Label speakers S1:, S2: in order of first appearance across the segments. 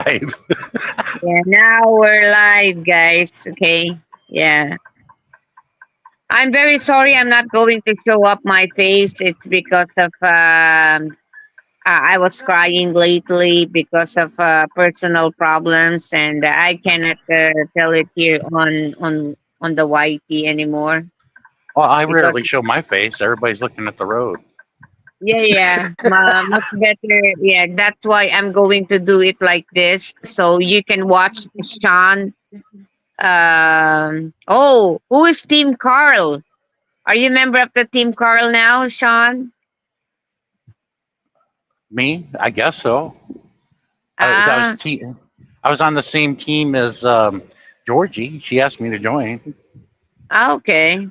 S1: live.
S2: Yeah, now we're live, guys. Okay. Yeah. I'm very sorry I'm not going to show up my face. It's because of I was crying lately because of personal problems, and I cannot tell it here on the YT anymore
S1: Well, I
S2: because
S1: rarely show my face. Everybody's looking at the road.
S2: much better. Yeah, that's why I'm going to do it like this so you can watch Sean. Oh, who is Team Carl? Are you a member of the Team Carl now, Sean?
S1: Me? I guess so. I was
S2: Ah,
S1: I was on the same team as Georgie. She asked me to join.
S2: okay.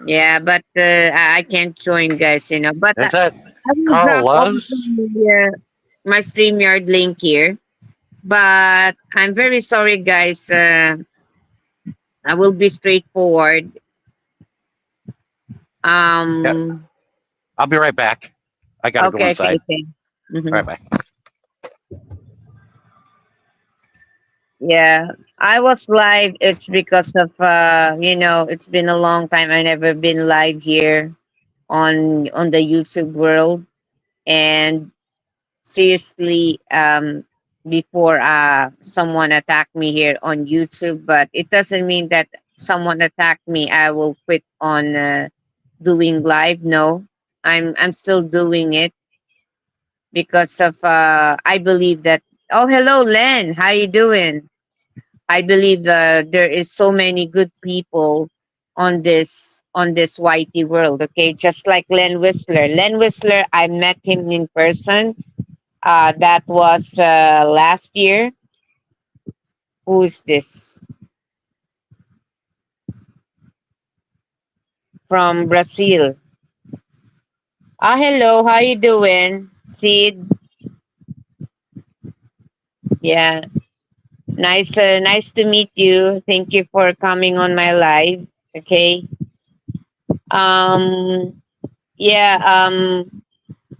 S2: Yeah, but I can't join, guys. But
S1: Is that
S2: I will
S1: Carl
S2: drop also
S1: Loves?
S2: my StreamYard link here. But I'm very sorry, guys. I will be straightforward.
S1: Yeah,
S2: Um.
S1: I'll be right back. I got to go
S2: Okay. Okay.
S1: inside.
S2: Okay.
S1: Right
S2: Mhm.
S1: back.
S2: Yeah, I was live. It's because of it's been a long time. I never been live here on the YouTube world. And seriously, before someone attacked me here on YouTube, but it doesn't mean that someone attacked me, I will quit on doing live. No, I'm still doing it because of I believe that. Oh, hello, Len. How you doing? I believe there is so many good people on this YT world. Okay, just like Len Whistler. Len Whistler, I met him in person. That was last year. Who is this from Brazil? Ah, hello. How you doing, Sid? Yeah, nice to meet you. Thank you for coming on my live. Okay. Um. Yeah.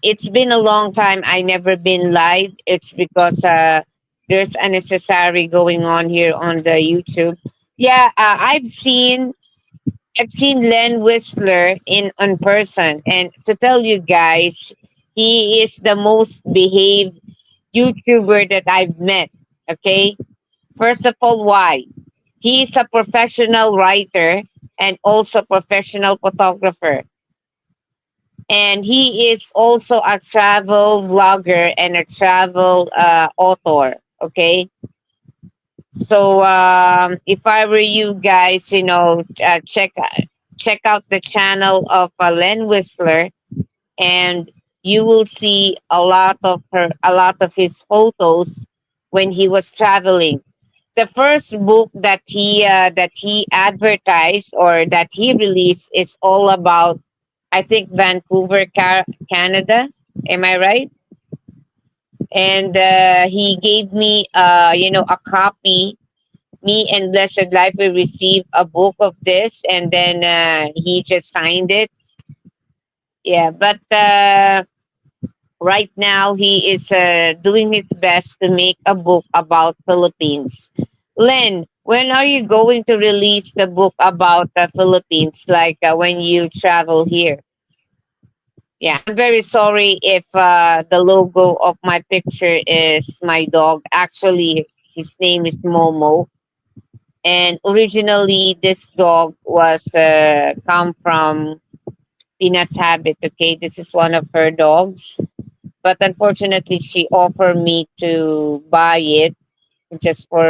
S2: It's been a long time I never been live. It's because there's unnecessary going on here on the YouTube. Yeah, I've seen Len Whistler in person, and to tell you guys, he is the most behaved YouTuber that I've met. Okay, first of all, why? He is a professional writer and also professional photographer, and he is also a travel vlogger and a travel author. Okay, so if I were you guys, check out the channel of Len Whistler, and you will see a lot of his photos when he was traveling. The first book that he advertised or that he released is all about, I think, Vancouver, Canada. Am I right? And he gave me, a copy. Me and Blessed Life will receive a book of this, and then he just signed it. Yeah, but right now he is doing his best to make a book about Philippines. Len, when are you going to release the book about the Philippines? Like when you travel here? Yeah, I'm very sorry if the logo of my picture is my dog. Actually, his name is Momo, and originally this dog was come from Pina's Habit. Okay, this is one of her dogs, but unfortunately, she offered me to buy it just for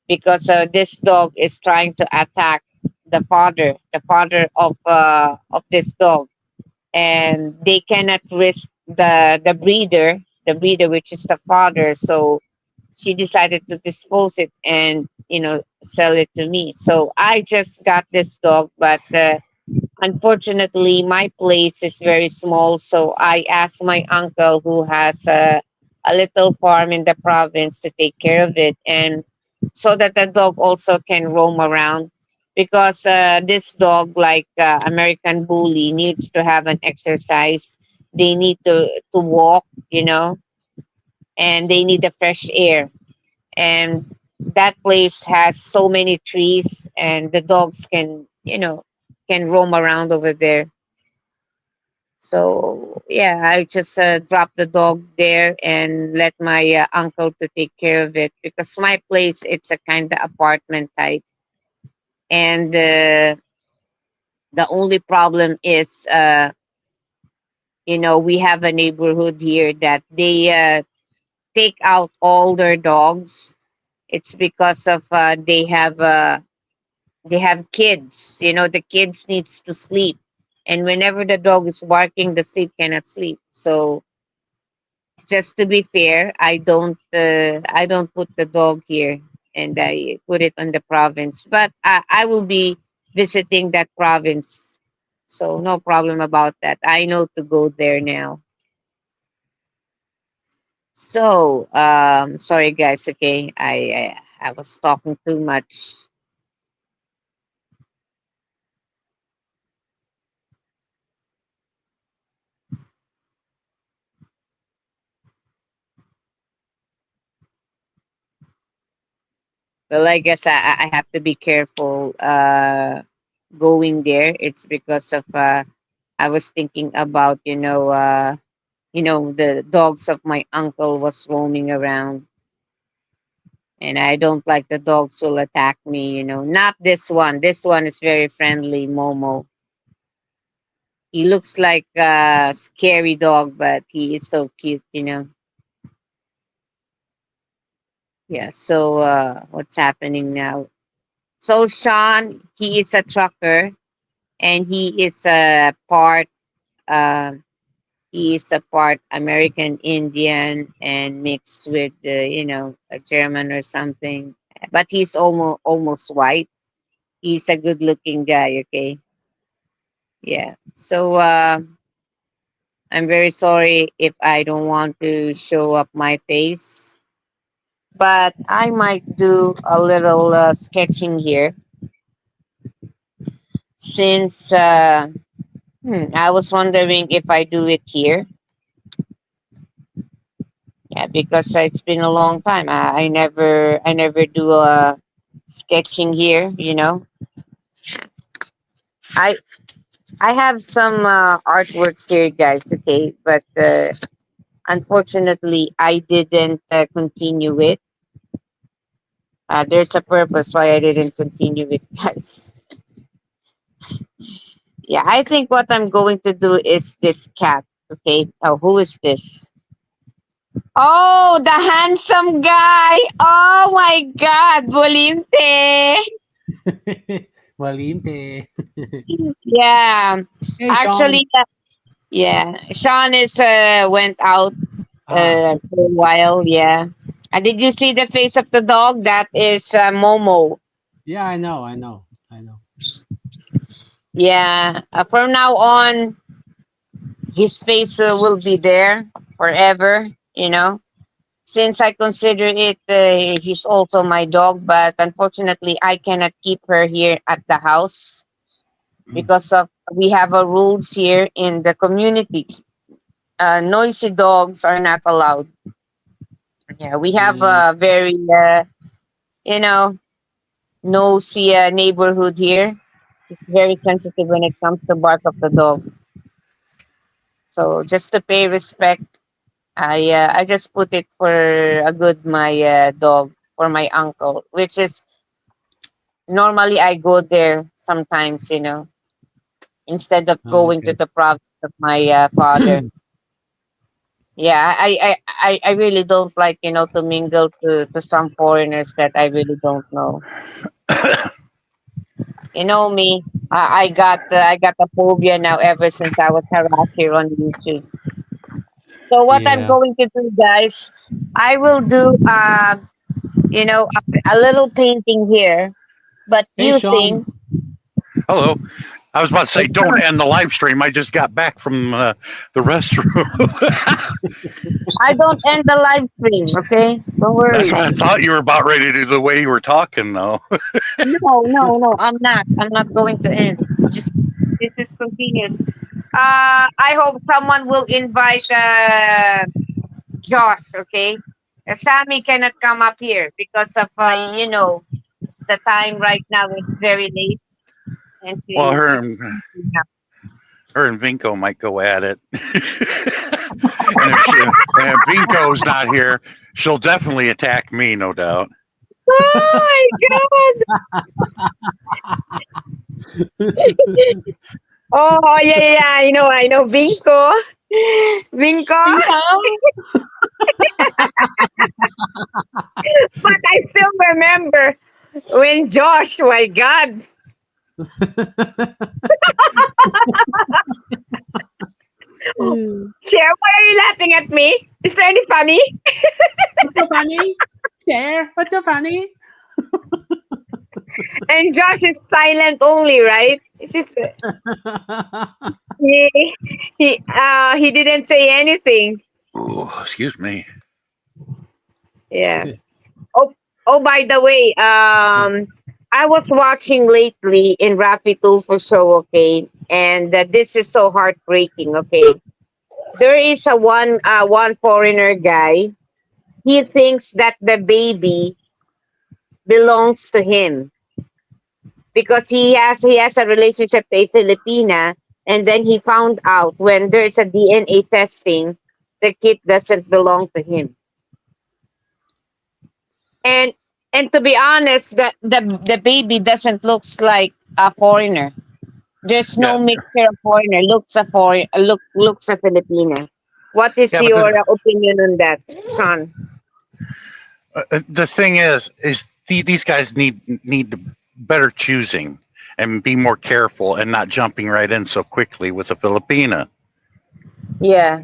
S2: because this dog is trying to attack the father of this dog, and they cannot risk the breeder which is the father. So she decided to dispose it and sell it to me. So I just got this dog, but unfortunately my place is very small, so I asked my uncle who has a little farm in the province to take care of it, and so that the dog also can roam around, because this dog, like American Bully, needs to have an exercise. They need to walk, and they need the fresh air. And that place has so many trees, and the dogs can, can roam around over there. So yeah, I just drop the dog there and let my uncle to take care of it, because my place, it's a kind of apartment type, and the only problem is, we have a neighborhood here that they take out all their dogs. It's because of they have kids. The kids needs to sleep, and whenever the dog is barking, the sleep cannot sleep. So just to be fair, I don't put the dog here, and I put it on the province. But I will be visiting that province, so no problem about that. I know to go there now. So sorry guys. Okay, I was talking too much. Well, I guess I have to be careful going there. It's because of I was thinking about, the dogs of my uncle was roaming around, and I don't like the dogs will attack me. Not this one. This one is very friendly, Momo. He looks like a scary dog, but he is so cute. Yeah. So what's happening now? So Sean, he is a trucker, and uh, he is a part American Indian and mixed with a German or something. But he's almost white. He's a good looking guy. Okay, yeah. So I'm very sorry if I don't want to show up my face, but I might do a little sketching here, since I was wondering if I do it here. Yeah, because it's been a long time. I never do a sketching here. I I have some artworks here, guys. Okay, but unfortunately, I didn't continue it. There's a purpose why I didn't continue it, guys. Yeah, I think what I'm going to do is this cat. Okay. Oh, who is this? Oh, the handsome guy. Oh my God, Bolinte.
S3: Valiente.
S2: Yeah,
S3: Hey, Sean.
S2: actually, yeah. Sean is went out
S3: Ah,
S2: for a while. Yeah. Did you see the face of the dog? That is Momo.
S3: yeah, I know, I know, I know.
S2: Yeah. From now on, his face will be there forever. Since I consider it, he's also my dog, but unfortunately, I cannot keep her here at the house because of we have a rules here in the community. Noisy dogs are not allowed. Yeah, we have
S3: Yeah.
S2: a very you know nosy neighborhood here. It's very sensitive when it comes to bark of the dog. So just to pay respect, I just put it for a good my dog for my uncle, which is normally I go there sometimes, instead of going to
S3: Okay.
S2: the province of my father. Yeah, I really don't like, to mingle to some foreigners that I really don't know. You know me, I got a phobia now ever since I was harassed here on YouTube. So what I'm
S3: Yeah.
S2: going to do, guys, I will do a little painting here, but
S3: Hey,
S2: you
S3: Sean.
S2: think
S1: Hello. I was about to say,
S2: it's
S1: don't end the live stream. I just got back from the restroom.
S2: I don't end the live stream, okay? Don't
S1: That's
S2: worry.
S1: why I thought you were about ready to do the way you were talking, though.
S2: No, no, no, I'm not. I'm not going to end. Just this is continuous. I hope someone will invite Josh, okay? Sammy cannot come up here because of, the time right now is very late and
S1: Well,
S2: it's
S1: her and Vinko might go at it. And if Vinko's not here, she'll definitely attack me, no doubt.
S2: Oh my God! Oh, yeah, yeah, yeah, I know. Vinko. Vinko. But I still remember when Josh, my God. Cher, why are you laughing at me? Is there any funny?
S3: What's so funny? Share. What's so funny?
S2: And Josh is silent only, right? It's just, he he didn't say anything.
S1: Ooh, excuse me.
S2: Yeah. Oh, oh, by the way, I was watching lately in Rafi Tulfo show, okay, and this is so heartbreaking, okay. There is one foreigner guy. He thinks that the baby belongs to him because he has a relationship to a Filipina, and then he found out when there's a DNA testing, the kid doesn't belong to him. And and to be honest, the baby doesn't looks like a foreigner. There's no
S1: Yeah,
S2: mixture of foreigner. Looks a Filipina. What is
S1: yeah, but
S2: your opinion on that, Sean?
S1: the thing is these guys need to better choosing and be more careful and not jumping right in so quickly with a Filipina.
S2: Yeah.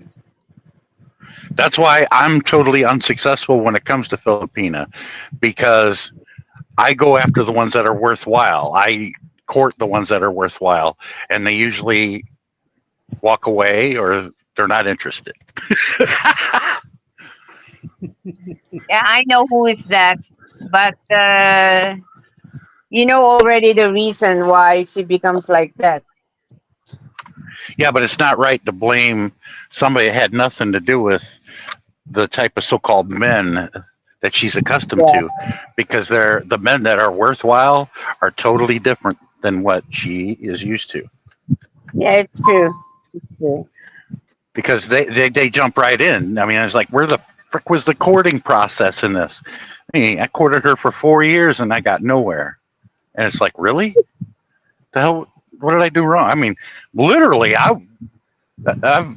S1: That's why I'm totally unsuccessful when it comes to Filipina, because I go after the ones that are worthwhile. I court the ones that are worthwhile, and they usually walk away or they're not interested.
S2: Yeah, I know who is that, but you know already the reason why she becomes like that.
S1: Yeah, but it's not right to blame somebody that had nothing to do with the type of so-called men that she's accustomed
S2: Yeah,
S1: to, because the men that are worthwhile are totally different than what she is used to,
S2: yeah, it's true. It's true.
S1: because they jump right in. I mean, it's like, where the frick was the courting process in this? Hey, I courted her for 4 years and I got nowhere. And it's like, really? The hell? What did I do wrong? I mean, literally, I've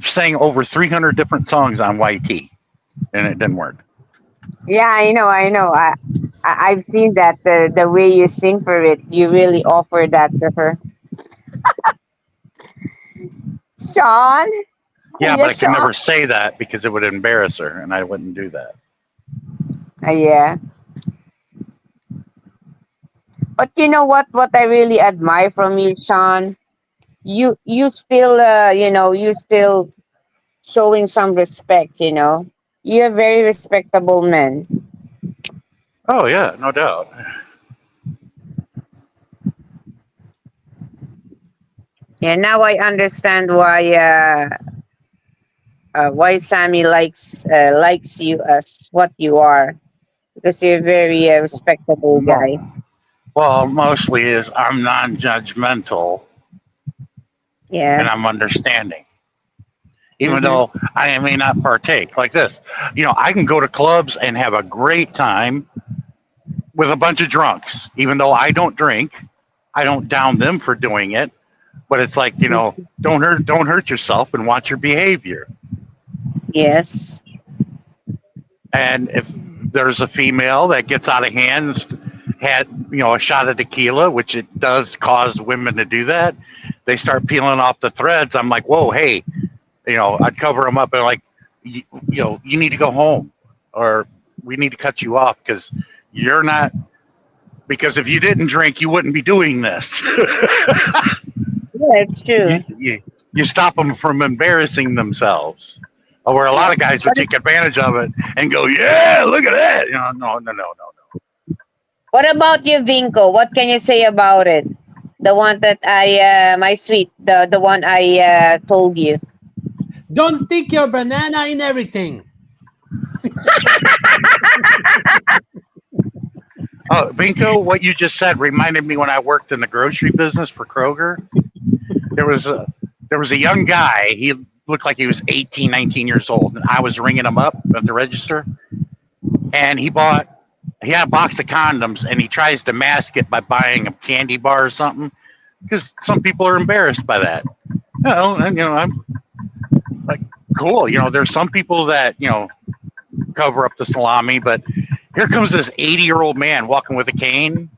S1: sang over 300 different songs on YT, and it didn't work.
S2: Yeah, I know, I know. I've seen that the way you sing for it, you really offer that to her, Sean.
S1: Yeah, but I
S2: Yes,
S1: could
S2: Sean.
S1: never say that because it would embarrass her, and I wouldn't do that.
S2: Yeah, but you know what? What I really admire from you, Sean, you still you still showing some respect. You're a very respectable man.
S1: Oh yeah, no doubt.
S2: Yeah, now I understand why Sammy likes you as what you are, because you're a very respectable guy.
S1: Well, mostly is I'm non-judgmental
S2: Yeah.
S1: and I'm understanding, even
S2: Mm-hmm.
S1: though I may not partake. Like this, I can go to clubs and have a great time with a bunch of drunks, even though I don't drink. I don't down them for doing it, but it's like, don't hurt yourself and watch your behavior.
S2: Yes.
S1: And if there's a female that gets out of hand, had a shot of tequila, which it does cause women to do that, they start peeling off the threads. I'm like, whoa, hey, I'd cover them up and like, you need to go home, or we need to cut you off because you're not. Because if you didn't drink, you wouldn't be doing this.
S2: Yeah, it's
S1: you,
S2: true.
S1: you, you stop them from embarrassing themselves. Where a lot
S2: Yeah.
S1: of guys would
S2: What,
S1: take advantage of it and go, yeah, look at that. No, no, no, no, no.
S2: what about you, Vinco? What can you say about it? The one that my sweet, the one I told you.
S3: Don't stick your banana in everything.
S1: Oh, Vinko, what you just said reminded me when I worked in the grocery business for Kroger. There was a there was a young guy. He looked like he was 18, 19 years old, and I was ringing him up at the register, and he had a box of condoms, and he tries to mask it by buying a candy bar or something, because some people are embarrassed by that. And I'm like, cool. There's some people that cover up the salami, but here comes this 80-year-old man walking with a cane,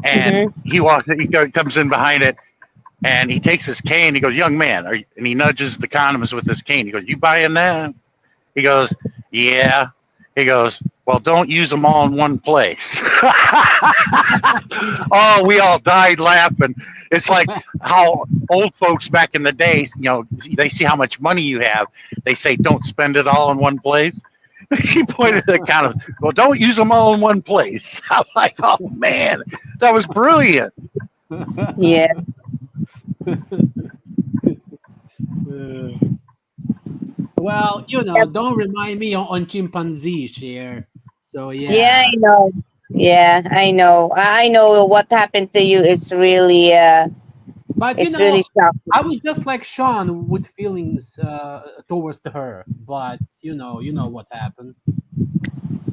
S1: and
S2: Mm-hmm.
S1: he comes in behind it, and he takes his cane. He goes, "Young man," and he nudges the condoms with his cane. He goes, "You buying that?" He goes, "Yeah." He goes, "Well, don't use them all in one place." Oh, we all died laughing. It's like how old folks back in the day, they see how much money you have. They say, "Don't spend it all in one place." He pointed at the counter. "Well, don't use them all in one place." I'm like, "Oh man, that was brilliant."
S2: Yeah.
S3: Uh, well,
S2: Yep.
S3: don't remind me on chimpanzee share. So
S2: Yeah,
S3: yeah,
S2: I know. Yeah, I know. I know what happened to you is really
S3: but
S2: it's really
S3: I
S2: shocking.
S3: was just like Sean with feelings towards her, but you know what happened.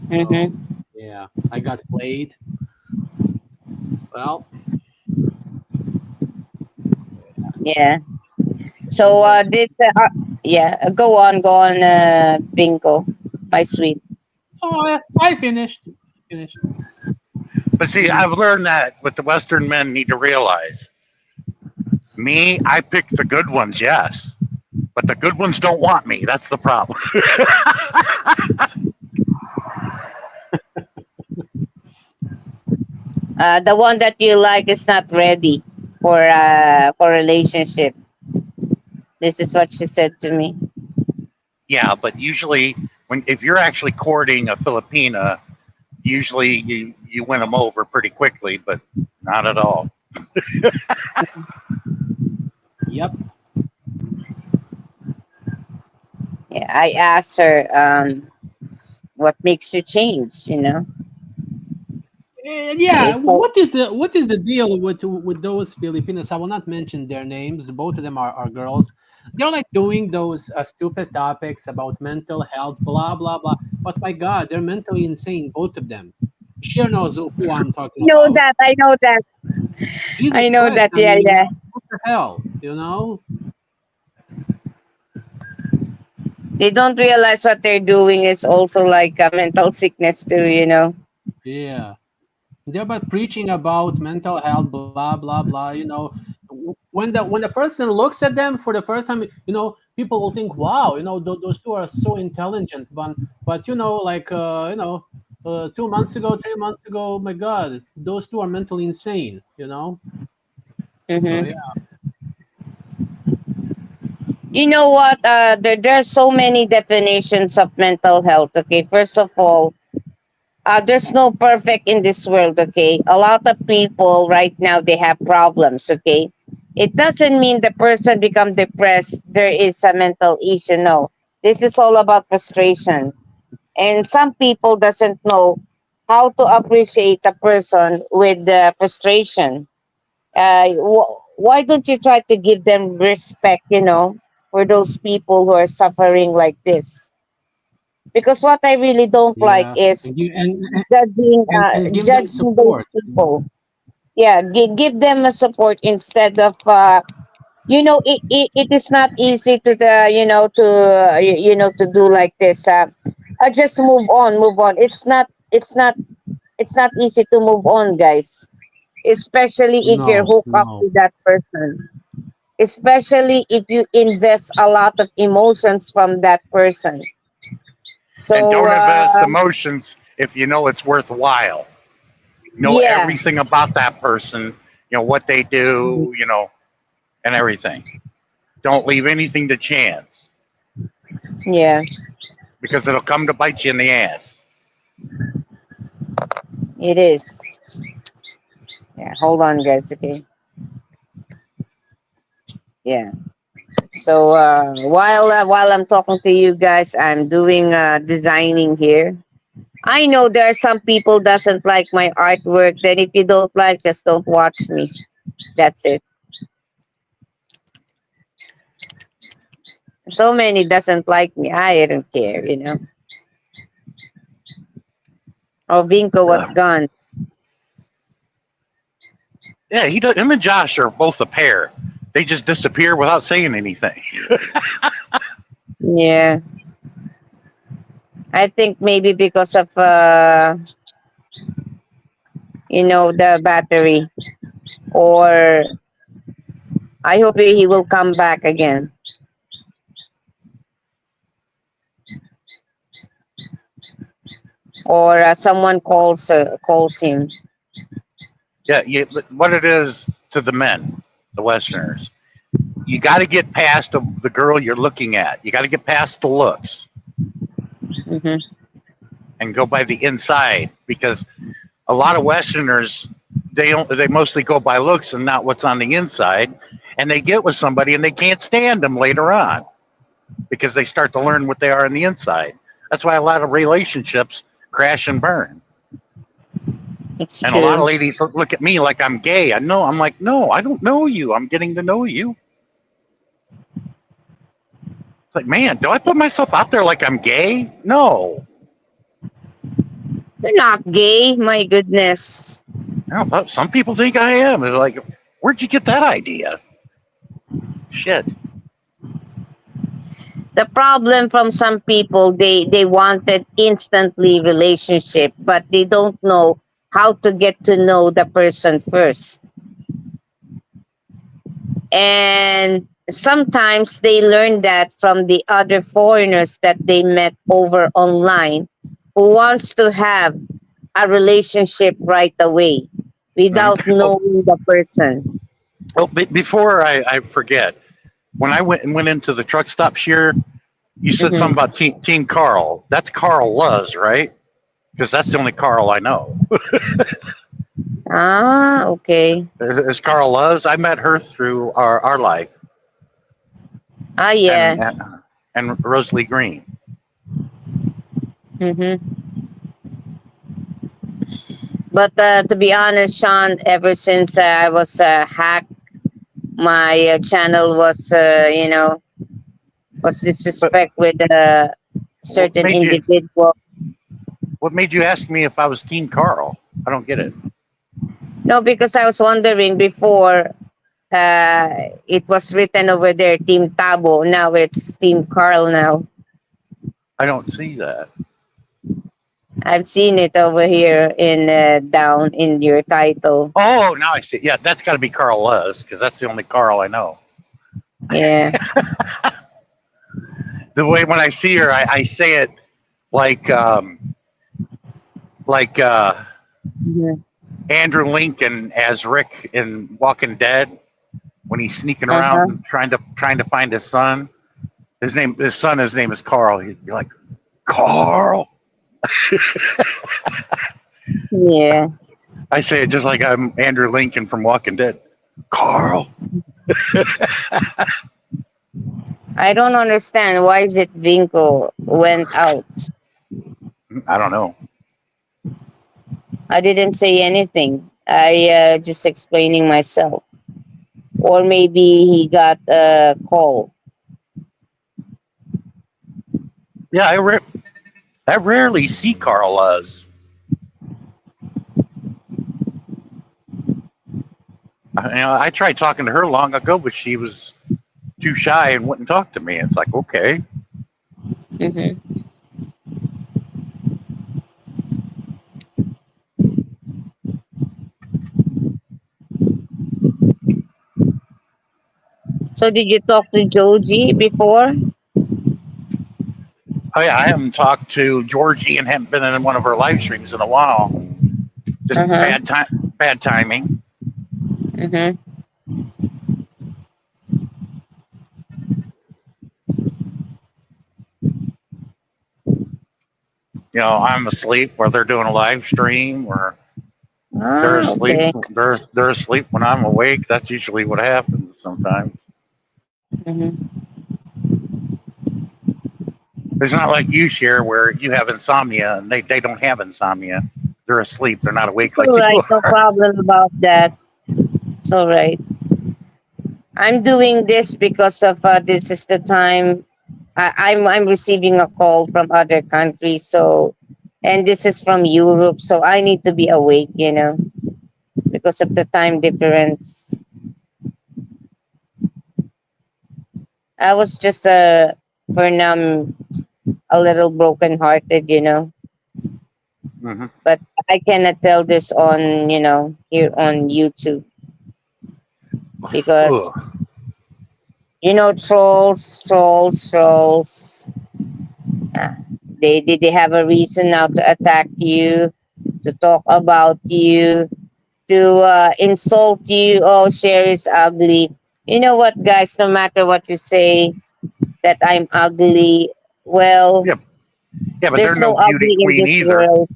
S3: So
S2: Mm-hmm.
S3: yeah, I got played. Well,
S2: Yeah.
S3: and
S2: So yeah, go on, Bingo, my sweet.
S3: oh, I finished. Finished.
S1: But see,
S3: Mm.
S1: I've learned that what the Western men need to realize. Me, I pick the good ones, yes, but the good ones don't want me. That's the problem.
S2: The one that you like is not ready for relationship. This is what she said to me.
S1: Yeah, but usually, if you're actually courting a Filipina, usually you win them over pretty quickly, but not at all.
S3: Yep.
S2: Yeah, I asked her, what makes you change?
S3: And yeah,
S2: It's like,
S3: what is the deal with those Filipinos? I will not mention their names. Both of them are girls. They're like doing those stupid topics about mental health, blah blah blah. But my God, they're mentally insane, both of them. She knows who I'm talking
S2: know
S3: about.
S2: that. I know that.
S3: Jesus
S2: I know
S3: Christ!
S2: that.
S3: I
S2: Yeah,
S3: mean,
S2: yeah.
S3: what the hell?
S2: They don't realize what they're doing is also like a mental sickness too.
S3: Yeah. They're about preaching about mental health, blah blah blah. When the person looks at them for the first time, people will think, "Wow, those two are so intelligent." But like 2 months ago, 3 months ago, my God, those two are mentally insane. So yeah,
S2: Mm-hmm. You know what? There are so many definitions of mental health. Okay, first of all, there's no perfect in this world. Okay, a lot of people right now they have problems. Okay, it doesn't mean the person become depressed. There is a mental issue. No, this is all about frustration, and some people doesn't know how to appreciate a person with the frustration. Why don't you try to give them respect, for those people who are suffering like this? Because what I really don't like
S3: yeah,
S2: is
S3: and give and give them
S2: judging those
S3: support.
S2: people. Yeah, give them a support instead of it is not easy to the to do like this. Just move on. It's not easy to move on, guys. Especially if you're
S3: No,
S2: hooked up
S3: no,
S2: to that person, especially if you invest a lot of emotions from that person.
S1: And
S2: So
S1: don't invest emotions if you know it's worthwhile. Know
S2: yeah,
S1: everything about that person, what they do, and everything. Don't leave anything to chance
S2: yeah,
S1: because it'll come to bite you in the ass.
S2: it is. Yeah, hold on, guys. Okay, yeah. So while I'm talking to you guys, I'm doing designing here. I know there are some people doesn't like my artwork. Then if you don't like, just don't watch me. That's it. So many doesn't like me. I don't care, you know. Oh, Vinco was
S1: Uh,
S2: gone.
S1: yeah, him and Josh are both a pair. They just disappear without saying anything.
S2: Yeah, I think maybe because of the battery, or I hope he will come back again, or someone calls him.
S1: Yeah, what it is to the men, the Westerners, you got to get past the girl you're looking at. You got to get past the looks
S2: Hmm.
S1: and go by the inside because a lot of Westerners they mostly go by looks and not what's on the inside, and they get with somebody and they can't stand them later on because they start to learn what they are on the inside. That's why a lot of relationships crash and burn.
S2: It's
S1: And a lot
S2: true.
S1: of ladies look at me like I'm gay. I know. I'm like, no, I don't know you. I'm getting to know you. It's like, man, do I put myself out there like I'm gay? No.
S2: You're not gay, my goodness.
S1: No, but some people think I am. They're like, where'd you get that idea? Shit.
S2: The problem from some people, they wanted instantly relationship, but they don't know how to get to know the person first. And sometimes they learn that from the other foreigners that they met over online, who wants to have a relationship right away without
S1: Mhm. Oh,
S2: knowing the person.
S1: oh, before I forget, when I went into the truck stop here, you said something
S2: Hmm.
S1: about Team Carl. That's Carl Luz, right? Because that's the only Carl I know.
S2: Ah, okay.
S1: Is Carl Luz? I met her through our life
S2: Ah,
S1: and
S2: yeah.
S1: and Rosalie Green.
S2: Hmm. But to be honest, Sean, ever since I was hacked, my channel was
S1: But
S2: disrespect with
S1: what
S2: certain
S1: made you
S2: individual.
S1: what made you ask me if I was Team Carl? I don't get it.
S2: No, because I was wondering before, it was written over there, Team Tabo. Now it's Team Carl now.
S1: I don't see that.
S2: I've seen it over here in down in your title.
S1: Oh, now I see. Yeah, that's got to be Carl Luz because that's the only Carl I know.
S2: Yeah.
S1: The way when I see her, I say it like like
S2: Mhm.
S1: Andrew Lincoln as Rick in Walking Dead when he's sneaking around
S2: Uh-huh.
S1: and trying to find his son. His name is Carl. He'd be like, Carl.
S2: Yeah.
S1: I say it just like I'm Andrew Lincoln from Walking Dead. Carl.
S2: I don't understand why is it Vinco went out.
S1: I don't know.
S2: I didn't say anything. I just explaining myself. Or maybe he got a call.
S1: Yeah, I rarely see Carl Luz. I tried talking to her long ago, but she was too shy and wouldn't talk to me. It's like, okay.
S2: Hmm. So did you talk to Joji before?
S1: Oh yeah, I haven't talked to Georgie and haven't been in one of her live streams in a while. Just
S2: Uh-huh.
S1: bad timing.
S2: Mm-hmm.
S1: I'm asleep while they're doing a live stream, or they're
S2: Ah,
S1: asleep.
S2: okay.
S1: They're asleep when I'm awake. That's usually what happens sometimes.
S2: Hmm.
S1: It's not like you share where you have insomnia and they don't have insomnia. They're asleep. They're not awake
S2: It's
S1: like
S2: all
S1: you
S2: right. No
S1: are.
S2: problem about that. It's all right. I'm doing this because of this is the time I'm receiving a call from other countries. So, and this is from Europe. So I need to be awake, because of the time difference. I was just for now a little broken hearted,
S1: Hmm.
S2: but I cannot tell this on here on YouTube because
S1: Ugh.
S2: trolls. Uh, they have a reason now to attack you, to talk about you, to insult you. Oh, Sherry is ugly. You know what, guys? No matter what you say that I'm ugly, well,
S1: Yeah, yeah, but they're
S2: there's
S1: no
S2: no
S1: beauty
S2: ugly in
S1: queen
S2: this
S1: either.
S2: world.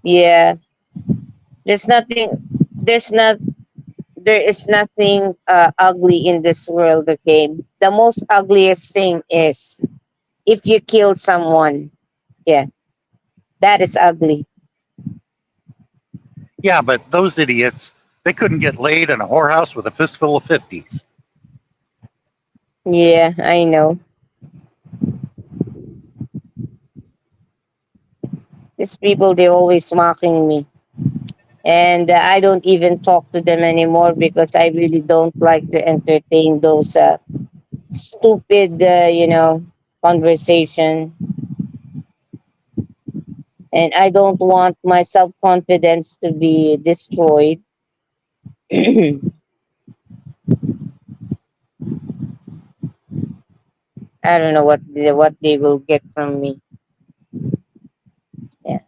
S2: Yeah, there's nothing. There's not. There is nothing ugly in this world. Okay, the most ugliest thing is if you kill someone. Yeah, that is ugly.
S1: Yeah, but those idiots, they couldn't get laid in a whorehouse with a fistful of 50s.
S2: Yeah, I know. These people, they always mocking me. And I don't even talk to them anymore because I really don't like to entertain those stupid, conversation. And I don't want my self confidence to be destroyed. I don't know what they will get from me. Yeah.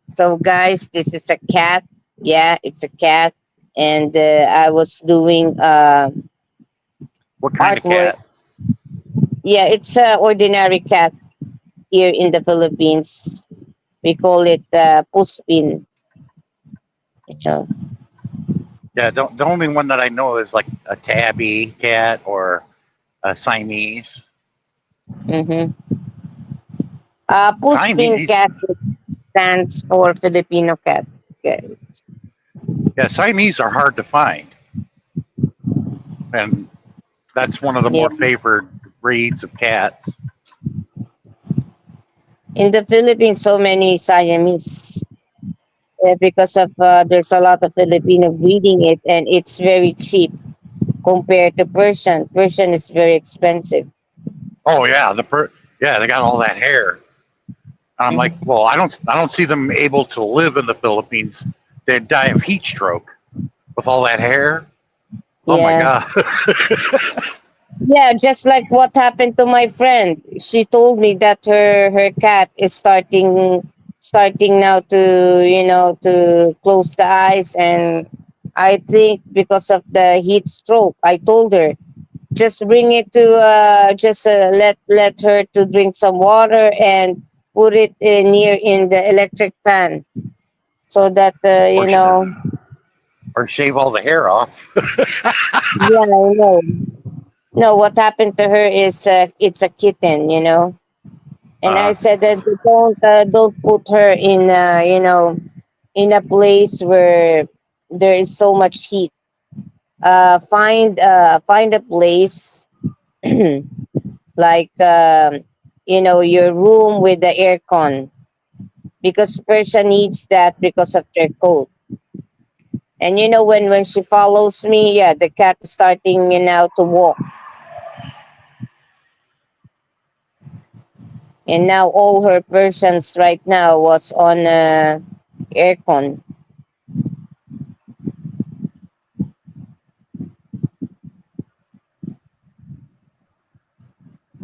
S2: So guys, this is a cat. Yeah, it's a cat, and I was doing
S1: What kind of
S2: artwork.
S1: cat?
S2: Yeah, it's a ordinary cat here in the Philippines. We call it puspin. You know.
S1: Yeah, the only one that I know is like a tabby cat or a Siamese.
S2: Mm-hmm. Puspin
S1: Siamese,
S2: cat stands for Filipino cat. Okay.
S1: yeah, Siamese are hard to find, and that's one of the
S2: Yeah.
S1: more favored breeds of cats.
S2: In the Philippines, so many Siamese because of there's a lot of Filipino breeding it, and it's very cheap compared to Persian. Persian is very expensive.
S1: Oh yeah, yeah, they got all that hair. And I'm like,
S2: Mhm.
S1: well, I don't see them able to live in the Philippines. They'd die of heat stroke with all that hair. Oh my
S2: Yeah.
S1: god.
S2: Yeah, just like what happened to my friend. She told me that her cat is starting now to to close the eyes, and I think because of the heat stroke. I told her just bring it to just let her to drink some water and put it near in the electric fan so that
S1: or or shave all the hair off.
S2: yeah, I know. No, what happened to her is it's a kitten, and I
S1: uh,
S2: said that don't put her in in a place where there is so much heat. Find a place like your room with the aircon because Persia needs that because of their coat. And when she follows me, yeah, the cat is starting to walk, and now all her Persians right now was on aircon.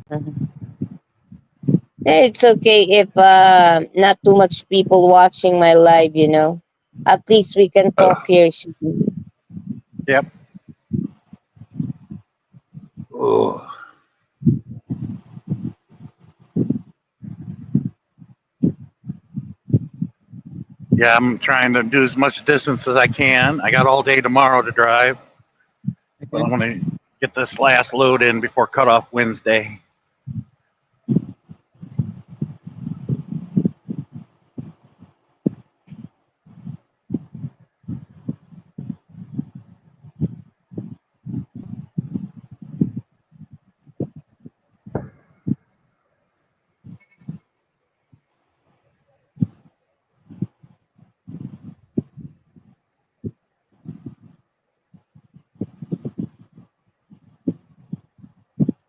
S2: Mhm. It's okay if not too much people watching my live. At least we can talk here.
S1: yep. Ugh. Yeah, I'm trying to do as much distance as I can. I got all day tomorrow to drive. But I'm gonna get this last load in before cutoff Wednesday.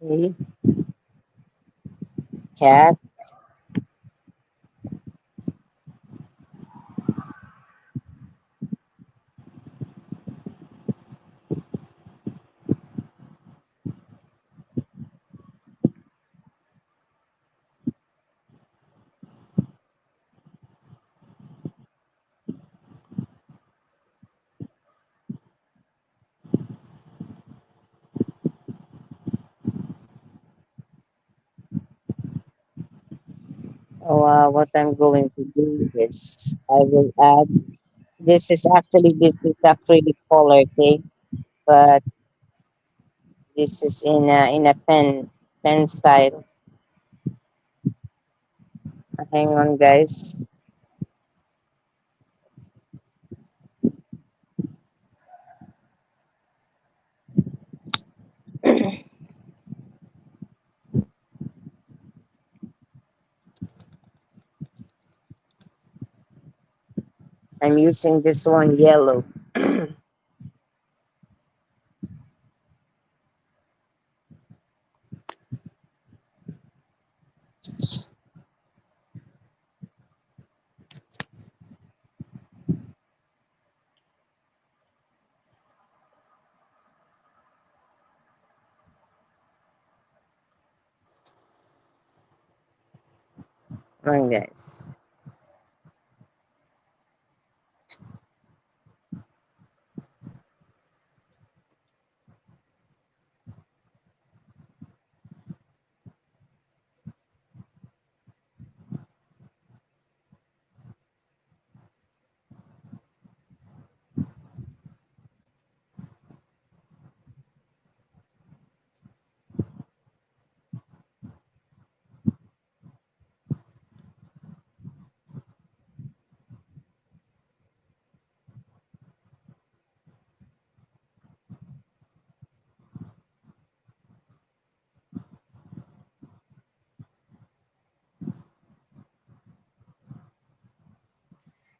S2: Okay. Cat. Oh, what I'm going to do is I will add. This is acrylic color, okay? But this is in a pen style. Hang on, guys. I'm using this one yellow. Right, guys.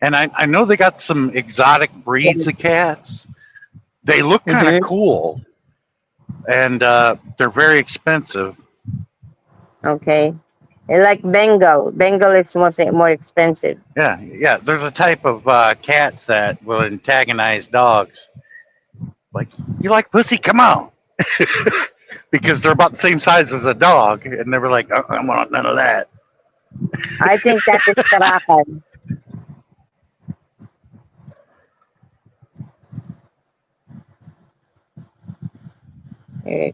S1: And I know they got some exotic breeds of cats. They look kind of
S2: Mm-hmm.
S1: cool, and they're very expensive.
S2: Okay. Like Bengal. Bengal is more expensive.
S1: Yeah, yeah. There's a type of cats that will antagonize dogs. Like, you like pussy? Come on, because they're about the same size as a dog, and they were like, I want none of that.
S2: I think that is Karakan.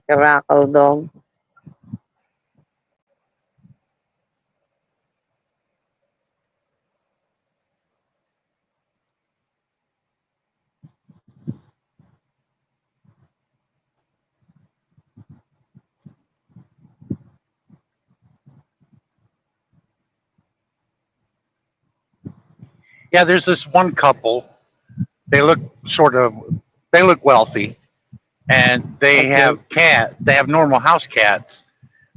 S2: Karakal dog.
S1: Yeah, there's this one couple. They look sort of, they look wealthy, and they
S2: Okay.
S1: have cat. They have normal house cats,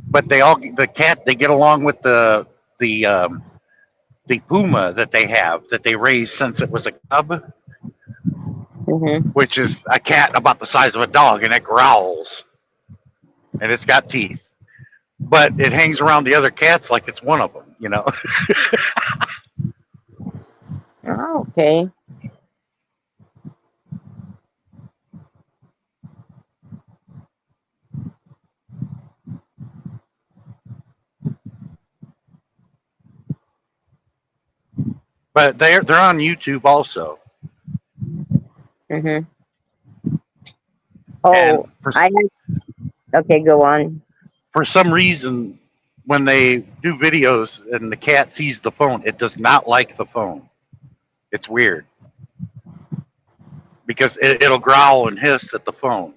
S1: but they get along with the the puma that they have that they raised since it was a cub,
S2: Mm-hmm.
S1: which is a cat about the size of a dog, and it growls and it's got teeth, but it hangs around the other cats like it's one of them, you know.
S2: Oh, okay.
S1: But they're on YouTube also,
S2: Mm-hmm.
S1: and
S2: Oh, I okay. Go on.
S1: for some reason, when they do videos and the cat sees the phone, it does not like the phone. It's weird because it'll growl and hiss at the phone.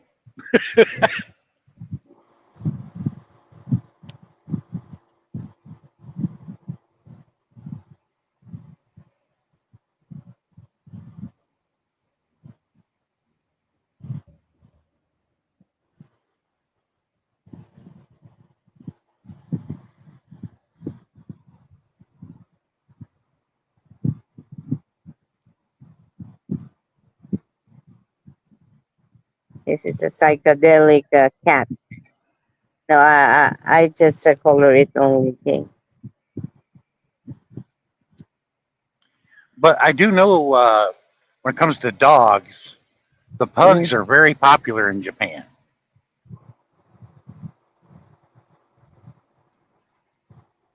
S2: This is a psychedelic cat. No, I just color it only pink.
S1: But I do know when it comes to dogs, the
S2: Mhm.
S1: pugs are very popular in Japan.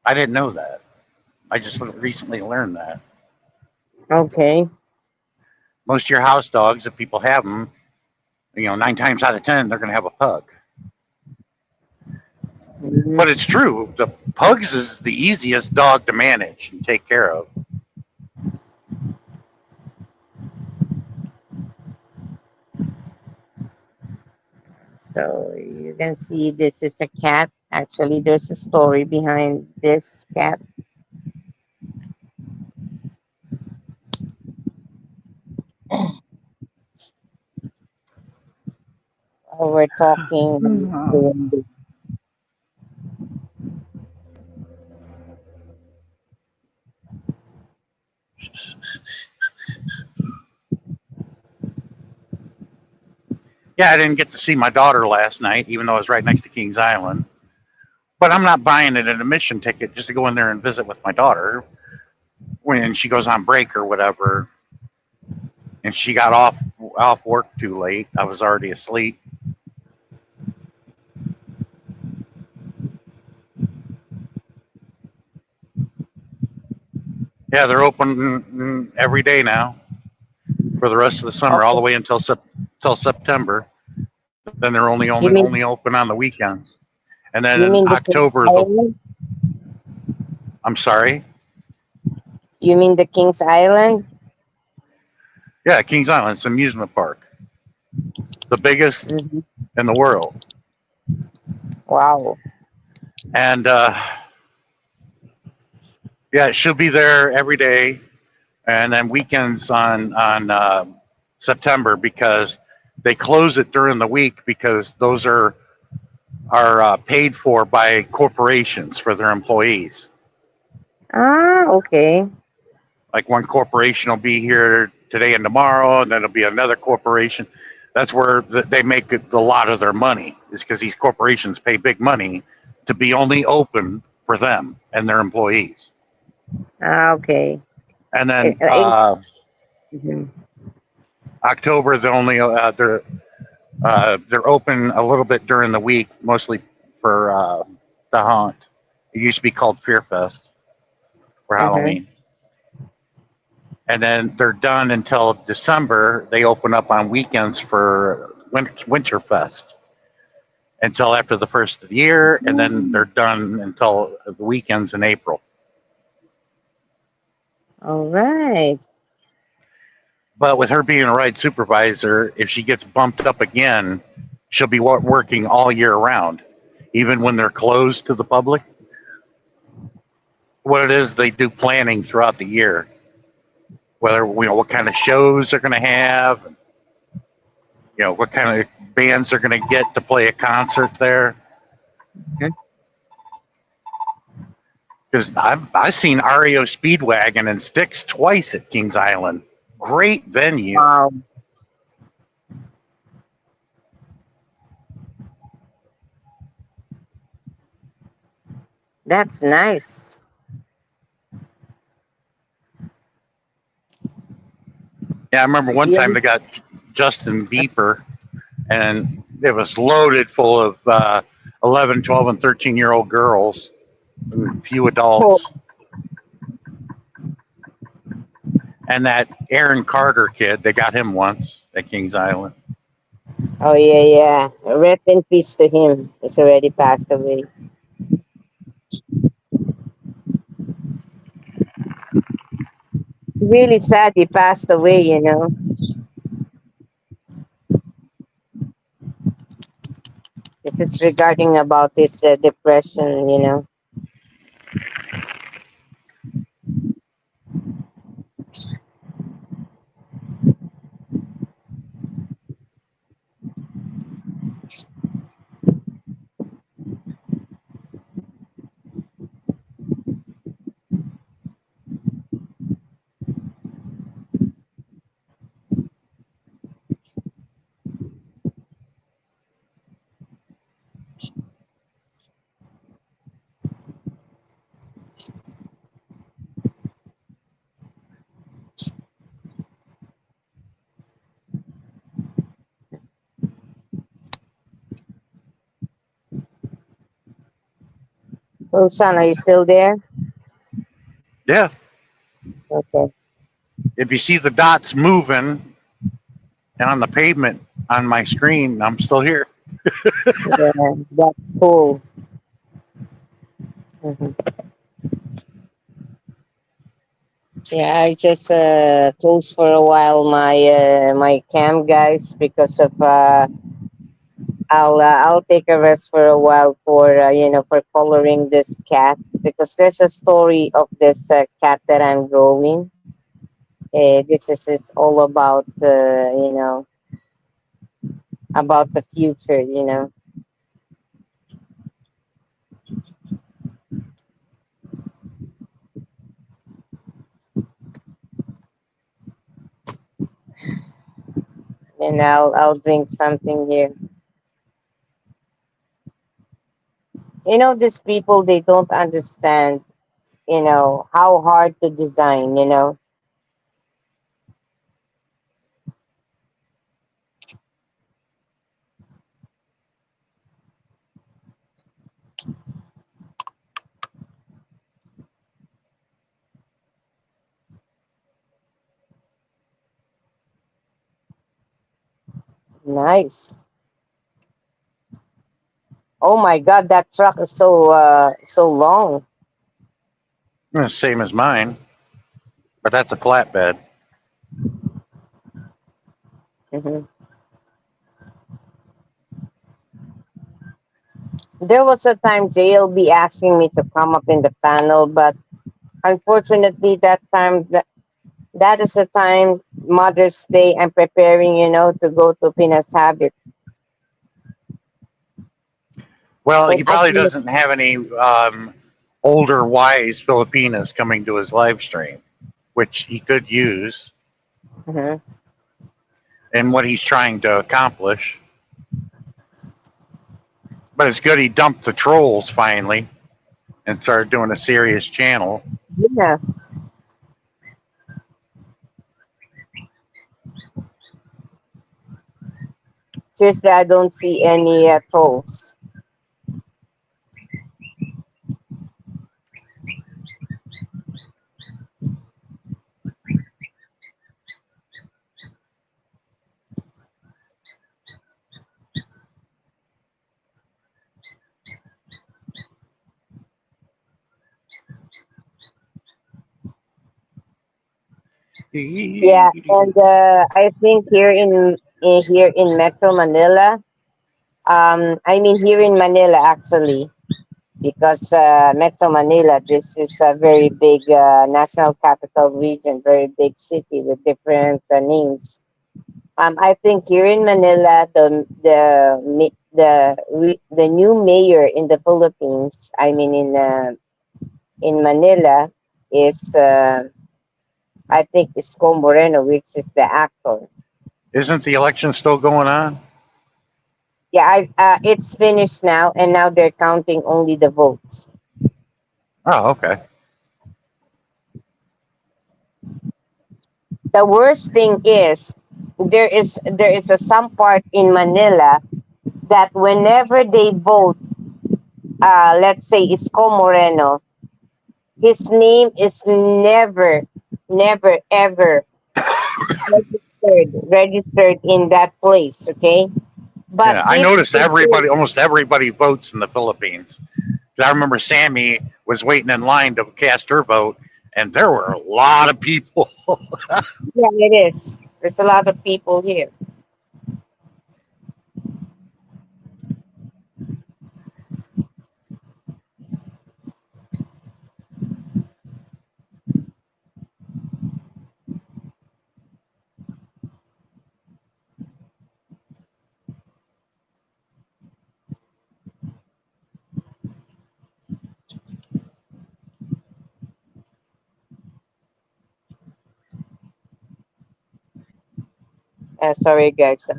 S1: I didn't know that. I just recently learned that.
S2: Okay.
S1: Most of your house dogs, if people have them, 9 times out of 10, they're going to have a pug.
S2: Mhm.
S1: But it's true. The pugs is the easiest dog to manage and take care of.
S2: So you can see this is a cat. Actually, there's a story behind this cat. We're talking.
S1: Yeah, I didn't get to see my daughter last night, even though I was right next to Kings Island. But I'm not buying it an admission ticket just to go in there and visit with my daughter when she goes on break or whatever. And she got off work too late. I was already asleep. Yeah, they're open every day now for the rest of the summer, all the
S2: Okay.
S1: way until September. Then they're
S2: You
S1: only
S2: mean
S1: open on the weekends. And then
S2: you
S1: in
S2: mean the King's
S1: October,
S2: Island?
S1: I'm sorry,
S2: You mean the King's Island?
S1: yeah, Kings Island, it's an amusement park, the biggest
S2: Hmm.
S1: in the world.
S2: Wow.
S1: And yeah, she'll be there every day, and then weekends on September because they close it during the week because those are paid for by corporations for their employees.
S2: Ah, okay.
S1: Like one corporation will be here today and tomorrow, and then there'll be another corporation. That's where they make a lot of their money, is because these corporations pay big money to be only open for them and their employees.
S2: Ah, okay.
S1: And
S2: Eh,
S1: then
S2: mhm.
S1: October, they're open a little bit during the week, mostly for the haunt. It used to be called Fear Fest for
S2: Mhm.
S1: Halloween, and then they're done until December. They open up on weekends for Winterfest until after the first of the year, and then they're done until the weekends in April.
S2: All right.
S1: But with her being a ride supervisor, if she gets bumped up again, she'll be working all year round, even when they're closed to the public. What it is, they do planning throughout the year, whether what kind of shows they're going to have, what kind of bands they're going to get to play a concert there.
S2: Mhm.
S1: Because I've seen REO Speedwagon and Styx twice at Kings Island. Great venue.
S2: Wow, that's nice.
S1: Yeah, I remember one
S2: Yeah.
S1: time they got Justin Bieber, and it was loaded full of 11, 12, and 13-year-old girls, and few
S2: Oh,
S1: adults. And that Aaron Carter kid, they got him once at Kings Island.
S2: oh yeah, yeah. Rest in peace to him. He's already passed away. Really sad he passed away. is regarding about this depression. So, Sean, are you still there?
S1: Yeah.
S2: Okay.
S1: If you see the dots moving and on the pavement on my screen, I'm still here.
S2: Yeah, that's cool. Mhm. Yeah, I just closed for a while my cam, guys, because of I'll take a rest for a while for for coloring this cat, because there's a story of this cat that I'm growing. This is all about about the future, and I'll drink something here. These people, they don't understand how hard to design. Nice. Oh my God, that truck is so long.
S1: Same as mine, but that's a flatbed.
S2: Hmm. There was a time JLB asking me to come up in the panel, but unfortunately, that is the time Mother's Day. I'm preparing, to go to Pinas Habit,
S1: Well,
S2: and
S1: he
S2: I
S1: probably
S2: cannot.
S1: doesn't have any older, wise Filipinas coming to his live stream, which he could use
S2: Mhm.
S1: in what he's trying to accomplish. But it's good he dumped the trolls finally and started doing a serious channel.
S2: Yeah, seriously, I don't see any trolls. Yeah, and I think here in Metro Manila, I mean here in Manila actually, because Metro Manila, this is a very big national capital region, very big city with different names. I think here in Manila, the new mayor in the Philippines, I mean in Manila, is I think Isko Moreno, which is the actor.
S1: Isn't the election still going on?
S2: Yeah, it's finished now, and now they're counting only the votes.
S1: Oh, okay.
S2: The worst thing is there is some part in Manila that whenever they vote, let's say Isko Moreno, his name is never ever registered in that place. Okay, but
S1: Yeah, I
S2: if
S1: noticed
S2: they vote,
S1: almost everybody votes in the Philippines. I remember Sammy was waiting in line to cast her vote, and there were a lot of people.
S2: yeah, it is. There's a lot of people here. Sorry, guys.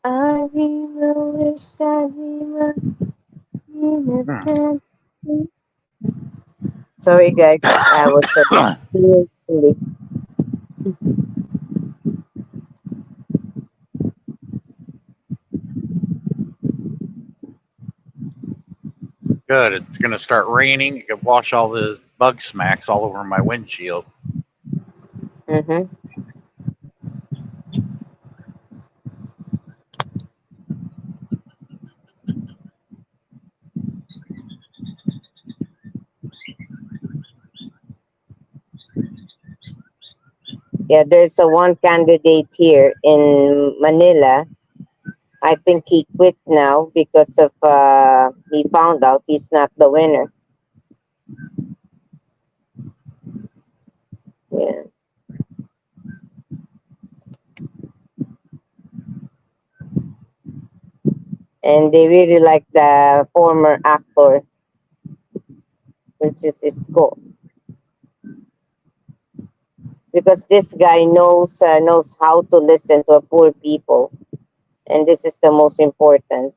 S2: Arriba, está arriba,
S1: Hmm.
S2: sorry, guys. I was silly.
S1: Good. It's going to start raining. You can wash all the bug smacks all over my windshield.
S2: Mm-hmm. Yeah, there's a one candidate here in Manila. I think he quit now because of he found out he's not the winner. Yeah, and they really like the former actor, which is Isko, because this guy knows how to listen to a poor people, and this is the most important.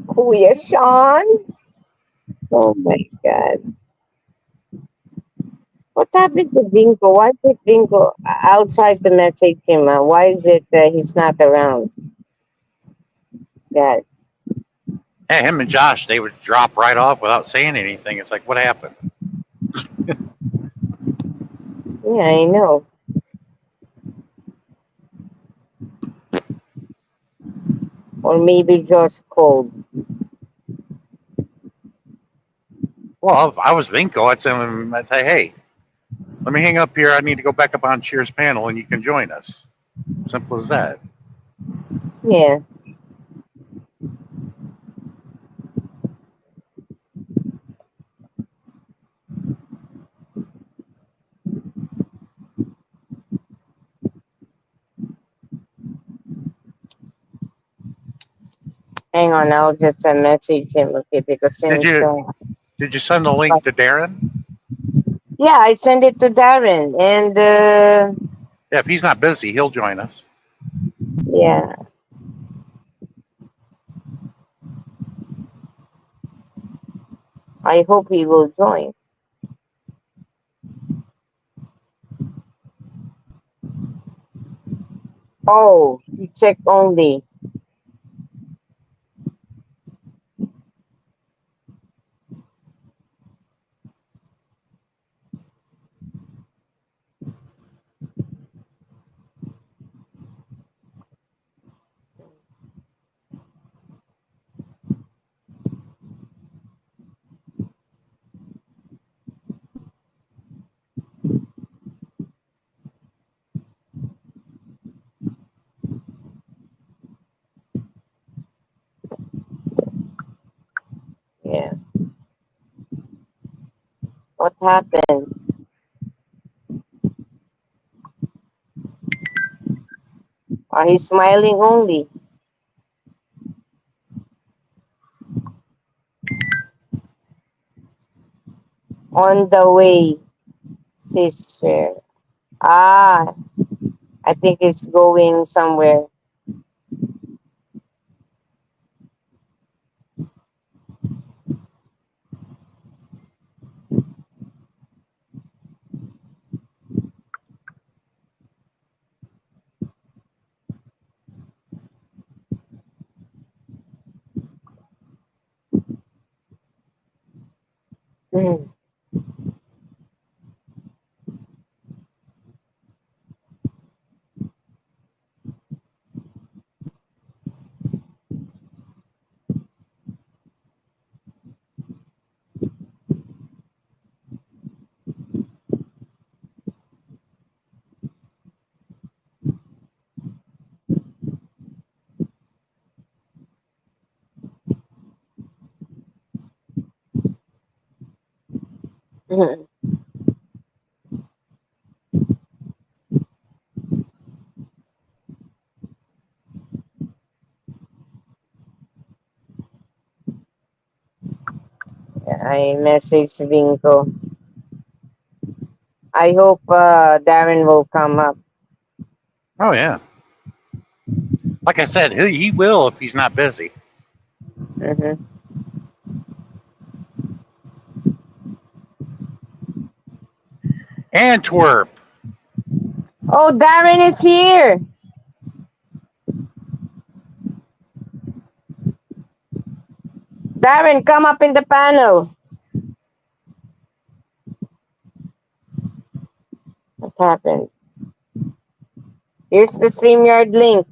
S2: Kuya Sean, oh my God. What happened to Bingo? Why did Bingo? I'll try to message him. Why is it he's not around? God.
S1: Hey, him and Josh, they would drop right off without saying anything. It's like, what happened?
S2: Yeah, I know. Or maybe just cold.
S1: Well, if I was Vinko, I'd send him, I'd say, hey, let me hang up here. I need to go back up on Cheers panel and you can join us. Simple as that.
S2: Yeah. Hang on, I'll just message him, okay? Because
S1: Did
S2: since
S1: you did you send the link to Darren?
S2: yeah, I sent it to Darren, and
S1: Yeah, if he's not busy, he'll join us.
S2: yeah, I hope he will join. Oh, he check only. Yeah. What happened? He's smiling only. On the way, sister. Ah, I think it's going somewhere. Mm. I message Vinko. I hope Darren will come up.
S1: Oh yeah. Like I said, he will if he's not busy.
S2: Hmm.
S1: Antwerp.
S2: Oh, Darren is here. Darren, come up in the panel. What happened? Here's the StreamYard link.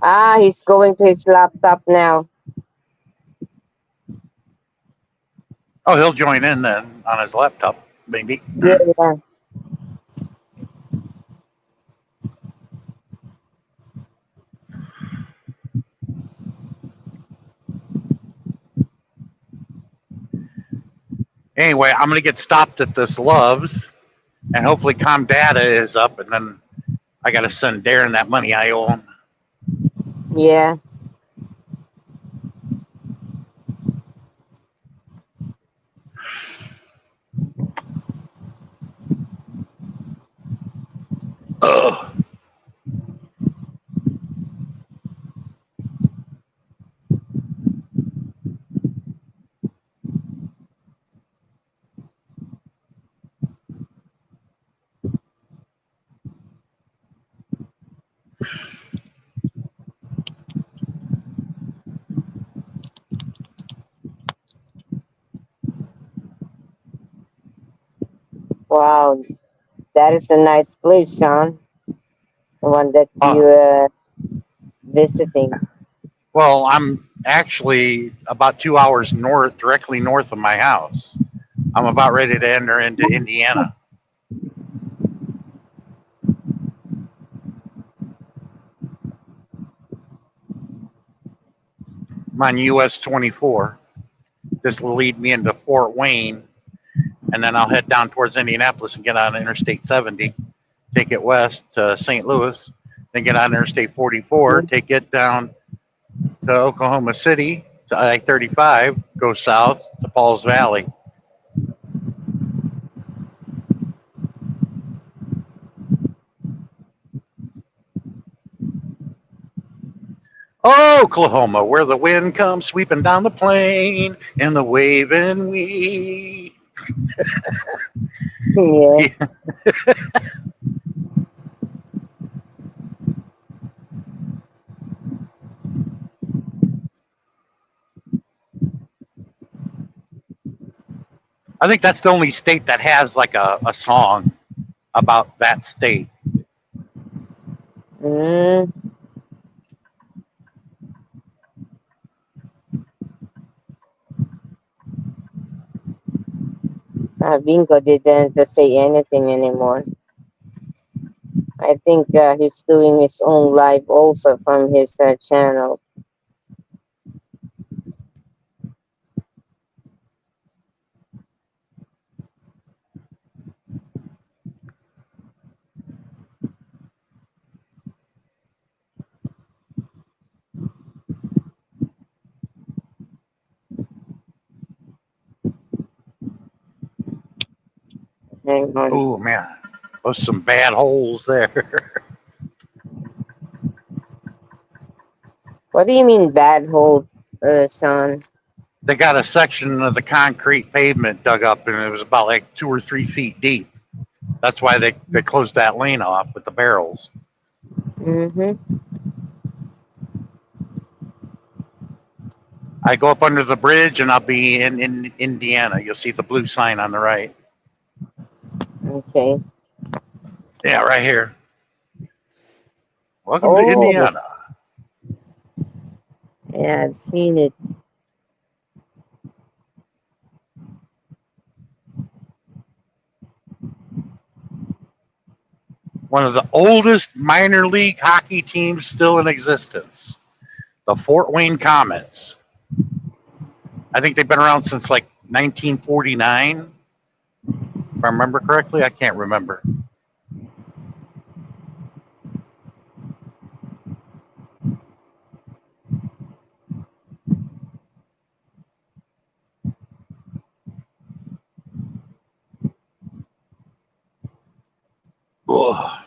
S2: Ah, he's going to his laptop now.
S1: Oh, he'll join in then on his laptop, maybe.
S2: Yeah.
S1: Anyway, I'm gonna get stopped at this Loves, and hopefully Comdata is up, and then I gotta send Darren that money I owe him.
S2: Yeah.
S1: Ugh.
S2: Wow, that is a nice place, Sean. The one that you
S1: Oh,
S2: visiting.
S1: well, I'm actually about 2 hours north, directly north of my house. I'm about ready to enter into Indiana. I'm on US 24. This will lead me into Fort Wayne, and then I'll head down towards Indianapolis and get on Interstate 70, take it west to St. Louis, then get on Interstate 44, take it down to Oklahoma City to I-35, go south to Pauls Valley. Oklahoma, where the wind comes sweeping down the plain and the waving wheat.
S2: Yeah.
S1: I think that's the only state that has like a song about that state.
S2: Mm. Vinko didn't say anything anymore. I think he's doing his own live also from his channel. Hang on.
S1: Oh man, those some bad holes there.
S2: What do you mean bad hold, Sean?
S1: They got a section of the concrete pavement dug up, and it was about like 2 or 3 feet deep. That's why they closed that lane off with the barrels.
S2: Mm-hmm.
S1: I go up under the bridge, and I'll be in Indiana. You'll see the blue sign on the right.
S2: Okay.
S1: Yeah, right here. Welcome to
S2: Oh,
S1: Indiana.
S2: Yeah, I've seen it.
S1: One of the oldest minor league hockey teams still in existence, the Fort Wayne Comets. I think they've been around since like 1949, if I remember correctly. I can't remember. Ugh.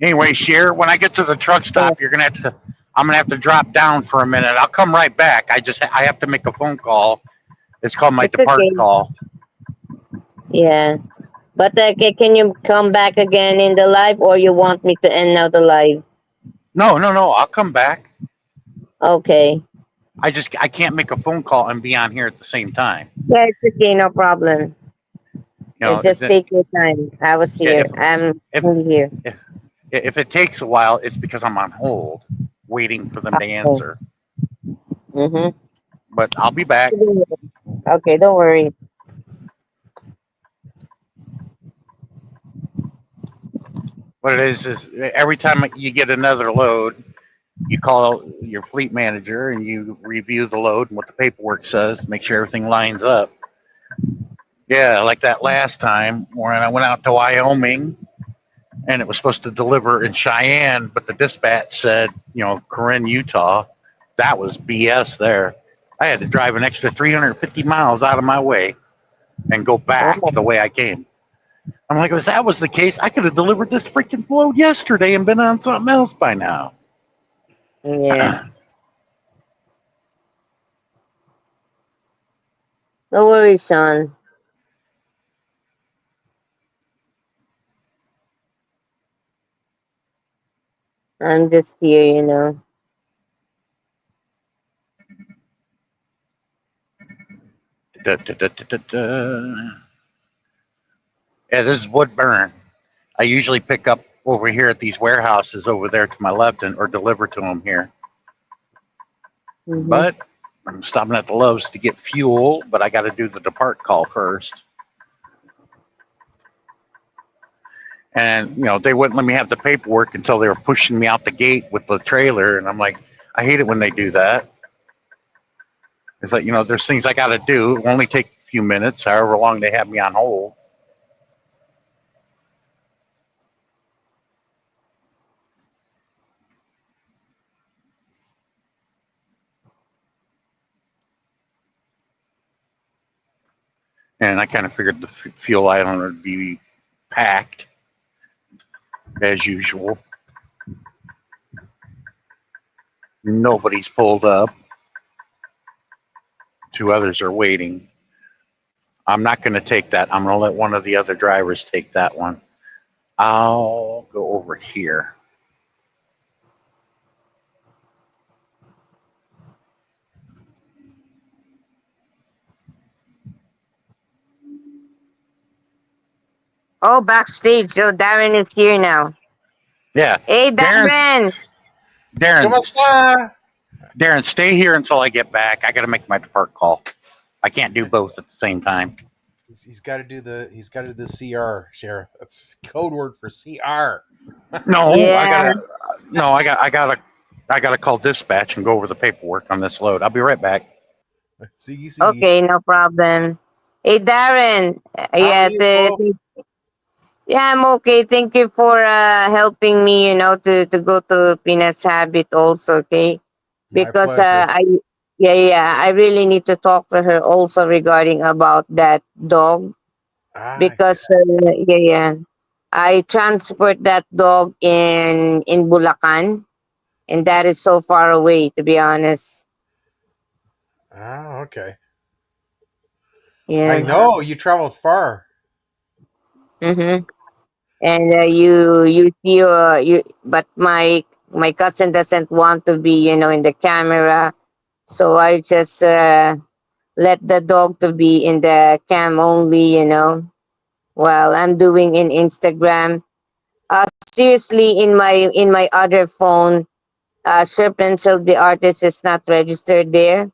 S1: Anyway, Sheer, when I get to the truck
S2: Yeah,
S1: stop, I'm gonna have to drop down for a minute. I'll come right back. I have to make a phone call. It's called my
S2: it's
S1: depart
S2: okay.
S1: call.
S2: Yeah. But can you come back again in the live, or you want me to end now the live?
S1: No, no, no. I'll come back.
S2: Okay.
S1: I can't make a phone call and be on here at the same time.
S2: Yeah, it's okay, no problem.
S1: You
S2: You
S1: know,
S2: just take your time. I was
S1: yeah,
S2: here. I'm
S1: if
S2: only here.
S1: if if it takes a while, it's because I'm on hold, waiting for them to
S2: Okay.
S1: answer.
S2: Mm-hmm.
S1: But I'll be back.
S2: Okay, don't worry.
S1: What it is every time you get another load, you call your fleet manager and you review the load and what the paperwork says, make sure everything lines up. Yeah, like that last time when I went out to Wyoming and it was supposed to deliver in Cheyenne, but the dispatch said, Corinne, Utah. That was BS there. I had to drive an extra 350 miles out of my way and go back
S2: Oh,
S1: the way I came. I'm like, if that was the case, I could have delivered this freaking load yesterday and been on something else by now.
S2: yeah. No worries, Sean. I'm just here.
S1: Da, da, da, da, da. Yeah, this is Woodburn. I usually pick up over here at these warehouses over there to my left or deliver to them here.
S2: Mm-hmm.
S1: But I'm stopping at the Lowe's to get fuel, but I got to do the depart call first. And they wouldn't let me have the paperwork until they were pushing me out the gate with the trailer, and I'm like, I hate it when they do that. It's like, there's things I got to do. It will only take a few minutes, however long they have me on hold. And I kind of figured the fuel island would be packed as usual. Nobody's pulled up. Two others are waiting. I'm not going to take that. I'm going to let one of the other drivers take that one. I'll go over here.
S2: Oh, backstage. So Darren is here now.
S1: Yeah,
S2: Hey,
S1: Darren,
S2: Darren.
S1: Darren, Darren, stay here until I get back. I got to make my depart call. I can't do both at the same time.
S4: He's got to do the CR, Sheriff. That's code word for CR.
S1: No,
S2: Yeah.
S1: I gotta call dispatch and go over the paperwork on this load. I'll be right back.
S4: See.
S2: Okay, no problem. Hey, Darren.
S4: How are
S2: Yeah,
S4: you, Bo?
S2: yeah, I'm okay. Thank you for helping me, to go to Pinas Habit also, okay?
S4: My
S2: Because
S4: pleasure.
S2: I really need to talk to her also regarding about that dog.
S4: Ah,
S2: Because I transport that dog in Bulacan, and that is so far away, to be honest.
S4: okay. I
S2: Yeah.
S4: know you traveled far.
S2: Mm-hmm. And you see, but my cousin doesn't want to be, in the camera, so I just let the dog to be in the cam only, while I'm doing in Instagram. Seriously, in my other phone, Sir Pencil the artist is not registered there.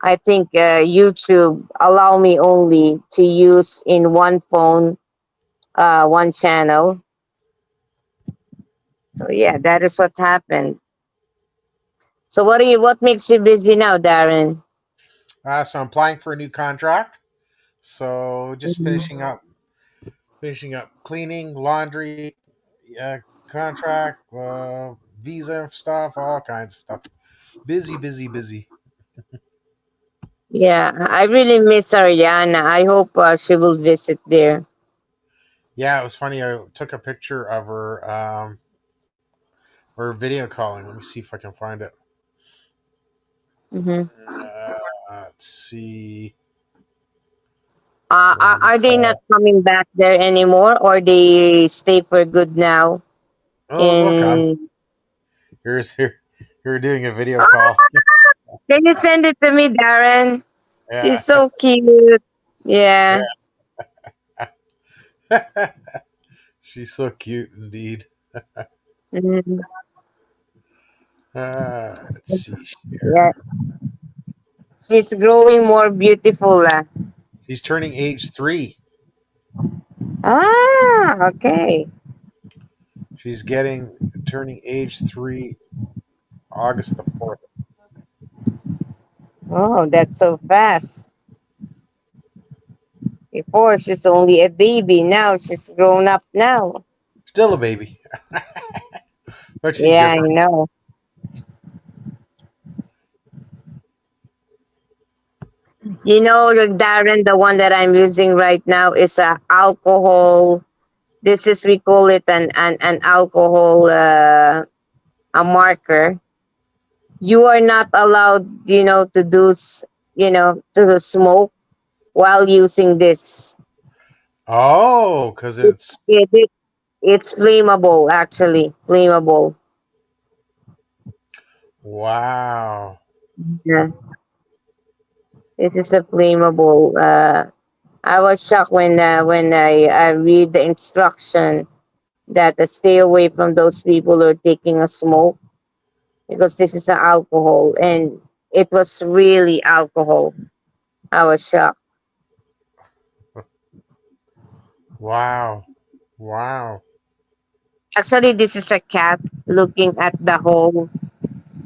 S2: I think YouTube allow me only to use in one phone, one channel. So yeah, that is what happened. So what makes you busy now, Darren?
S4: So I'm applying for a new contract. So just
S2: Mhm.
S4: finishing up cleaning, laundry, contract, visa stuff, all kinds of stuff. Busy, busy, busy.
S2: Yeah, I really miss Ariana. I hope she will visit there.
S4: Yeah, it was funny. I took a picture of her. Or video calling. Let me see if I can find it.
S2: Hmm.
S4: Let's see.
S2: Are they not
S4: Call.
S2: coming back there anymore, or they stay for good now?
S4: Oh, look, I'm
S2: In
S4: here. You're doing a video
S2: Oh,
S4: call.
S2: can you send it to me, Darren?
S4: Yeah,
S2: She's so cute. Yeah.
S4: yeah. She's so cute indeed.
S2: Mhm.
S4: Let's see.
S2: Yeah. She's growing more beautiful.
S4: She's turning age 3.
S2: Okay.
S4: She's turning age 3 August the 4th.
S2: Oh, that's so fast. Before she's only a baby. Now she's grown up now.
S4: Still a baby, but she's
S2: Yeah, I
S4: different.
S2: know. Darren, the one that I'm using right now is a alcohol. This is, we call it an alcohol, a marker. You are not allowed, to smoke while using this.
S4: Oh, because
S2: It,
S4: it's
S2: it, it's flammable, actually. Flammable.
S4: wow.
S2: Yeah. It is a flammable. I was shocked when I read the instruction that stay away from those people who are taking a smoke, because this is an alcohol, and it was really alcohol. I was shocked.
S4: Wow. Wow.
S2: Actually, this is a cat looking at the hole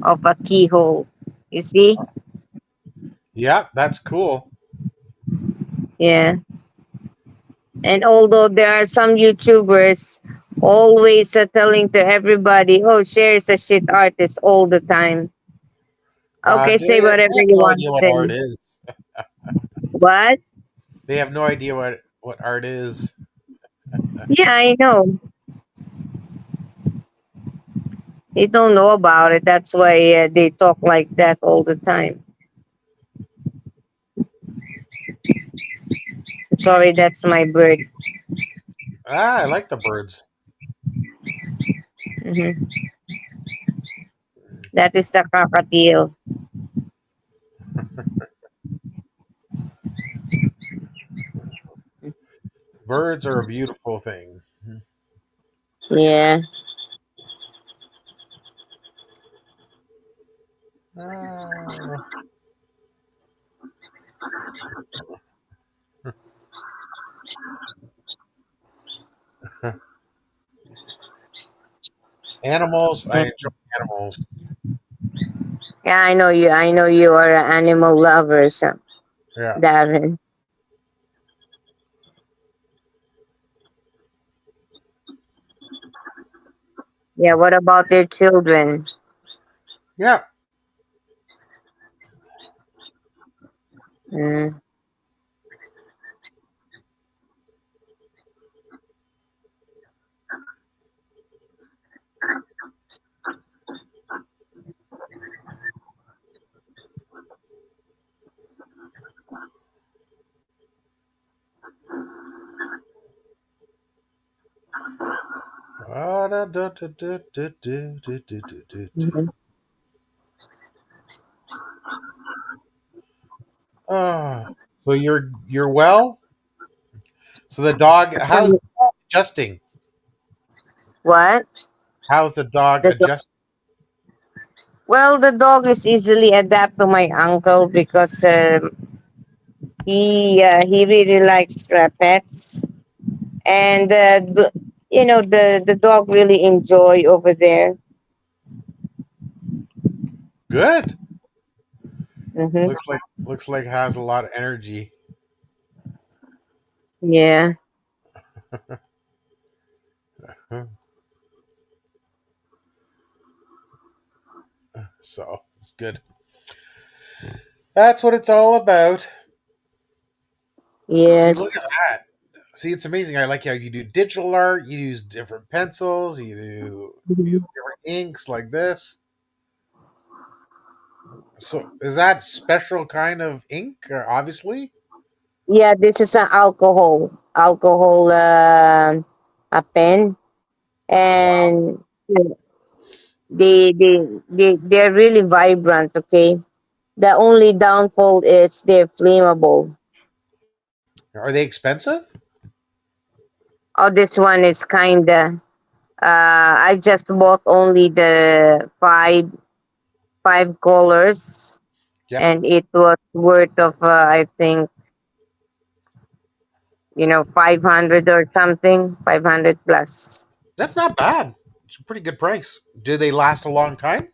S2: of a keyhole. You see?
S4: Yep, that's cool.
S2: Yeah. And although there are some YouTubers always telling to everybody, "Oh, Cher is a shit artist," all the time. Okay, say
S4: They
S2: whatever
S4: have
S2: you
S4: no
S2: want
S4: idea
S2: to
S4: what art
S2: say.
S4: is.
S2: What?
S4: They have no idea what art is.
S2: Yeah, I know. They don't know about it. That's why they talk like that all the time. Sorry, that's my bird.
S4: I like the birds.
S2: Hmm. That is the cockatiel.
S4: Birds are a beautiful thing.
S2: Yeah.
S4: Ah. Animals, I
S2: Mm.
S4: enjoy animals.
S2: Yeah, I know you. I know you are an animal lover, so
S4: Yeah.
S2: Darren. Yeah. What about their children?
S4: Yeah.
S2: Mm.
S4: Ah, da, da, da, da, da, da, da, da, da, da.
S2: Mhm.
S4: Ah, so you're well. So the dog, how's adjusting?
S2: What?
S4: How's the dog
S2: The dog,
S4: adjusting?
S2: well, the dog is easily adapt to my uncle because he really likes pets, and the dog really enjoy over there.
S4: Good.
S2: Hmm.
S4: Looks like it has a lot of energy.
S2: Yeah.
S4: Huh. So it's good. That's what it's all about. See, look at
S2: Yes.
S4: that. See, it's amazing. I like how you do digital art. You use different pencils. You do
S2: Mhm.
S4: different inks like this. So is that special kind of ink? Obviously.
S2: Yeah, this is an alcohol a pen,
S4: Wow.
S2: and they're really vibrant. Okay, the only downfall is they're flammable.
S4: Are they expensive?
S2: Oh, this one is kinda. I just bought only the five colors,
S4: Yeah,
S2: and it was worth of I think 500 or something, 500 plus.
S4: that's not bad. It's a pretty good price. Do they last a long time?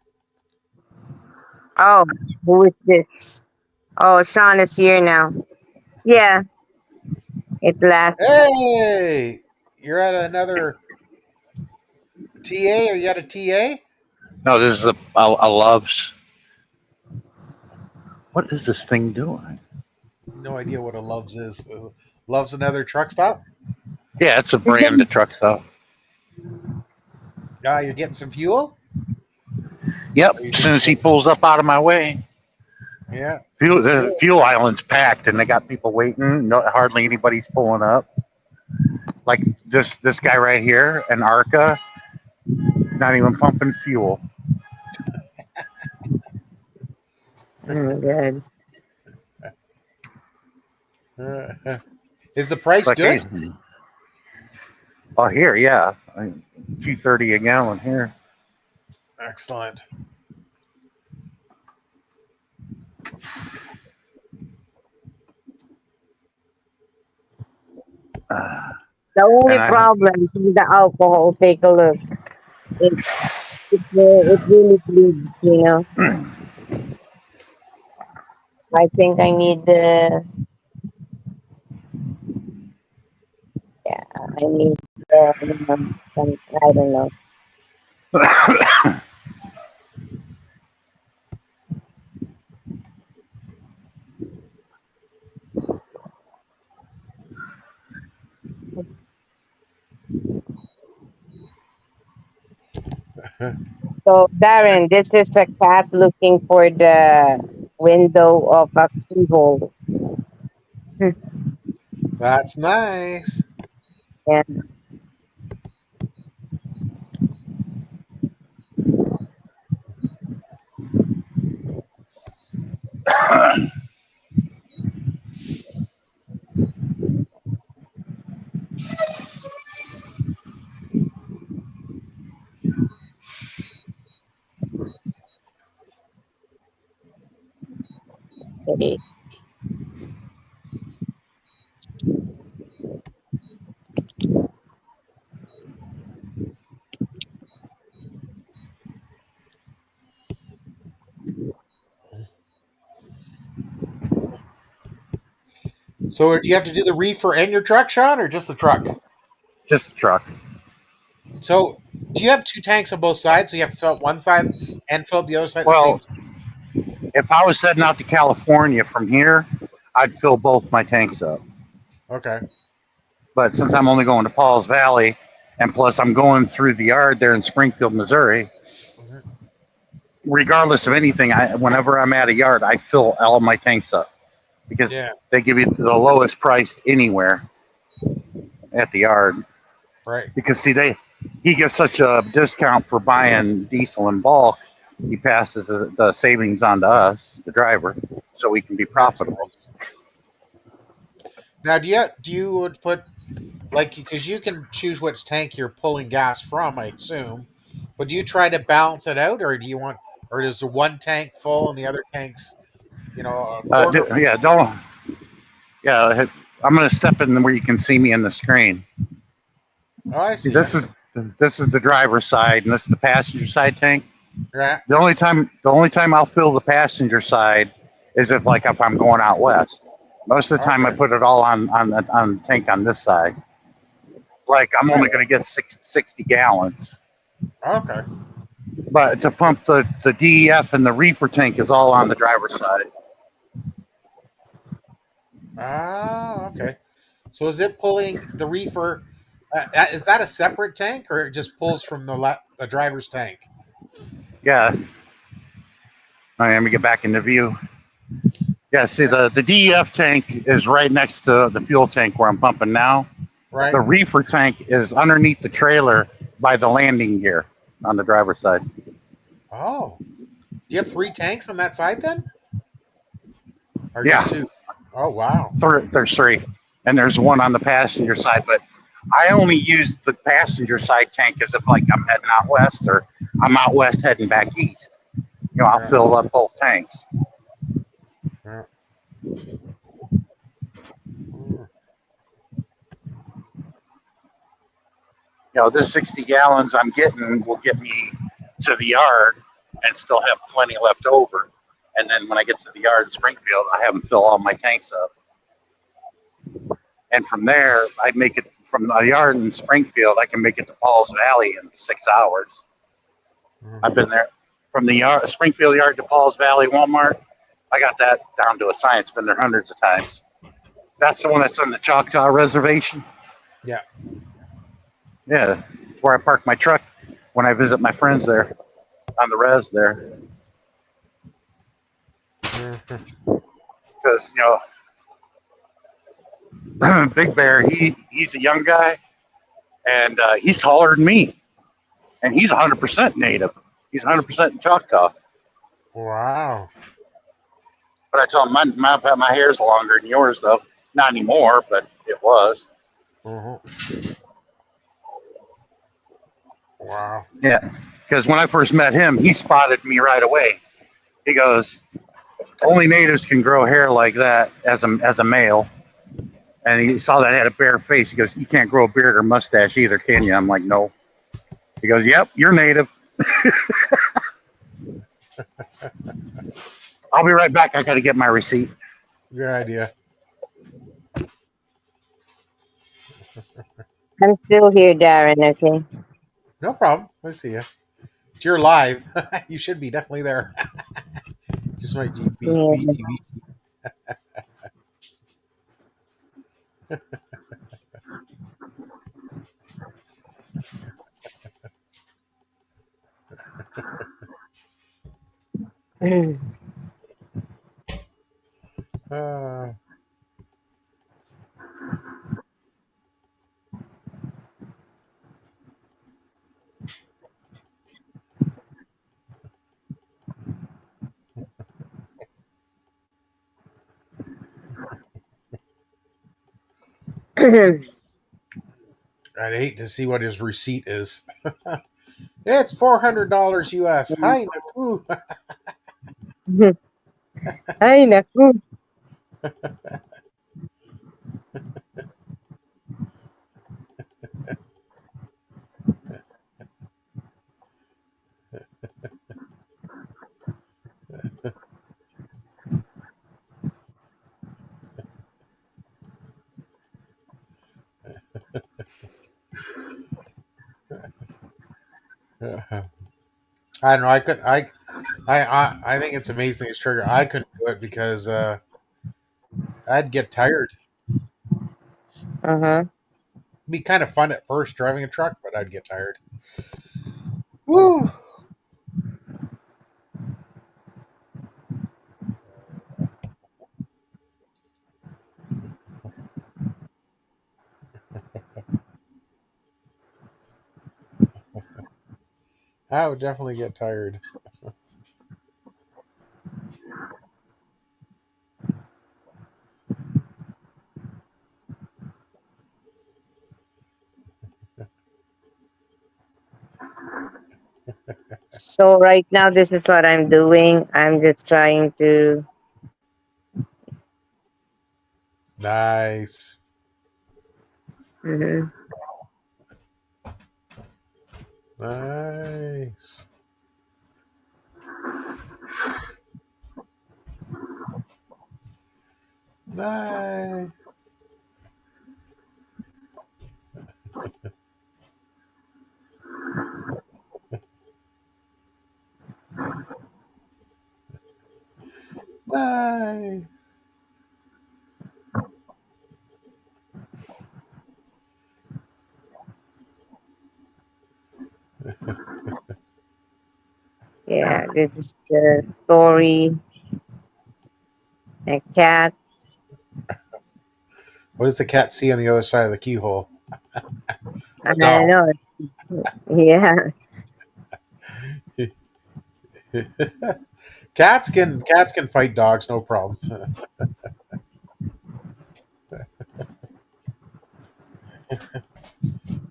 S2: Oh, who is this? Oh, Sean is here now. Yeah, it lasts.
S4: Hey, you're at another TA? Are you at a TA?
S1: No, this is a love's. What is this thing doing?
S4: No idea what a Love's is. Love's another truck stop.
S1: Yeah, it's a brand of truck stuff.
S4: Ah, you're getting some fuel.
S1: Yep.
S4: Or you
S1: As
S4: just
S1: soon as he pulls up out of my way,
S4: yeah.
S1: the fuel island's packed, and they got people waiting. No, hardly anybody's pulling up. Like this guy right here, an Arca, not even pumping fuel.
S2: Oh my god.
S4: Is the
S1: It's
S4: price
S1: like, hey,
S4: good?
S1: oh here, yeah, 230 a gallon here.
S4: Excellent.
S2: The
S1: And
S2: only
S1: I
S2: problem is the alcohol. Take a look. It really bleeds. I think I need the. Yeah, I need some. I don't know. So Darren, this is a cat looking for the window of a keyhole.
S4: That's nice.
S2: Yeah. Okay.
S4: So do you have to do the reefer and your truck, Sean, or just the truck?
S1: Just a truck.
S4: So do you have two tanks on both sides? So you have to fill up one side and fill up the other side at the same
S1: Well, if I was heading out to California from here, I'd fill both my tanks up.
S4: time? Okay.
S1: But since I'm only going to Paul's Valley, and plus I'm going through the yard there in Springfield, Missouri,
S4: Mhm.
S1: regardless of anything, whenever I'm at a yard, I fill all my tanks up because
S4: Yeah.
S1: they give you the lowest priced anywhere at the yard.
S4: Right.
S1: Because see, he gets such a discount for buying diesel in bulk. He passes the savings on to us, the driver, so we can be
S4: That's
S1: profitable.
S4: now. Do you would put like because you can choose which tank you're pulling gas from, I assume. But do you try to balance it out, or do you want, or is the one tank full and the other tanks, a quarter?
S1: Yeah, don't. Yeah, I'm gonna step in where you can see me in the screen.
S4: Oh, I
S1: See,
S4: see you.
S1: this is the driver's side, and this is the passenger side tank.
S4: Yeah.
S1: The only time I'll fill the passenger side is if I'm going out west. Most of the time, I
S4: Okay.
S1: put it all on the tank on this side. Like I'm only going to get 60 gallons,
S4: Okay.
S1: but to pump the DEF and the reefer tank is all on the driver's side.
S4: Ah, okay. So is it pulling the reefer? Is that a separate tank, or it just pulls from the driver's tank?
S1: Yeah, all right, let me get back into view. Yeah, see
S4: Yeah.
S1: the DEF tank is right next to the fuel tank where I'm pumping now.
S4: Right.
S1: The reefer tank is underneath the trailer by the landing gear on the driver's side.
S4: Oh, do you have three tanks on that side then, or just
S1: Yeah,
S4: two? Oh, wow.
S1: there's three, and there's one on the passenger side. But I only use the passenger side tank as if like I'm heading out west or I'm out west heading back east. I'll
S4: Yeah.
S1: fill up both tanks.
S4: Yeah. Mm.
S1: This 60 gallons I'm getting will get me to the yard and still have plenty left over. And then when I get to the yard in Springfield, I have them fill all my tanks up. And from there, I make it from the yard in Springfield. I can make it to Paul's Valley in 6 hours. I've
S4: Mhm.
S1: been there from the yard, Springfield yard to Paul's Valley Walmart. I got that down to a science. Been there hundreds of times. That's the one that's on the Choctaw Reservation.
S4: Yeah.
S1: Yeah, where I park my truck when I visit my friends there on the res there.
S4: Mhm.
S1: Because Big Bear, he's a young guy and he's taller than me, and he's 100% native. He's 100% Choctaw.
S4: Wow.
S1: But I told him my hair's longer than yours though. Not anymore, but it was.
S4: Mhm. Wow.
S1: Yeah, because when I first met him, he spotted me right away. He goes, "Only natives can grow hair like that as a male." And he saw that I had a bare face. He goes, "You can't grow a beard or mustache either, can you?" I'm like, "No." He goes, "Yep, you're native." I'll be right back. I got to get my receipt.
S4: Good idea.
S2: I'm still here, Darren. Okay.
S4: No problem. I see you. If you're live, you should be definitely there. Just might be
S2: Yeah.
S4: BTV. Uh, I'd hate to see what his receipt is. It's $400 US. Hi, Naku.
S2: Ay, naku.
S4: I don't know. I could. I think it's amazing this trigger. I couldn't do it because I'd get tired.
S2: Uh-huh.
S4: It'd be kind of fun at first driving a truck, but I'd get tired. Woo! I would definitely get tired.
S2: So right now, this is what I'm doing. I'm just trying to.
S4: Nice.
S2: Mhm.
S4: Nice. Nice. Nice.
S2: Yeah, this is the story. A cat.
S4: What does the cat see on the other side of the keyhole?
S2: I don't
S4: No.
S2: know. Yeah.
S4: Cats can fight dogs, no problem.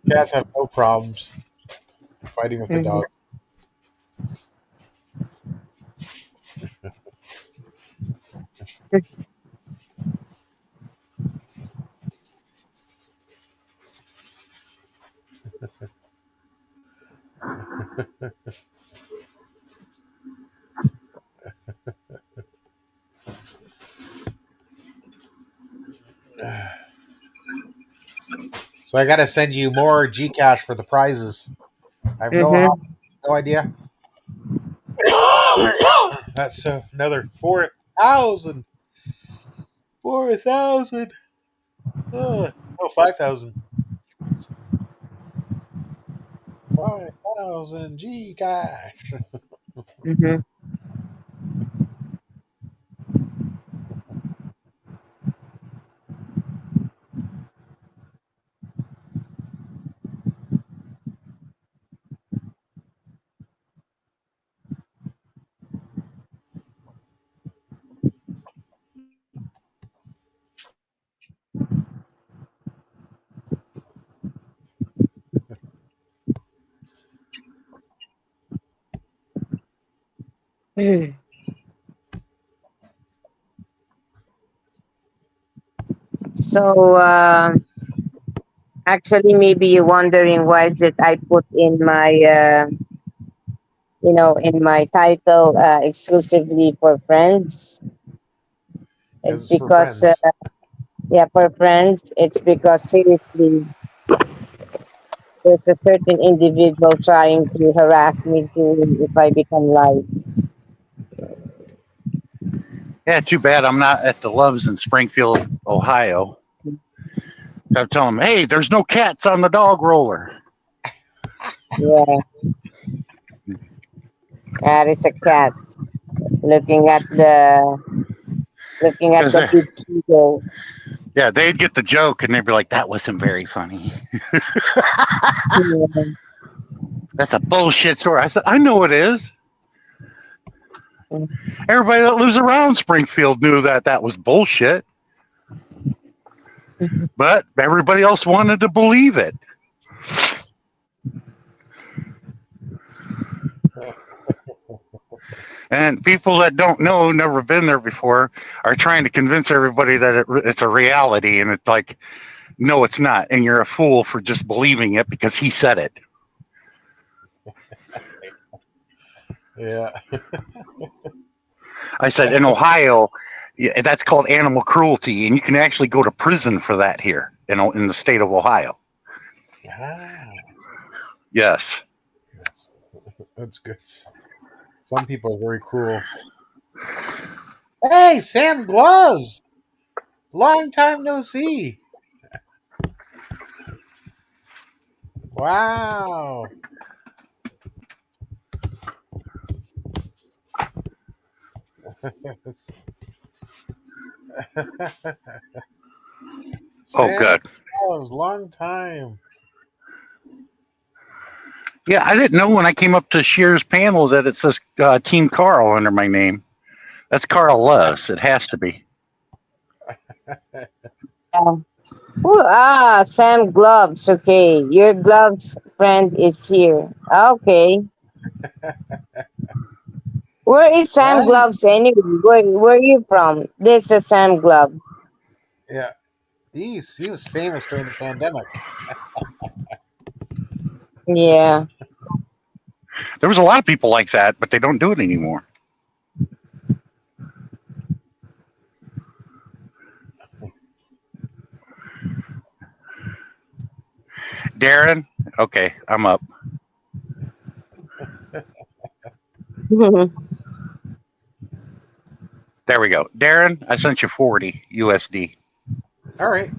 S4: Cats have no problems fighting with the
S2: Mhm.
S4: dog. So I got to send you more Gcash for the prizes. I have
S2: Mhm.
S4: no idea. That's another 4,000. 4,000. No, 5,000. 5,000 Gcash.
S2: Mhm. Mhm. So actually, maybe you're wondering why is it I put in my in my title exclusively for friends.
S4: Because
S2: It's
S4: it's for
S2: because
S4: friends.
S2: yeah, for friends. It's because seriously, there's a certain individual trying to harass me to if I become live.
S1: Yeah, too bad I'm not at the Loves in Springfield, Ohio. I tell them, hey, there's no cats on the dog roller.
S2: Yeah, that is a cat looking at
S1: Because,
S2: the big eagle.
S1: yeah, they'd get the joke and they'd be like, that wasn't very funny.
S2: Yeah.
S1: That's a bullshit story. I said, I know it is. Everybody that lives around Springfield knew that that was bullshit, but everybody else wanted to believe it. And people that don't know, never been there before, are trying to convince everybody that it's a reality. And it's like, no, it's not. And you're a fool for just believing it because he said it.
S4: Yeah.
S1: I said, in Ohio, yeah, that's called animal cruelty. And you can actually go to prison for that here in the state of Ohio.
S4: Ah.
S1: Yes.
S4: That's good. Some people are very cruel. Hey, Sam Gloves! Long time no see. Wow.
S1: Oh,
S4: Sam
S1: good.
S4: Gloves, long time.
S1: Yeah, I didn't know when I came up to Shear's panel that it says Team Carl under my name. That's Carl Less. It has to be.
S2: Yeah. Sam Gloves. Okay, your gloves friend is here. Okay, where is Sam
S4: Right?
S2: Gloves anyway? Where are you from? This is Sam Glove.
S4: Yeah. He was famous during the pandemic.
S2: Yeah.
S1: There was a lot of people like that, but they don't do it anymore. Darren, okay, I'm up. There we go. Darren, I sent you 40 USD
S4: All right.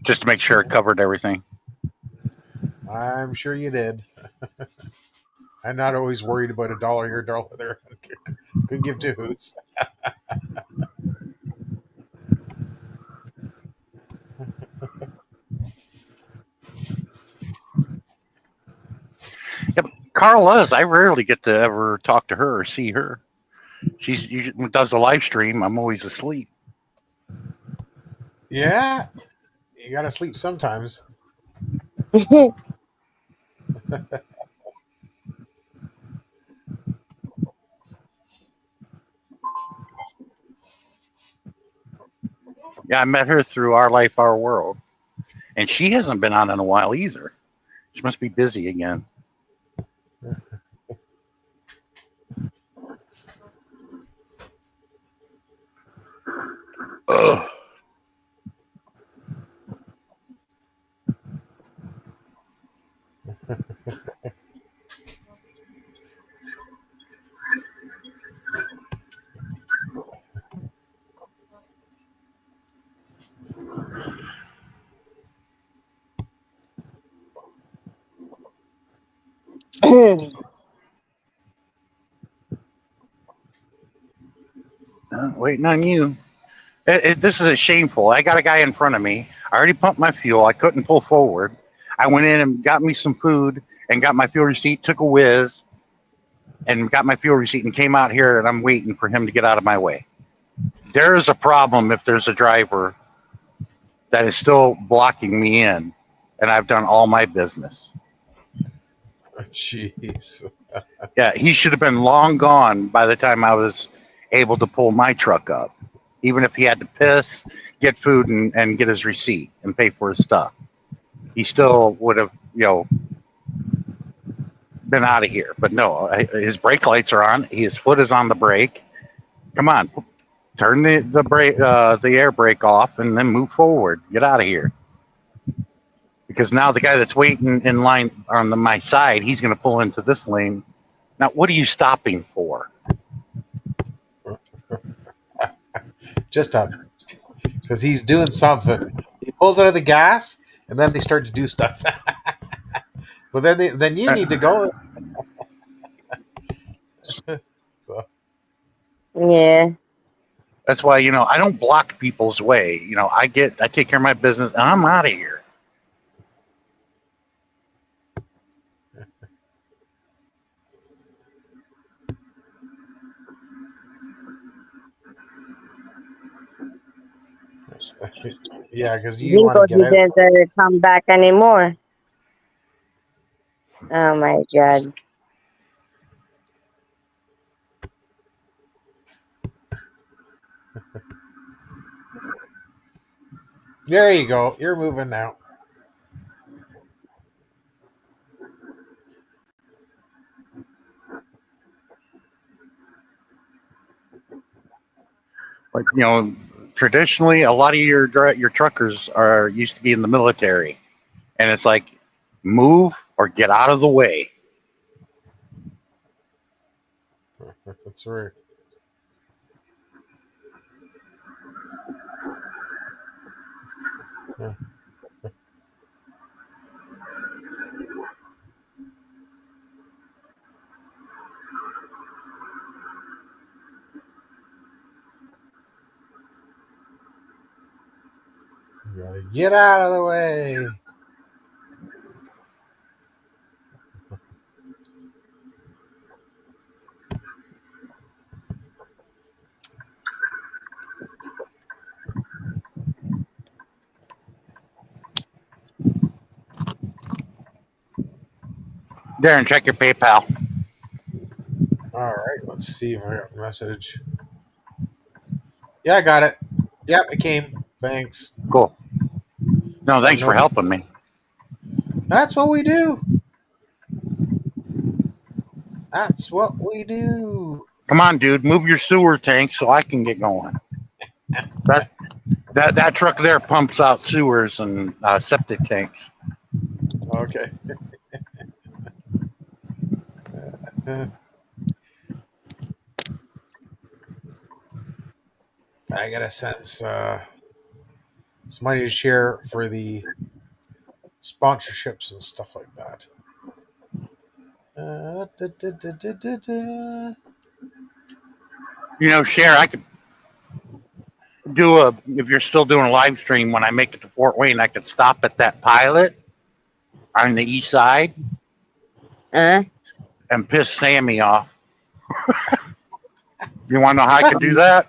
S1: just to make sure it covered everything.
S4: I'm sure you did. I'm not always worried about a dollar here, dollar there. Couldn't give two hoots.
S1: Yep. Carl Less, I rarely get to ever talk to her or see her. She's usually does the live stream. I'm always asleep.
S4: Yeah. You gotta sleep sometimes.
S1: Yeah, I met her through Our Life, Our World, and she hasn't been on in a while either. She must be busy again. Ugh. Waiting on you. This is shameful. I got a guy in front of me. I already pumped my fuel. I couldn't pull forward. I went in and got me some food and got my fuel receipt, took a whiz, and got my fuel receipt and came out here and I'm waiting for him to get out of my way. There is a problem if there's a driver that is still blocking me in and I've done all my business.
S4: Jeez.
S1: Yeah, he should have been long gone by the time I was able to pull my truck up. Even if he had to piss, get food, and get his receipt and pay for his stuff, he still would have, been out of here. But no, his brake lights are on. His foot is on the brake. Come on, turn the brake, the air brake off, and then move forward. Get out of here. Because now the guy that's waiting in line on my side, he's going to pull into this lane. Now, what are you stopping for?
S4: Just because he's doing something. He pulls out of the gas, and then they start to do stuff. But then you need to go. So
S2: Yeah.
S1: That's why, I don't block people's way. I take care of my business and I'm out of here.
S4: yeah, because you want to
S2: Jinko
S4: get out.
S2: didn't come back anymore. Oh my god.
S4: There you go. You're moving now.
S1: But traditionally, a lot of your truckers are used to be in the military, and it's like move or get out of the way.
S4: Sorry. Yeah. You gotta get out of the way.
S1: Darren, check your PayPal.
S4: All right, let's see if I got the message. Yeah, I got it. Yep, it came. Thanks.
S1: Cool. No,
S4: Yeah,
S1: thanks for
S4: no,
S1: helping me.
S4: that's what we do. That's what we do.
S1: Come on, dude, move your sewer tank so I can get going. That that truck there pumps out sewers and septic tanks.
S4: Okay. Uh, I gotta sense some money to share for the sponsorships and stuff like that. Da, da, da, da, da, da.
S1: You know, Cher, I could do a if you're still doing a live stream when I make it to Fort Wayne, I could stop at that pilot on the east side
S2: Huh?
S1: and piss Sammy off. You want to know how I could do that?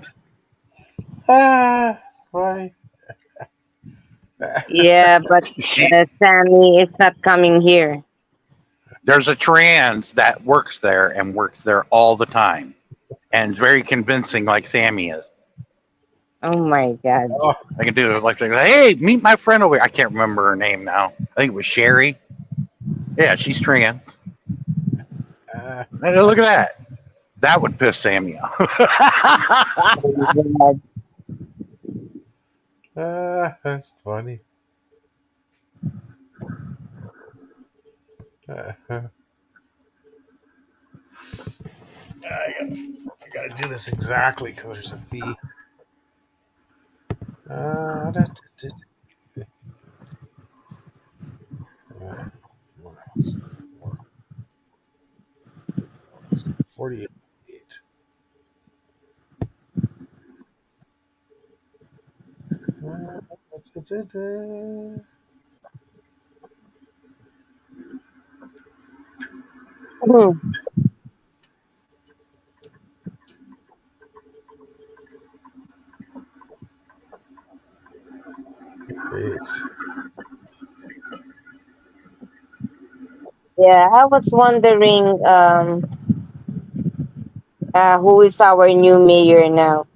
S4: Ah, it's funny.
S2: Yeah, but
S1: She,
S2: Sammy is not coming here.
S1: there's a trans that works there and works there all the time, and very convincing, like Sammy is.
S2: Oh my God.
S4: Oh,
S1: I can do it like, hey, meet my friend over here. I can't remember her name now. I think it was Sherry. Yeah, she's trans.
S4: uh,
S1: Hey, look at that. That would piss Sammy off.
S4: that's funny. I gotta do this exactly because there's a fee. Da, da, da, da. 48. Da, da, da.
S2: Hmm.
S4: Great.
S2: Yeah, I was wondering who is our new mayor now.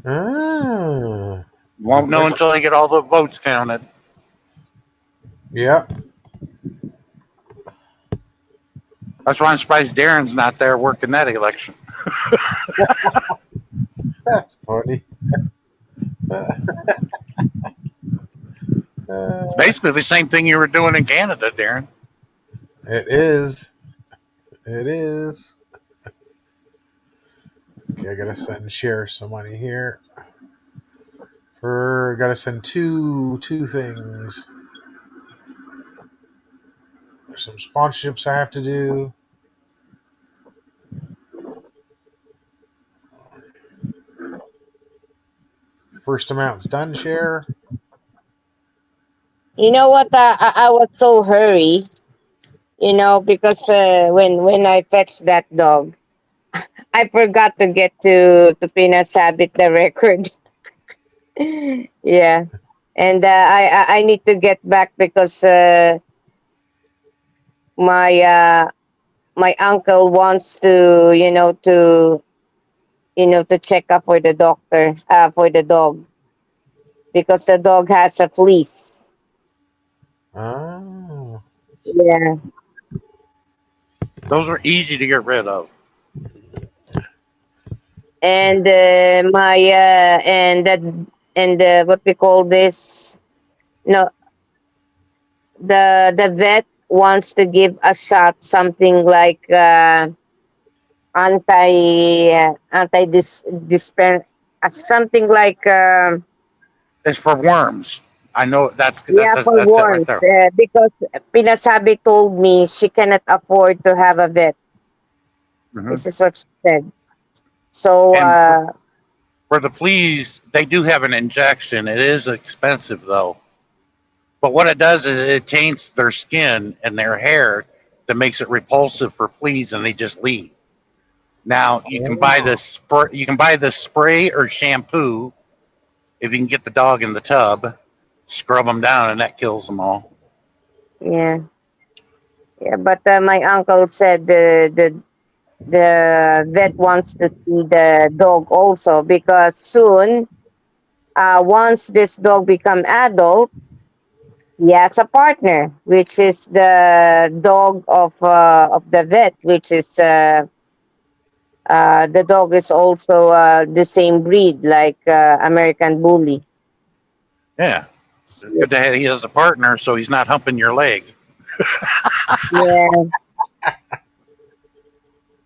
S4: Ah,
S1: Won't know until they get all the votes counted.
S4: yeah,
S1: That's why I'm surprised Darren's not there working that election.
S4: that's funny.
S1: It's basically the same thing you were doing in Canada, Darren.
S4: It is. It is. Okay, I gotta share some money here. Gotta send two things. There's some sponsorships I have to do. First amount's done. Share.
S2: You know what? I was so hurry, because when I fetched that dog, I forgot to get to Pinasabit the record. Yeah, and I need to get back because my my uncle wants to to check up for the doctor for the dog because the dog has a fleece.
S4: Oh,
S2: Yeah,
S1: Those are easy to get rid of.
S2: and my and that and what we call this, no, the vet wants to give a shot, something like anti dispen something like
S1: It's for worms. I know
S2: yeah, for
S1: that's it right
S2: worms,
S1: there.
S2: because Pinasabi told me she cannot afford to have a vet.
S1: Hmm.
S2: This is what she said. So
S1: And for the fleas, they do have an injection. It is expensive though. But what it does is it taints their skin and their hair that makes it repulsive for fleas, and they just leave. Now you can buy
S4: Oh.
S1: this spray. You can buy this spray or shampoo if you can get the dog in the tub. Scrub them down, and that kills them all.
S2: yeah, yeah. But my uncle said the vet wants to see the dog also, because soon, once this dog become adult, he has a partner, which is the dog of the vet, which is the dog is also the same breed like American Bully.
S1: Yeah, it's good to have. He has a partner, so he's not humping your leg.
S2: Yeah,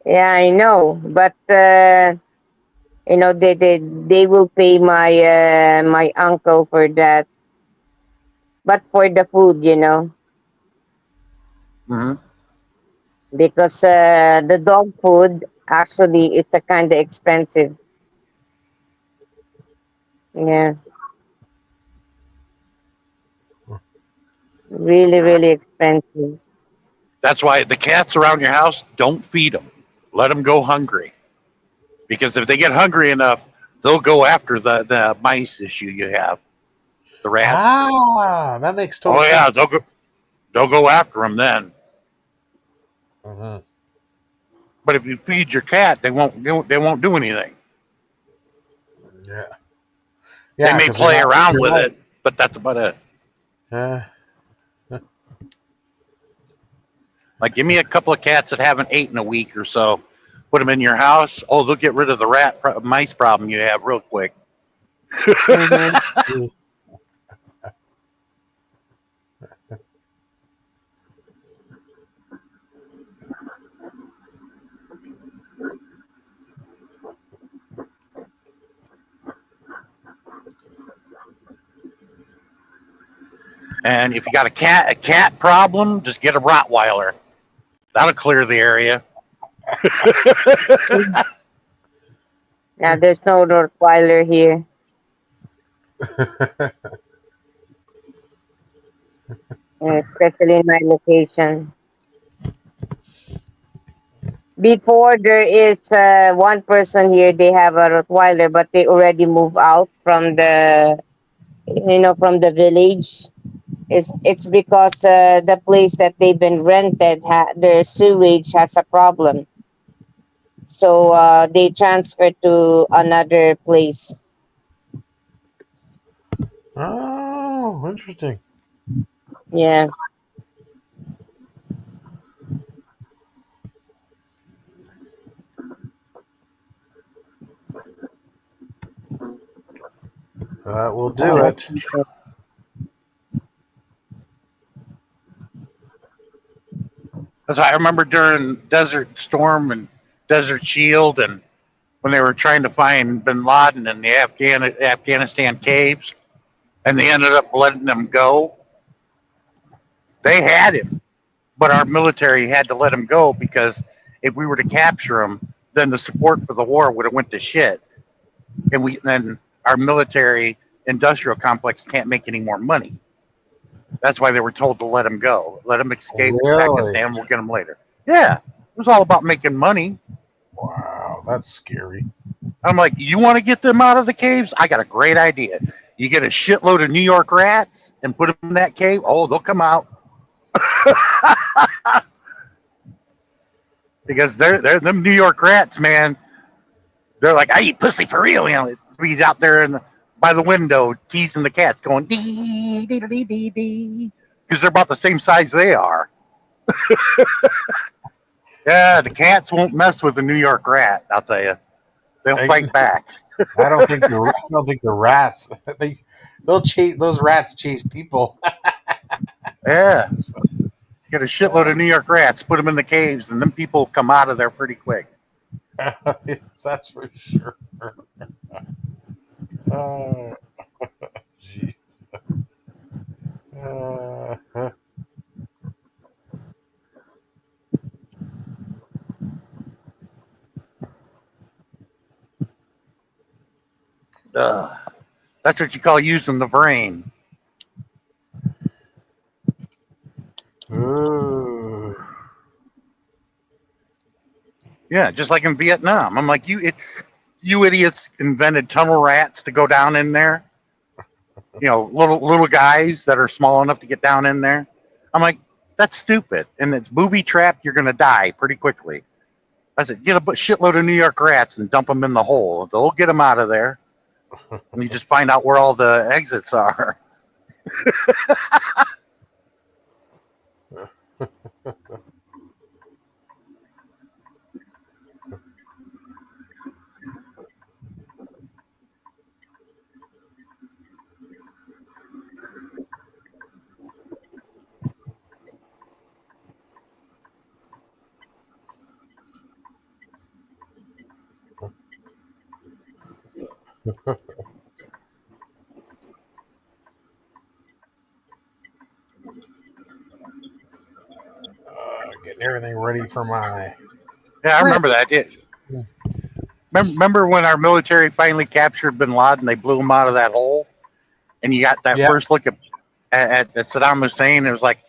S2: yeah, I know, but they will pay my uncle for that, but for the food,
S1: Hmm.
S2: because the dog food actually it's a kind of expensive. Yeah, really, really expensive.
S1: That's why the cats around your house, don't feed them. Let them go hungry. Because if they get hungry enough, they'll go after the mice issue you have, the rats.
S4: That makes total
S1: Oh yeah,
S4: sense.
S1: they'll go after them then.
S4: Hmm.
S1: But if you feed your cat, they won't do anything.
S4: Yeah,
S1: They
S4: yeah,
S1: may
S4: because they're
S1: play
S4: not.
S1: around
S4: You're
S1: with
S4: right.
S1: it, but that's about it.
S4: Uh,
S1: Like give me a couple of cats that haven't eaten a week or so. Put them in your house. Oh, they'll get rid of the mice problem you have real quick.
S2: Hmm.
S1: And if you got a cat problem, just get a Rottweiler. That'll clear the area.
S2: Yeah, there's no Rottweiler here, especially in my location. Before there is one person here, they have a Rottweiler, but they already moved out from the village. It's because the place that they've been rented, their sewage has a problem, so they transferred to another place.
S4: oh, interesting.
S2: Yeah,
S4: That will do
S2: that's
S4: it.
S2: it.
S1: Because I remember during Desert Storm and Desert Shield, and when they were trying to find Bin Laden in the Afghanistan caves, and they ended up letting them go. They had him, but our military had to let him go because if we were to capture him, then the support for the war would have went to shit, and then our military industrial complex can't make any more money. That's why they were told to let him go, let him escape to
S4: Really?
S1: Pakistan. We'll get him later. Yeah, it was all about making money.
S4: Wow, that's scary.
S1: I'm like, you want to get them out of the caves? I got a great idea. You get a shitload of New York rats and put them in that cave. Oh, they'll come out because they're them New York rats, man. They're like, I eat pussy for real. He's out there by the window teasing the cats, going dee dee dee dee dee, because they're about the same size they are. Yeah, the cats won't mess with the New York rat. I'll tell you, they'll
S4: I,
S1: fight back.
S4: I don't think the rats. They'll chase those rats. Chase people.
S1: Yeah, get a shitload of New York rats, put them in the caves, and then people come out of there pretty quick.
S4: Yes, that's for sure. Uh, gee. Uh,
S1: Ugh. That's what you call using the brain.
S4: ooh.
S1: Yeah, just like in Vietnam. I'm like, you idiots invented tunnel rats to go down in there. Little guys that are small enough to get down in there. I'm like, that's stupid, and it's booby trapped. You're gonna die pretty quickly. I said, get a shitload of New York rats and dump them in the hole. They'll get them out of there, and you just find out where all the exits are.
S4: Getting everything ready for my
S1: Yeah, I
S4: trip.
S1: remember that. Remember when our military finally captured Bin Laden? They blew him out of that hole, and you got that
S4: Yeah.
S1: first look at Saddam Hussein. It was like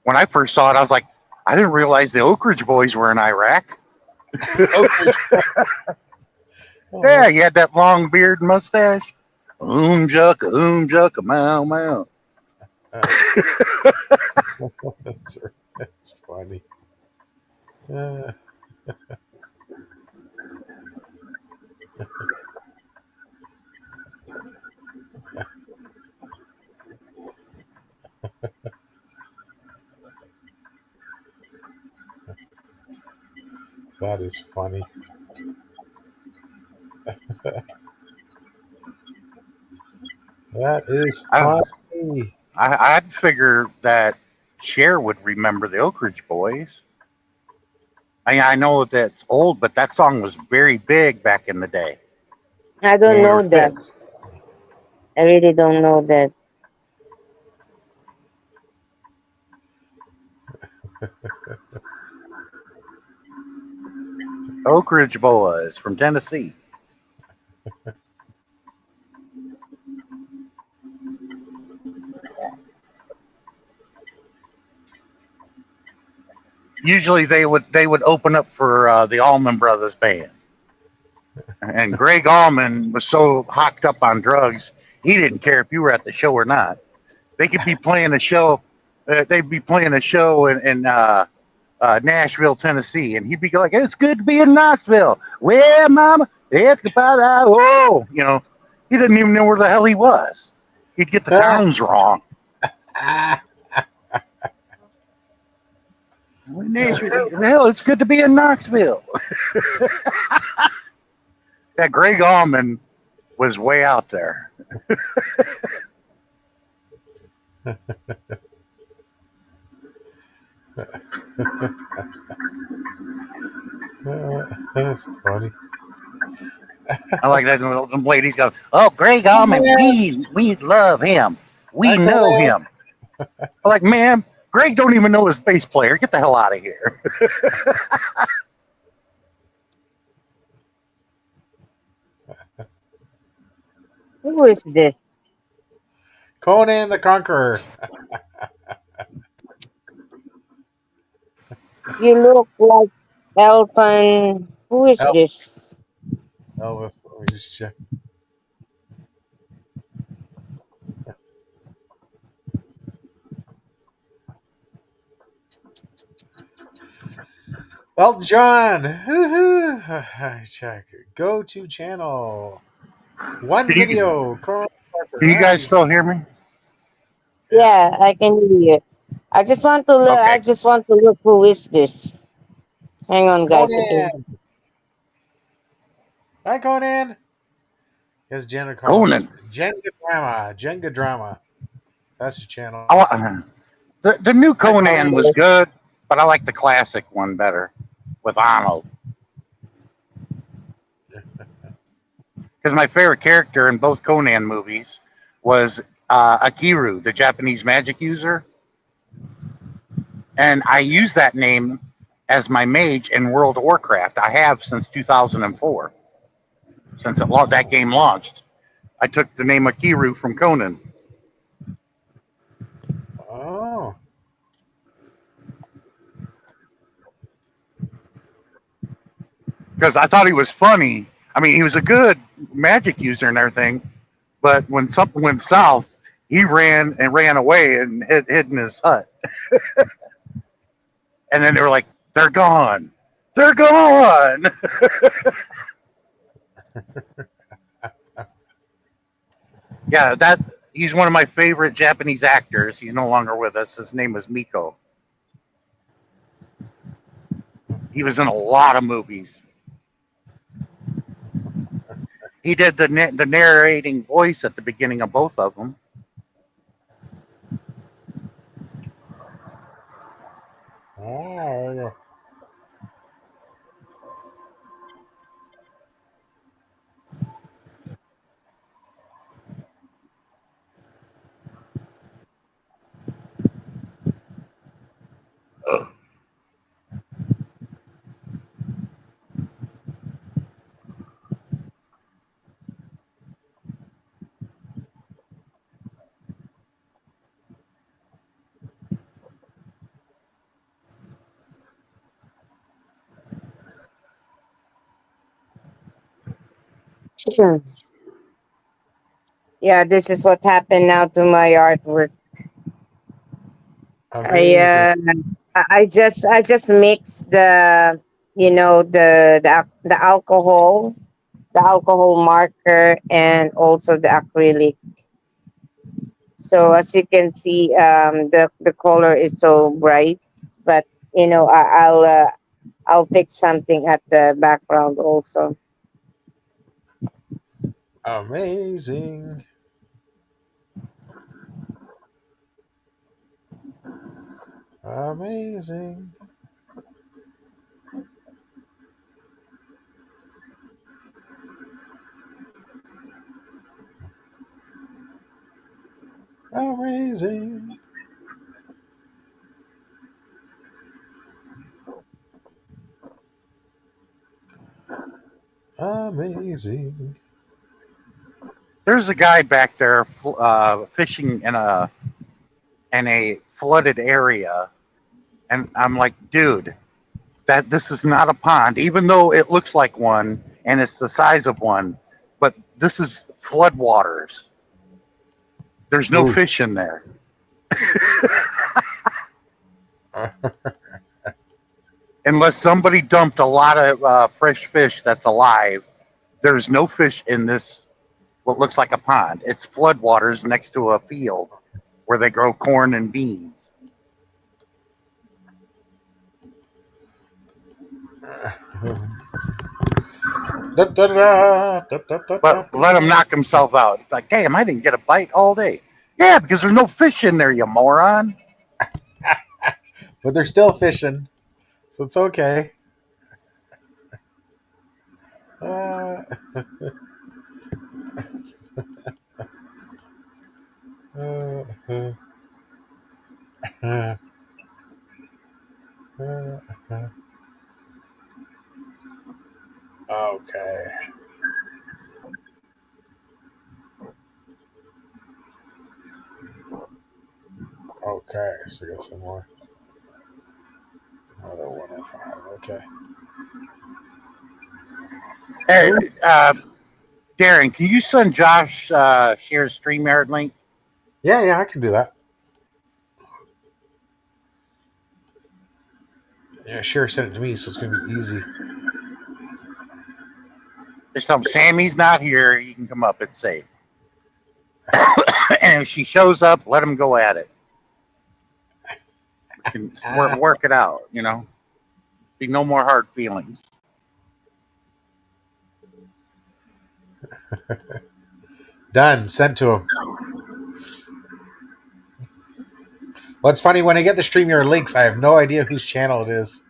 S1: when I first saw it, I was like, I didn't realize the Oak Ridge Boys were in Iraq.
S4: Okay. Oh,
S1: Yeah, he had that long beard and mustache. Oom jucka, mow mow.
S4: that's funny. Uh, that is funny. That is
S1: I,
S4: funny.
S1: I'd figure that Cher would remember the Oak Ridge Boys. I know that's old, but that song was very big back in the day
S2: I
S1: when
S2: don't
S1: we were
S2: know that.
S1: kids.
S2: I really don't know that.
S1: Oak Ridge Boys from Tennessee. Usually they would open up for the Allman Brothers band, and Greg Allman was so hocked up on drugs he didn't care if you were at the show or not. They could be playing a show. They'd be playing a show in Nashville, Tennessee, and he'd be like, "It's good to be in Knoxville." Well, Mama, it's goodbye. Whoa, he didn't even know where the hell he was. He'd get the towns wrong. Nashville, hell, it's good to be in Knoxville. That Greg Allman was way out there.
S4: That's funny.
S1: I like that. Some ladies go, "Oh, Greg Allman, we love him. We
S4: Hi,
S1: know
S4: Conan.
S1: him." I'm like, "Man, Greg don't even know his bass player. Get the hell out of here."
S2: Who is this?
S4: Conan the Conqueror.
S2: You look like Elton. Who is
S4: El-
S2: this?
S4: Elvis. Let me just check. Elton John. Check. Go to channel. One
S1: Can you
S4: video. Conan the Conqueror.
S1: can you guys
S4: Nice.
S1: still hear me?
S4: Yeah.
S2: Yeah, I can hear it. I just want to look. I
S1: Okay.
S2: just want to look. Who is this? Hang on, guys. Okay.
S4: Conan. Hi, Conan. Yes, Jenna calling.
S1: Conan.
S4: Jenga Drama. Jenga Drama. That's the channel.
S1: The new
S4: Hi, Conan.
S1: Conan was good, but I like the classic one better with Arnold. because my favorite character in both Conan movies was Akiru, the Japanese magic user, and I use that name as my mage in World of Warcraft. I have since 2004, since that game launched. I took the name Akiru from Conan
S4: Oh.
S1: because I thought he was funny. I mean, he was a good magic user and everything, but when something went south, he ran away and hid in his hut. And then they were like, "They're gone, they're gone." Yeah, that he's one of my favorite Japanese actors. He's no longer with us. His name was Miko. He was in a lot of movies. He did the narrating voice at the beginning of both of them.
S4: Oh.
S2: Yeah, this is what happened now to my artwork. I
S4: Amazing.
S2: I just mix the the alcohol, marker, and also the acrylic. So as you can see, the color is so bright, but I'll fix something at the background also.
S4: Amazing. Amazing. Amazing. Amazing.
S1: There's a guy back there fishing in a flooded area, and I'm like, dude, that this is not a pond, even though it looks like one and it's the size of one, but this is floodwaters. There's no
S4: Ooh.
S1: fish in there. Unless somebody dumped a lot of fresh fish that's alive, there's no fish in this, what looks like a pond. It's floodwaters next to a field where they grow corn and beans.
S4: Da, da, da, da, da, da, da,
S1: But let him
S4: da.
S1: knock himself out. It's like, damn, I didn't get a bite all day. Yeah, because there's no fish in there, you moron.
S4: But they're still fishing, so it's okay. Uh, uh, uh, uh, uh, okay. Okay. So we got some more. Another 105. Okay.
S1: Hey, Darren, can you send Josh share StreamYard link?
S4: Yeah, yeah, I can do that. Yeah, sure. Send it to me, so it's gonna be easy.
S1: Just tell him Sammy's not here. You can come up. It's safe. And if she shows up, let him go at it. We can
S4: Ah,
S1: work it out, you know? Be no more hard feelings.
S4: done. Sent to him. What's funny when I get the StreamYard links, I have no idea whose channel it is.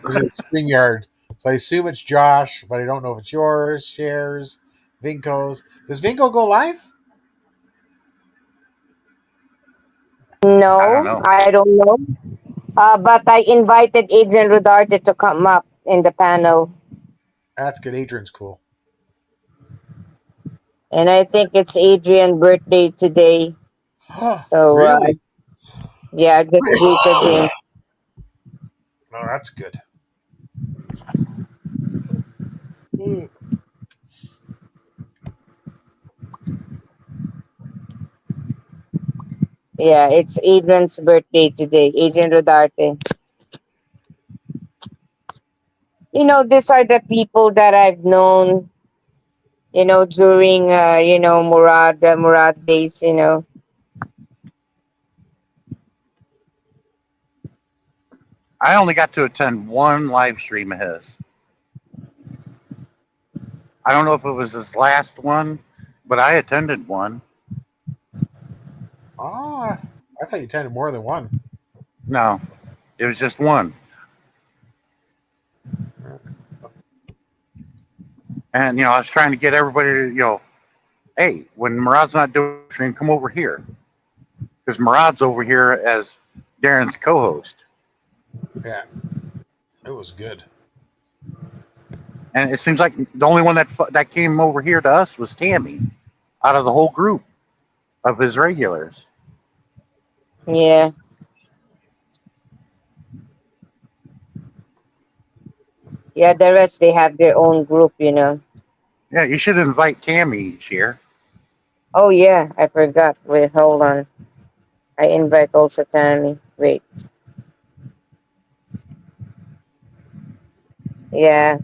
S4: There's a StreamYard So I assume it's Josh, but I don't know if it's yours, Shares, Vinco's. Does Vinco go live?
S1: I don't
S2: No,
S1: know.
S2: I don't know. But I invited Adrian Rodarte to come up in the panel.
S4: That's good. Adrian's cool.
S2: And I think it's Adrian's birthday today. So,
S4: Really?
S2: yeah, I just greeted him.
S4: Oh, that's good. Mm.
S2: Yeah, it's Adrian's birthday today. Adrian Rodarte. These are the people that I've known, during, Murad days.
S1: I only got to attend one live stream of his. I don't know if it was his last one, but I attended one.
S4: Ah, I thought you attended more than one.
S1: No, it was just one. And I was trying to get everybody to, hey, when Murad's not doing a stream, come over here. Because Murad's over here as Darren's co-host.
S4: Yeah, it was good.
S1: And it seems like the only one that came over here to us was Tammy, out of the whole group of his regulars.
S2: Yeah. Yeah, the rest, they have their own group.
S1: Yeah, you should invite Tammy each year.
S2: Oh, yeah, I forgot. Wait, hold on. I invite also Tammy. Wait. Yeah.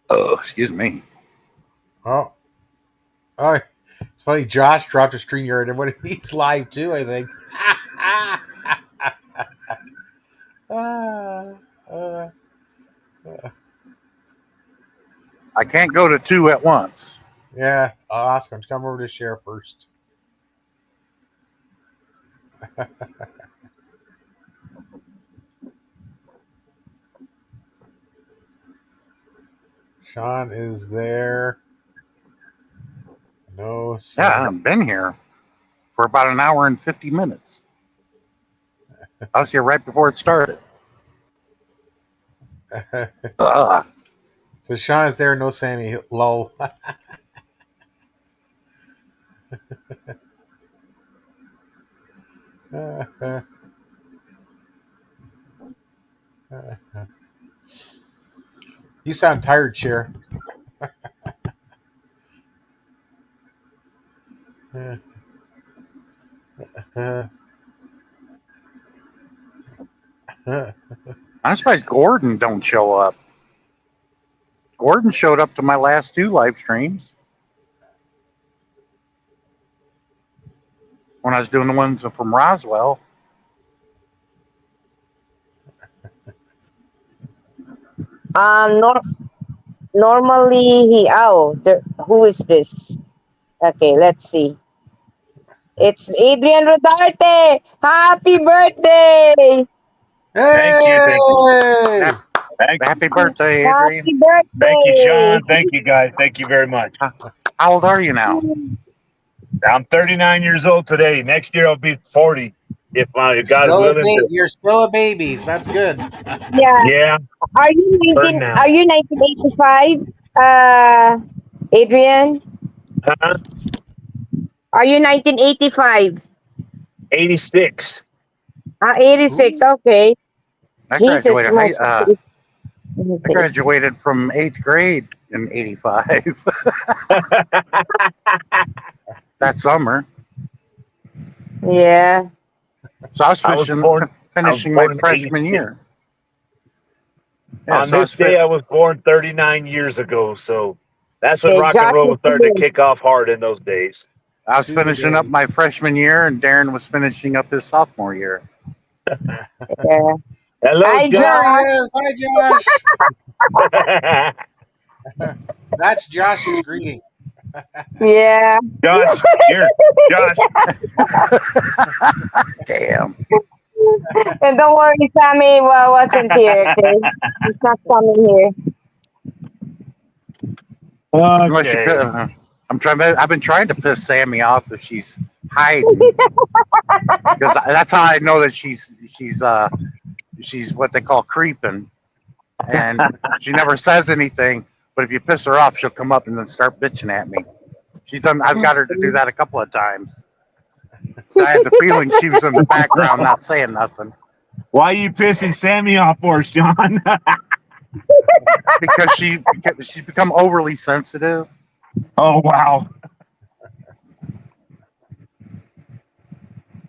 S1: Oh, excuse me.
S4: Oh, it's funny. Josh dropped a stream yard, and he's live too. I think. Ah, uh,
S1: I can't go to two at once.
S4: yeah, I'll ask him to come over to share first. Sean is there. No,
S1: Yeah, I've been here for about an hour and 50 minutes. I was here right before it started. Ugh.
S4: So Sean is there. No, Sammy. Lol. You sound tired, Chair.
S1: I'm surprised Gordon don't show up. Gordon showed up to my last two live streams when I was doing the ones from Roswell.
S2: Nor Normally who is this? Okay, let's see. It's Adrian Rodarte. Happy birthday!
S5: Thank you. Thank you.
S1: Happy birthday, Adrian.
S2: Happy birthday!
S5: Thank you, John. Thank you, guys. Thank you very much.
S1: How old are you now?
S5: I'm 39 years old today. Next year I'll be 40, if God is willing.
S4: You're still a baby. So that's good.
S2: Yeah.
S5: Yeah.
S2: Are you
S5: Burn now.
S2: 1985? Adrian?
S5: Huh?
S2: Are you 1985?
S5: 86.
S2: 86. Okay.
S1: I
S2: Jesus,
S1: graduated. I
S2: Okay.
S1: graduated from 8th grade in '85. That summer.
S2: Yeah.
S1: So I was finishing my
S5: born in
S1: freshman
S5: 86.
S1: year. Yeah,
S5: On
S1: so
S5: this day, I was born 39 years ago. So that's when
S2: Okay,
S5: rock
S2: Josh
S5: and roll was
S2: is
S5: starting to
S2: here.
S5: kick off hard in those days.
S1: I was finishing up my freshman year, and Darren was finishing up his sophomore year.
S2: Yeah.
S5: Hello,
S2: Hi,
S5: John.
S2: Josh.
S4: Hi, Josh. That's Josh's greeting.
S2: Yeah.
S5: Josh, here. Josh,
S1: Damn.
S2: And don't worry, Sammy wasn't here. Okay, he's not coming here.
S1: Unless you
S5: Okay.
S1: I've been trying to piss Sammy off if she's hiding, because that's how I know that she's what they call creeping, and she never says anything. But if you piss her off, she'll come up and then start bitching at me. She's done. I've got her to do that a couple of times. I had the feeling she was in the background, not saying nothing,
S5: Why are you pissing Sammy off for, Sean?
S1: because she's become overly sensitive.
S5: Oh, wow.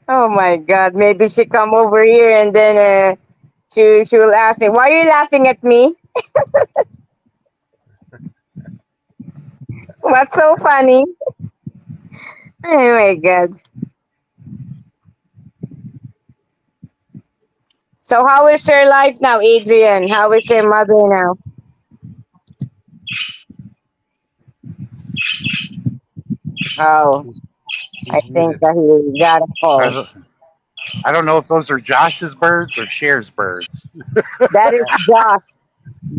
S2: Oh my God! Maybe she come over here and then she will ask me, "Why are you laughing at me? What's so funny?" Oh my God! So how is your life now, Adrian? How is your mother now? Oh,
S4: He's,
S2: I
S4: he's
S2: think
S4: muted.
S2: he got a
S1: I
S2: call.
S1: don't, I don't know if those are Josh's birds or Cher's birds.
S2: That is Josh.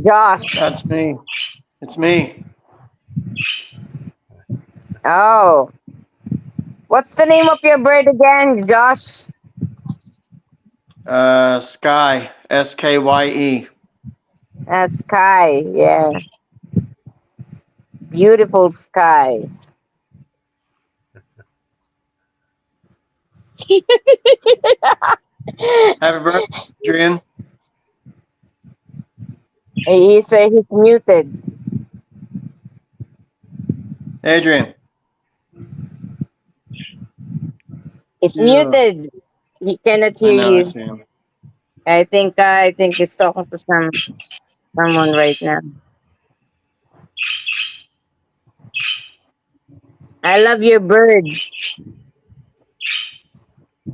S2: Josh.
S3: That's me. It's me.
S2: Oh, what's the name of your bird again, Josh?
S3: Sky. Skye.
S2: Sky. Yeah, beautiful sky.
S3: Happy birthday, Adrian.
S2: He's muted.
S3: Adrian.
S2: He's
S3: Yeah.
S2: muted. He cannot
S3: I
S2: hear
S3: know. I
S2: you.
S3: see him.
S2: I think he's talking to someone right now. I love your bird.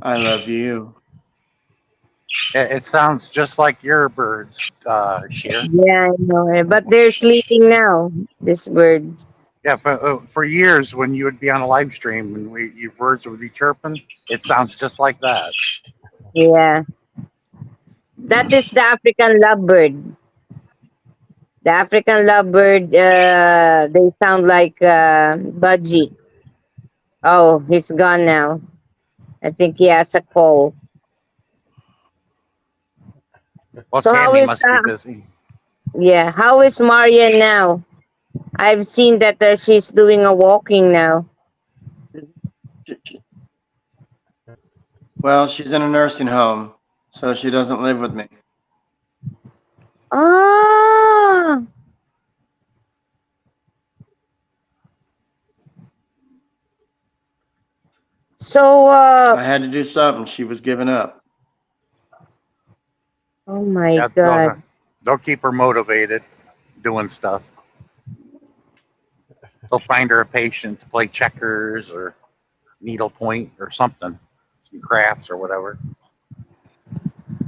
S3: I love you.
S1: It sounds just like your birds, Cher.
S2: Yeah, I know. But they're sleeping now. These birds.
S1: Yeah, for years when you would be on a live stream and your birds would be chirping, it sounds just like that.
S2: Yeah, that is the African lovebird. The African lovebird. They sound like Budgie. Oh, he's gone now. I think he has a call.
S1: Well,
S2: So how
S1: Tammy
S2: is
S1: must be busy.
S2: yeah? How is Marian now? I've seen that she's doing a walking now.
S3: Well, she's in a nursing home, so she doesn't live with me.
S2: Ah, so
S3: I had to do something. She was giving up.
S2: oh my
S1: Yeah,
S2: God.
S1: they'll keep her motivated doing stuff. They'll find her a patient to play checkers or needlepoint or something, some crafts or whatever,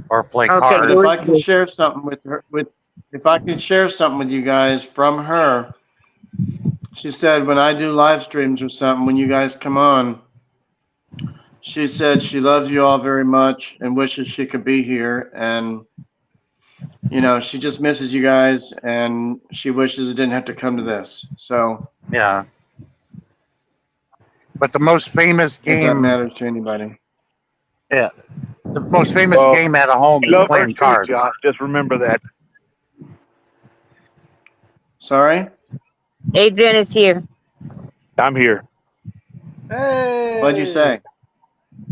S1: or play
S2: Okay,
S3: But
S1: cards.
S3: if
S2: who's
S3: I can
S2: this?
S3: share something with her, if I can share something with you guys from her, she said when I do live streams or something, when you guys come on, she said she loves you all very much and wishes she could be here, and she just misses you guys, and she wishes it didn't have to come to this. So
S1: Yeah, but the most famous
S3: if that
S1: game,
S3: matters to anybody.
S1: yeah, the most famous
S5: Well,
S1: game at a home
S5: I
S1: is
S5: love her
S1: playing
S5: too,
S1: cards.
S5: Josh. Just remember that.
S3: Sorry?
S2: Adrian is here.
S5: I'm here.
S4: Hey.
S3: What'd you say?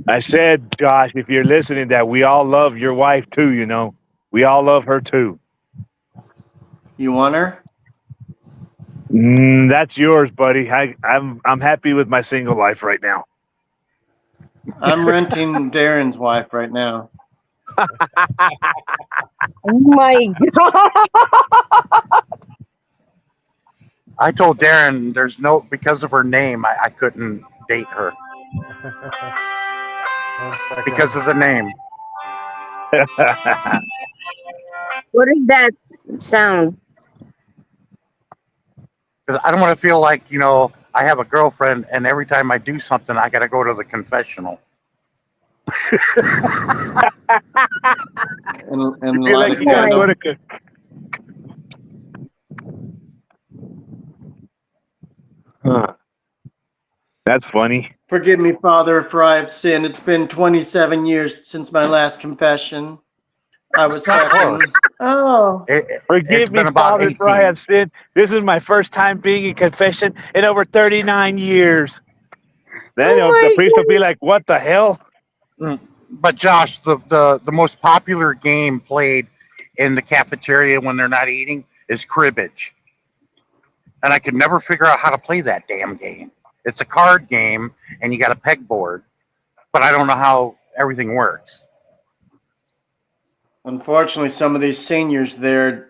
S5: I said, Josh, if you're listening, that we all love your wife too, We all love her too.
S3: You want her?
S5: That's yours, buddy. I'm happy with my single life right now.
S3: I'm renting Darren's wife right now.
S2: Oh my God.
S1: I told Darren because of her name, I couldn't date her
S4: 1 second.
S1: because of the name.
S2: What is that sound?
S1: 'Cause I don't want to feel like I have a girlfriend and every time I do something, I got to go to the confessional.
S6: And
S5: Feel like you gotta go to. Huh. That's funny.
S6: Forgive me, Father, for I have sinned. It's been 27 years since my last confession. I was
S1: Not close.
S6: second. Oh.
S1: It's
S5: Forgive me,
S1: been about
S5: Father,
S1: 18.
S5: for I have sinned. This is my first time being in confession in over 39 years. Then
S2: Oh
S5: the
S2: my
S5: priest will be like, "What the hell?"
S1: But Josh, the most popular game played in the cafeteria when they're not eating is cribbage, and I could never figure out how to play that damn game. It's a card game, and you got a pegboard, but I don't know how everything works.
S6: Unfortunately, some of these seniors there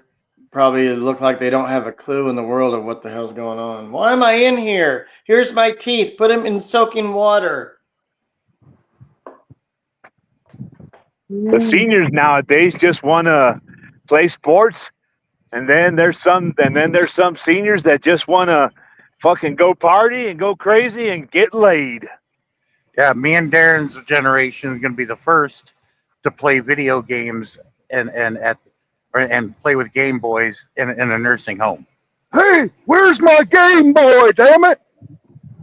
S6: probably look like they don't have a clue in the world of what the hell's going on. Why am I in here? Here's my teeth. Put them in soaking water.
S5: The seniors nowadays just want to play sports, and then there's some seniors that just want to fucking go party and go crazy and get laid.
S1: Yeah, me and Darren's generation is going to be the first to play video games and play with Game Boys in a nursing home. Hey, where's my Game Boy? Damn it!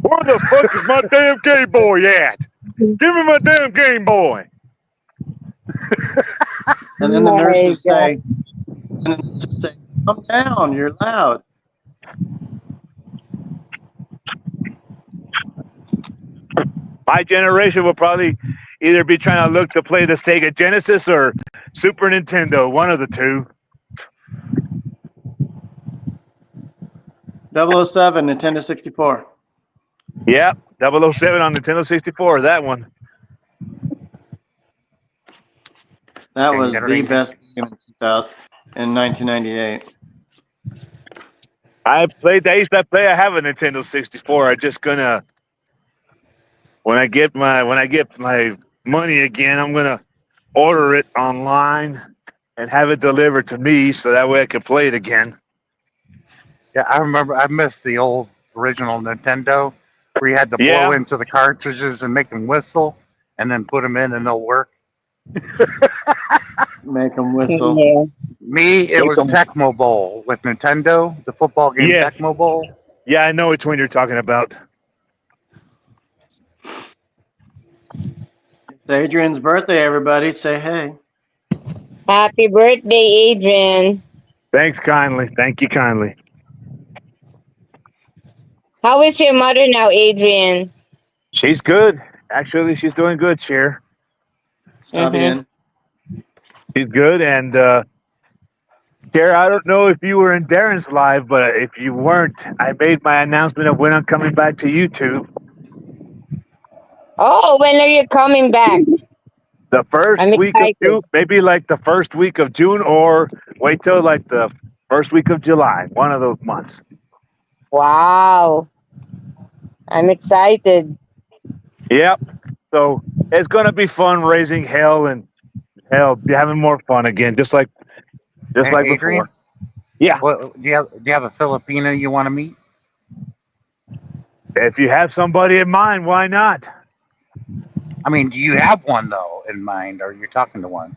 S5: Where the fuck is my damn Game Boy at? Give me my damn Game Boy.
S6: And then the
S2: My
S6: nurses
S2: God.
S6: say, "Calm down, you're loud."
S5: My generation will probably either be trying to look to play the Sega Genesis or Super Nintendo, one of the two.
S6: 007, Nintendo 64.
S5: Yep, 007 on Nintendo 64, that one.
S6: That
S1: Can you
S6: was
S1: get it
S6: the
S1: right?
S6: best game in 1998.
S5: I used to play, I have a Nintendo 64. I just gonna, when I get my money again, I'm gonna order it online and have it delivered to me so that way I can play it again.
S1: Yeah, I remember. I missed the old original Nintendo where you had to
S5: Yeah.
S1: blow into the cartridges and make them whistle, and then put them in and they'll work.
S6: Make them whistle.
S2: Yeah.
S1: Me, it was Tecmo Bowl with Nintendo, the football game
S5: Yes.
S1: Tecmo Bowl.
S5: Yeah, I know which one you're talking about.
S6: It's Adrian's birthday, everybody. Say hey.
S2: Happy birthday, Adrian.
S5: Thanks kindly. Thank you kindly.
S2: How is your mother now, Adrian?
S5: She's good. Actually, she's doing good, Cher.
S6: Está bien.
S5: She's good. And, Cher, I don't know if you were in Darren's live, but if you weren't, I made my announcement of when I'm coming back to YouTube.
S2: Oh, when are you coming back?
S5: The first
S2: I'm
S5: week of
S2: excited.
S5: June, maybe like the first week of June, or wait till like the first week of July, one of those months.
S2: Wow. I'm excited.
S5: Yep. So it's gonna be fun raising hell and having more fun again, just like
S1: Adrian?
S5: before. Yeah.
S1: Well, do you have a Filipino you want to meet?
S5: If you have somebody in mind, why not?
S1: I mean, do you have one though in mind, or you're talking to one?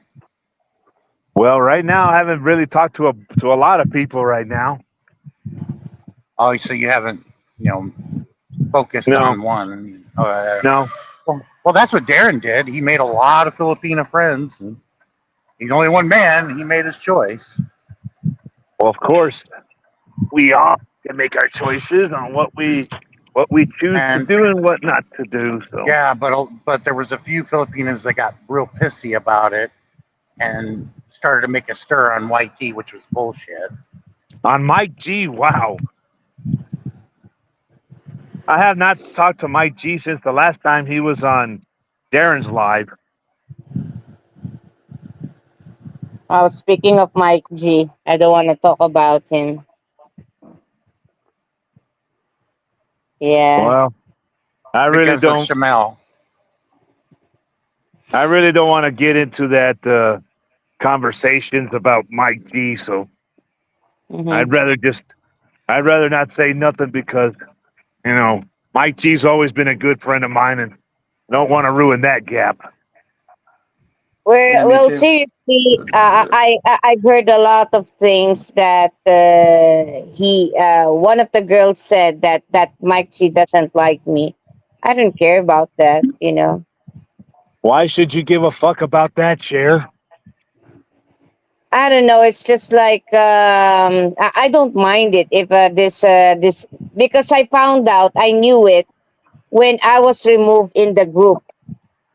S5: Well, right now I haven't really talked to a lot of people right now.
S1: Oh, so you haven't, focused
S5: No.
S1: on one.
S5: No.
S1: Well, that's what Darren did. He made a lot of Filipino friends. And he's only one man. He made his choice.
S5: Well, of course, we all can make our choices on what we choose to do and what not to do. So
S1: Yeah, but there was a few Filipinos that got real pissy about it and started to make a stir on YT, which was bullshit.
S5: On Mike G, wow. I have not talked to Mike G since the last time he was on Darren's live.
S2: Oh, speaking of Mike G, I don't want to talk about him. Yeah.
S5: Well, I really
S1: Because of
S5: don't.
S1: Shamel.
S5: I really don't want to get into that conversations about Mike G. So
S2: Mhm.
S5: I'd rather not say nothing because Mike G's always been a good friend of mine, and don't want to ruin that gap.
S6: Yeah, me
S2: Well,
S6: too.
S2: seriously, I've heard a lot of things that one of the girls said that Mike G doesn't like me. I don't care about that, you know.
S5: Why should you give a fuck about that, Cher?
S2: I don't know. It's just like I don't mind it if this because I found out I knew it when I was removed in the group.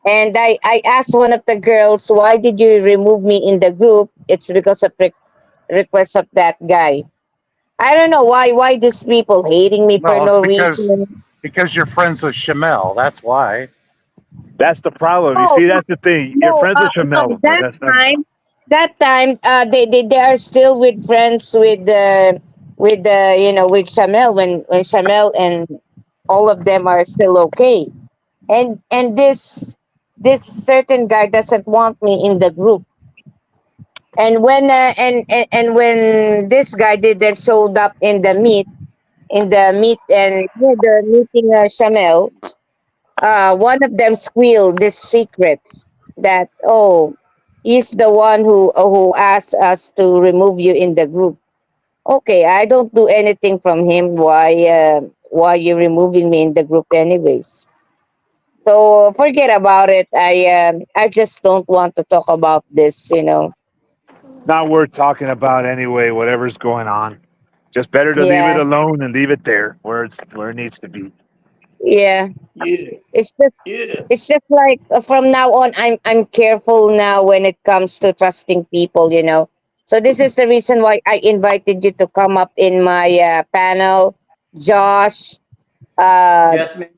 S2: And I asked one of the girls, why did you remove me in the group? It's because of request of that guy. I don't know why these people hating me for
S1: No, it's
S2: no reason.
S1: because you're friends with Chamel. That's why.
S5: That's the problem. You
S2: Oh
S5: see, that's the thing. You're
S2: no,
S5: friends with
S2: no,
S5: Shamel, but that's not.
S2: that time they are still with friends with the with Shamel when Shamel and all of them are still okay. And this certain guy doesn't want me in the group. And and when this guy didn't showed up in the meet and the meeting Shamel, one of them squealed this secret that he's the one who asked us to remove you in the group. Okay, I don't do anything from him. Why you removing me in the group anyways? So forget about it. I just don't want to talk about this. You know.
S5: Not worth talking about anyway, whatever's going on. Just better to leave it
S2: Yeah,
S5: alone and leave it there where it needs to be.
S2: yeah.
S6: Yeah,
S2: It's just
S6: yeah.
S2: it's just like from now on, I'm careful now when it comes to trusting people. You know. So this is the reason why I invited you to come up in my panel, Josh, uh,
S6: Yes, man.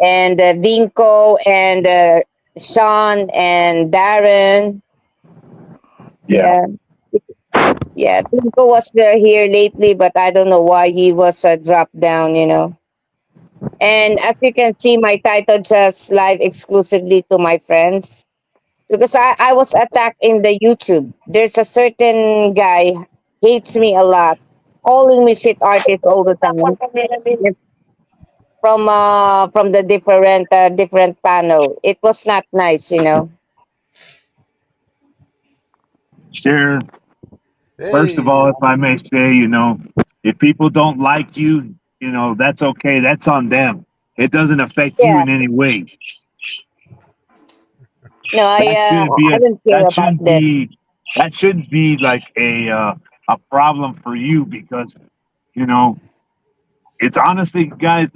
S2: and Vinco and Sean and Darren.
S5: Yeah.
S2: Yeah. Yeah, Pinko was here lately, but I don't know why he was dropped down, you know. And as you can see, my title just live exclusively to my friends because I was attacked in the YouTube. There's a certain guy hates me a lot, calling me shit artist all the time. It's from the different panel. It was not nice, you know.
S5: Sure. First of
S4: Hey,
S5: all, if I may say, if people don't like you, that's okay. That's on them. It doesn't affect you
S2: Yeah,
S5: in any way.
S2: no,
S5: That shouldn't be
S2: I
S5: a
S2: don't care
S5: that
S2: about
S5: shouldn't
S2: that.
S5: be that shouldn't be like a problem for you because you know it's honestly, guys.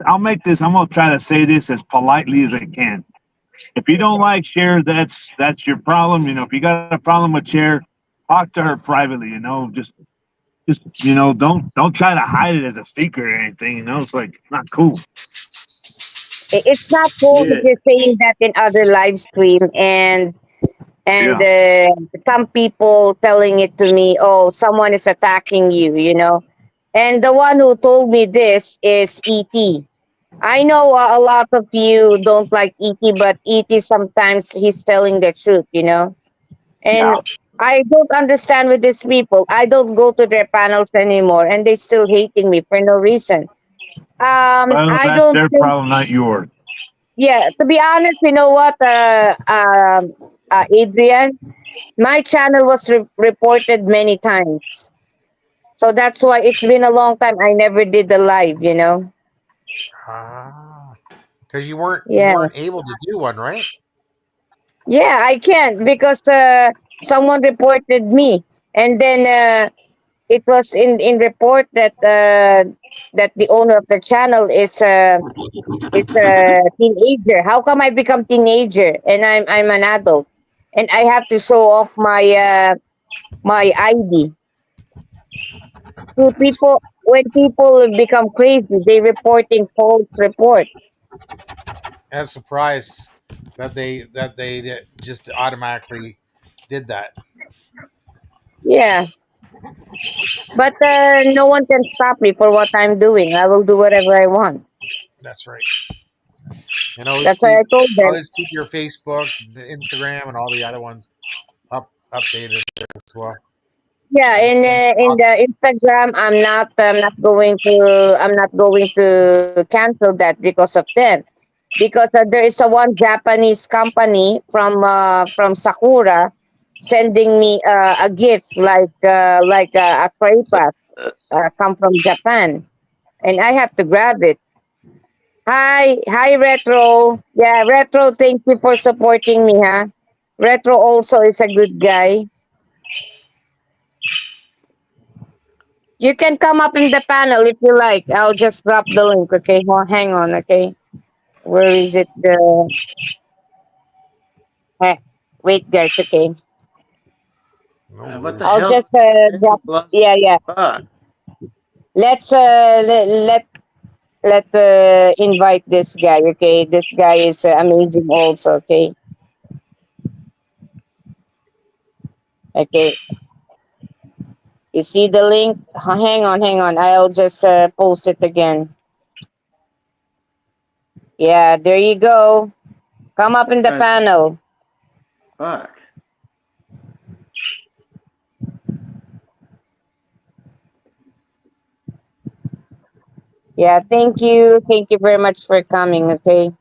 S5: I'll make this. I'm gonna try to say this as politely as I can. If you don't like Cher, that's your problem. If you got a problem with Cher, talk to her privately. Just don't try to hide it as a secret or anything. It's like not cool.
S2: It's not cool if
S6: Yeah.
S2: you're saying that in other live stream and
S5: Yeah.
S2: some people telling it to me, oh, someone is attacking you, you know. And the one who told me this is Et. I know a lot of you don't like Et, but Et sometimes he's telling the truth, you know.
S5: Yeah.
S2: And I don't understand with these people. I don't go to their panels anymore, and they still hating me for no reason.
S5: Well,
S2: I
S5: that's
S2: don't
S5: their
S2: think.
S5: problem, not yours.
S2: Yeah, to be honest, you know what, Adrian, my channel was reported many times, so that's why it's been a long time. I never did the live, you know.
S4: ah, because you
S2: Yeah,
S4: weren't able to do one, right?
S2: yeah, I can't because someone reported me, and then it was in report that the owner of the channel is a teenager. How come I become teenager and I'm an adult and I have to show off my ID? So people when people become crazy, they reporting false report.
S4: As surprised just automatically did that.
S2: Yeah, but no one can stop me for what I'm doing. I will do whatever I want.
S4: That's right. And
S2: That's why I told them.
S4: always keep your Facebook, Instagram, and all the other ones updated as well.
S2: Yeah, in the Instagram, I'm not going to cancel that because of them. because there is a one Japanese company from Sakura sending me a gift like a crepas come from Japan, and I have to grab it. Hi, Retro. Yeah, Retro. Thank you for supporting me, huh? Retro also is a good guy. You can come up in the panel if you like. I'll just drop the link. Okay, hang on. Okay, where is it? Eh, wait, guys. Okay,
S4: No
S6: What the
S4: worries.
S2: I'll
S6: hell?
S2: just drop.
S6: Plus,
S2: Yeah, yeah.
S6: fuck.
S2: Let's let invite this guy. Okay, this guy is amazing. Also, okay, okay. You see the link? Hang on. I'll just post it again. Yeah, there you go. Come up in the
S6: Guys,
S2: panel.
S6: fuck.
S2: Yeah, thank you. Thank you very much for coming. Okay.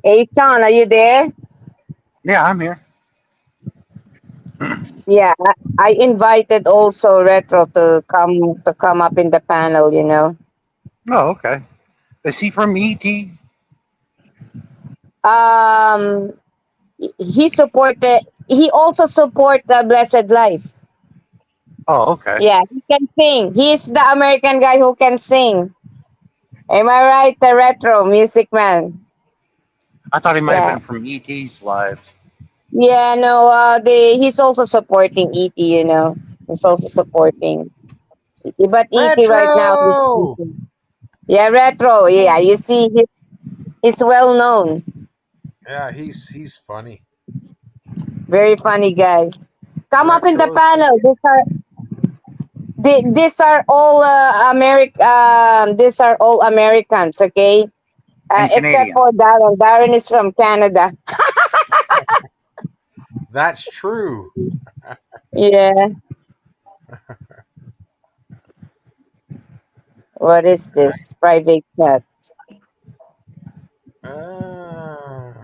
S2: Hey, Sean, are you there?
S1: Yeah, I'm here.
S2: Yeah, I invited also Retro to come up in the panel. You know.
S1: Oh, okay. Is he from ET?
S2: Um, he supported. He also support the Blessed Life.
S1: Oh, okay.
S2: Yeah, he can sing. He's the American guy who can sing. Am I right? The Retro music man.
S1: I thought he might have
S2: Yeah.
S1: been from ET's live.
S2: Yeah, no, he's also supporting ET, you know. He's also supporting ET. But ET right now is
S4: Retro.
S2: sleeping. Yeah, Retro. Yeah, you see, he's well known.
S4: Yeah, he's funny.
S2: Very funny guy. Come up in the
S4: Retro's
S2: panel. These are all these are all Americans, okay?
S1: And
S2: Except
S1: Canadian.
S2: for Darren. Darren is from Canada.
S4: that's true.
S2: Yeah. What is this? Private chat.
S4: Uh,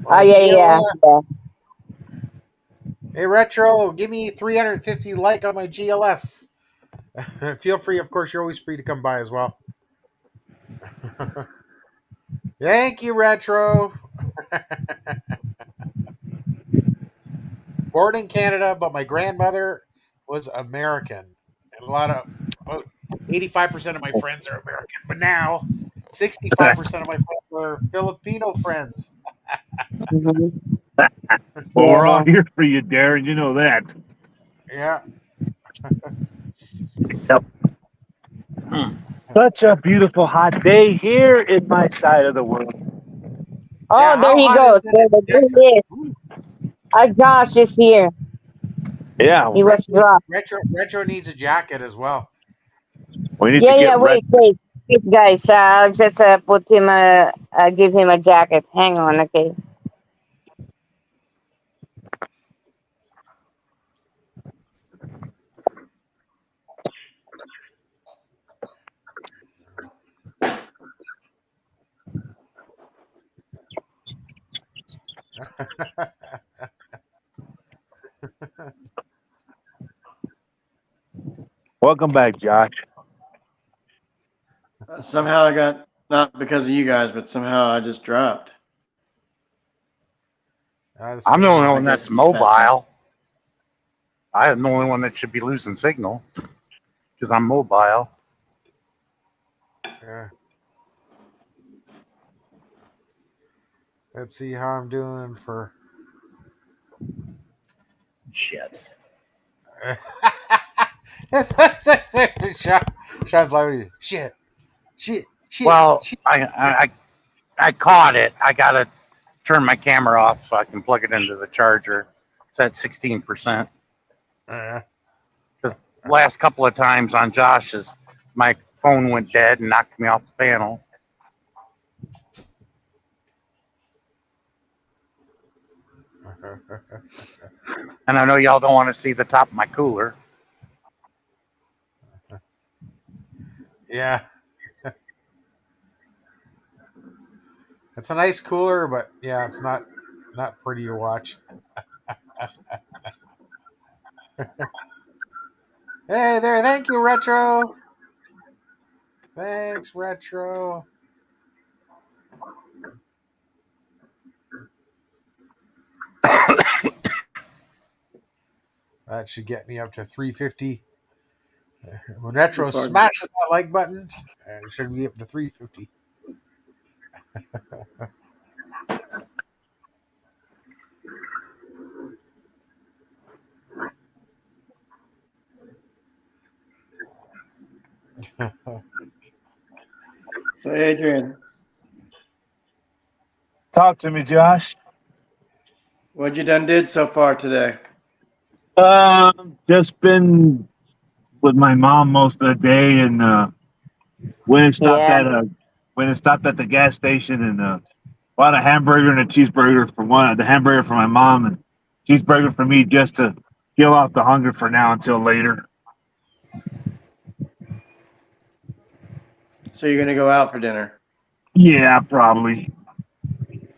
S2: Oh
S4: my
S2: yeah, yeah,
S4: GLS.
S2: yeah.
S4: Hey Retro, give me 350 like on my GLS. Feel free, of course, you're always free to come by as well. Thank you, Retro. Born in Canada, but my grandmother was American. And a lot of, about 85% of my friends are American. But now, 65% of my friends are Filipino friends.
S2: Mhm.
S5: Well, we're
S2: Yeah.
S5: all here for you, Darren. You know that.
S4: Yeah.
S5: Yep. Such a beautiful hot day here in my side of the world.
S2: Oh,
S4: Yeah,
S2: there
S4: how
S2: he
S4: hot is
S2: goes.
S4: it
S2: There,
S4: in
S2: there
S4: Texas?
S2: he is. Josh is here.
S5: Yeah,
S2: He was dropped.
S4: Retro needs a jacket as well.
S5: we need to
S2: Yeah,
S5: get
S2: yeah.
S5: red.
S2: Wait, guys. I'll just put him give him a jacket. Hang on, okay.
S5: Welcome back, Josh.
S6: Somehow I got, not because of you guys, but somehow I just dropped.
S1: I'm the only one
S6: guess
S1: that's
S6: it's a bad time.
S1: mobile. I'm the only one that should be losing signal because I'm mobile.
S4: Yeah. Let's see how I'm doing for.
S1: Shit.
S4: Sean's like, shit, shit, shit,
S1: Well,
S4: shit.
S1: I caught it. I gotta turn my camera off so I can plug it into the charger. It's at 16%.
S4: Uh,
S1: Because last couple of times on Josh's, my phone went dead and knocked me off the panel. And I know y'all don't want to see the top of my cooler.
S4: Yeah, it's a nice cooler, but yeah, it's not pretty to watch. Hey there, thank you, Retro. Thanks, Retro. That should get me up to 350. When Retro
S6: Pardon.
S4: smashes that like button, it should be up to 350.
S6: So, Adrian,
S5: Talk to me, Josh.
S6: what you done did so far today?
S5: Just been with my mom most of the day, and went and stopped
S2: Yeah.
S5: at the gas station and bought a hamburger and a cheeseburger for the hamburger for my mom and cheeseburger for me, just to kill off the hunger for now until later.
S6: So you're gonna go out for dinner?
S5: Yeah, probably.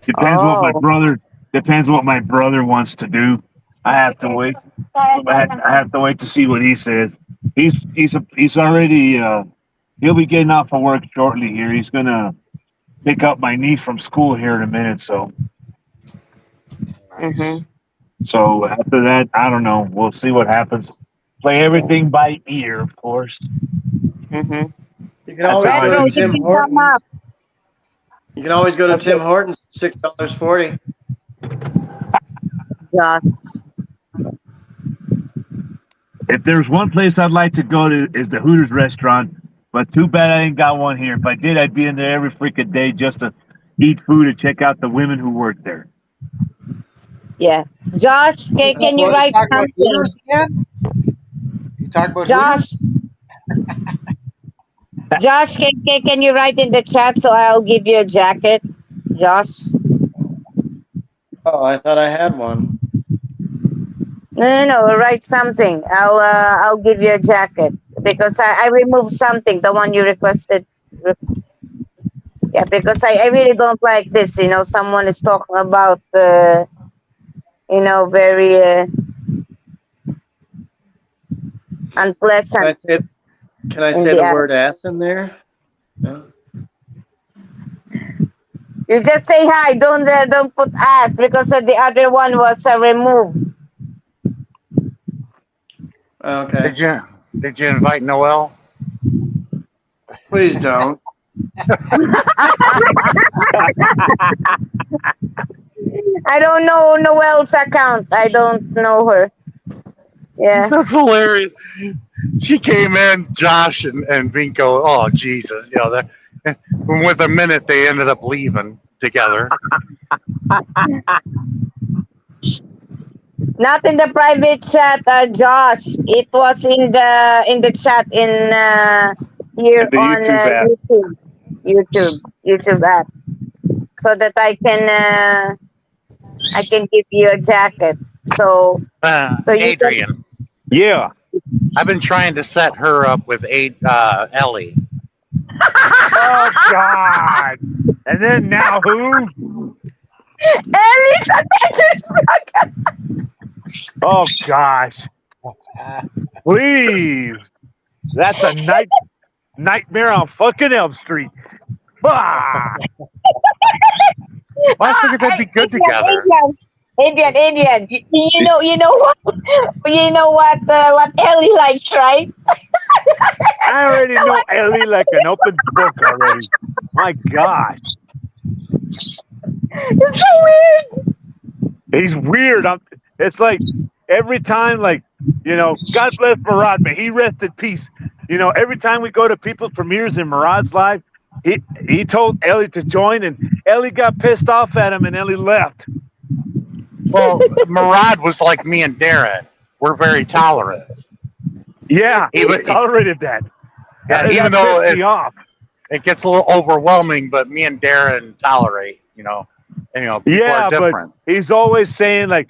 S5: Depends what my brother wants to do. I have to wait. I have to wait to see what he says. He's already he'll be getting off of work shortly here. He's gonna pick up my niece from school here in a minute. So
S4: Nice.
S2: Mm-hmm.
S5: so after that, I don't know. We'll see what happens. Play everything by ear, of course.
S2: Mm-hmm.
S6: You can
S5: That's
S6: always
S5: how I
S6: go
S2: Retro,
S6: to
S5: usually
S2: you
S6: Tim
S2: can come
S6: Hortons.
S2: up.
S6: You can always go to Tim Hortons, $6.40.
S2: Josh.
S5: If there's one place I'd like to go to is the Hooters restaurant, but too bad I ain't got one here. If I did, I'd be in there every freaking day just to eat food and check out the women who work there.
S2: Yeah. Josh, can you
S4: You
S2: write
S4: talk about
S2: something?
S4: Hooters again? You talk about
S2: Josh, Josh, can you write in the chat so I'll give you a jacket? Josh.
S6: Oh, I thought I had one.
S2: No. Write something. I'll give you a jacket because I removed something. The one you requested. Yeah, because I really don't like this. You know, someone is talking about very
S6: Can I
S2: unpleasant
S6: say, can I
S2: in
S6: say
S2: the
S6: the
S2: app.
S6: word ass in there? No?
S2: You just say hi. Don't put ass because the other one was removed.
S6: Okay.
S1: Did you invite Noel?
S6: Please don't.
S2: I don't know Noel's account. I don't know her. Yeah.
S1: That's hilarious. She came in, Josh and Vinko. Oh Jesus, with a minute they ended up leaving together.
S2: Not in the private chat, Josh. It was in the chat here
S5: The
S2: on
S5: YouTube app.
S2: YouTube app, so that I can give you a jacket. So you can.
S1: Adrian,
S5: Yeah.
S1: I've been trying to set her up with Ellie.
S5: Oh God. And then now who?
S2: Ellie's Adventures.
S5: Oh gosh. Please. That's a nightmare on fucking Elm Street. Ah!
S1: Well, I figured that'd be good together.
S2: Adrian. You know what? You know what Ellie likes, right?
S5: I already know Ellie like an open book already. My gosh.
S2: It's so weird.
S5: He's weird. It's like every time, like, God bless Murad, but he rest in peace. Every time we go to people's premieres in Murad's live, he told Ellie to join, and Ellie got pissed off at him, and Ellie left.
S1: Well, Murad was like me and Darren. We're very tolerant.
S5: Yeah, he
S1: Even-
S5: tolerated that.
S1: Yeah,
S5: That
S1: even though
S5: pissed me off.
S1: it gets a little overwhelming, but me and Darren tolerate. You know, people
S5: Yeah,
S1: are
S5: but
S1: different.
S5: he's always saying like,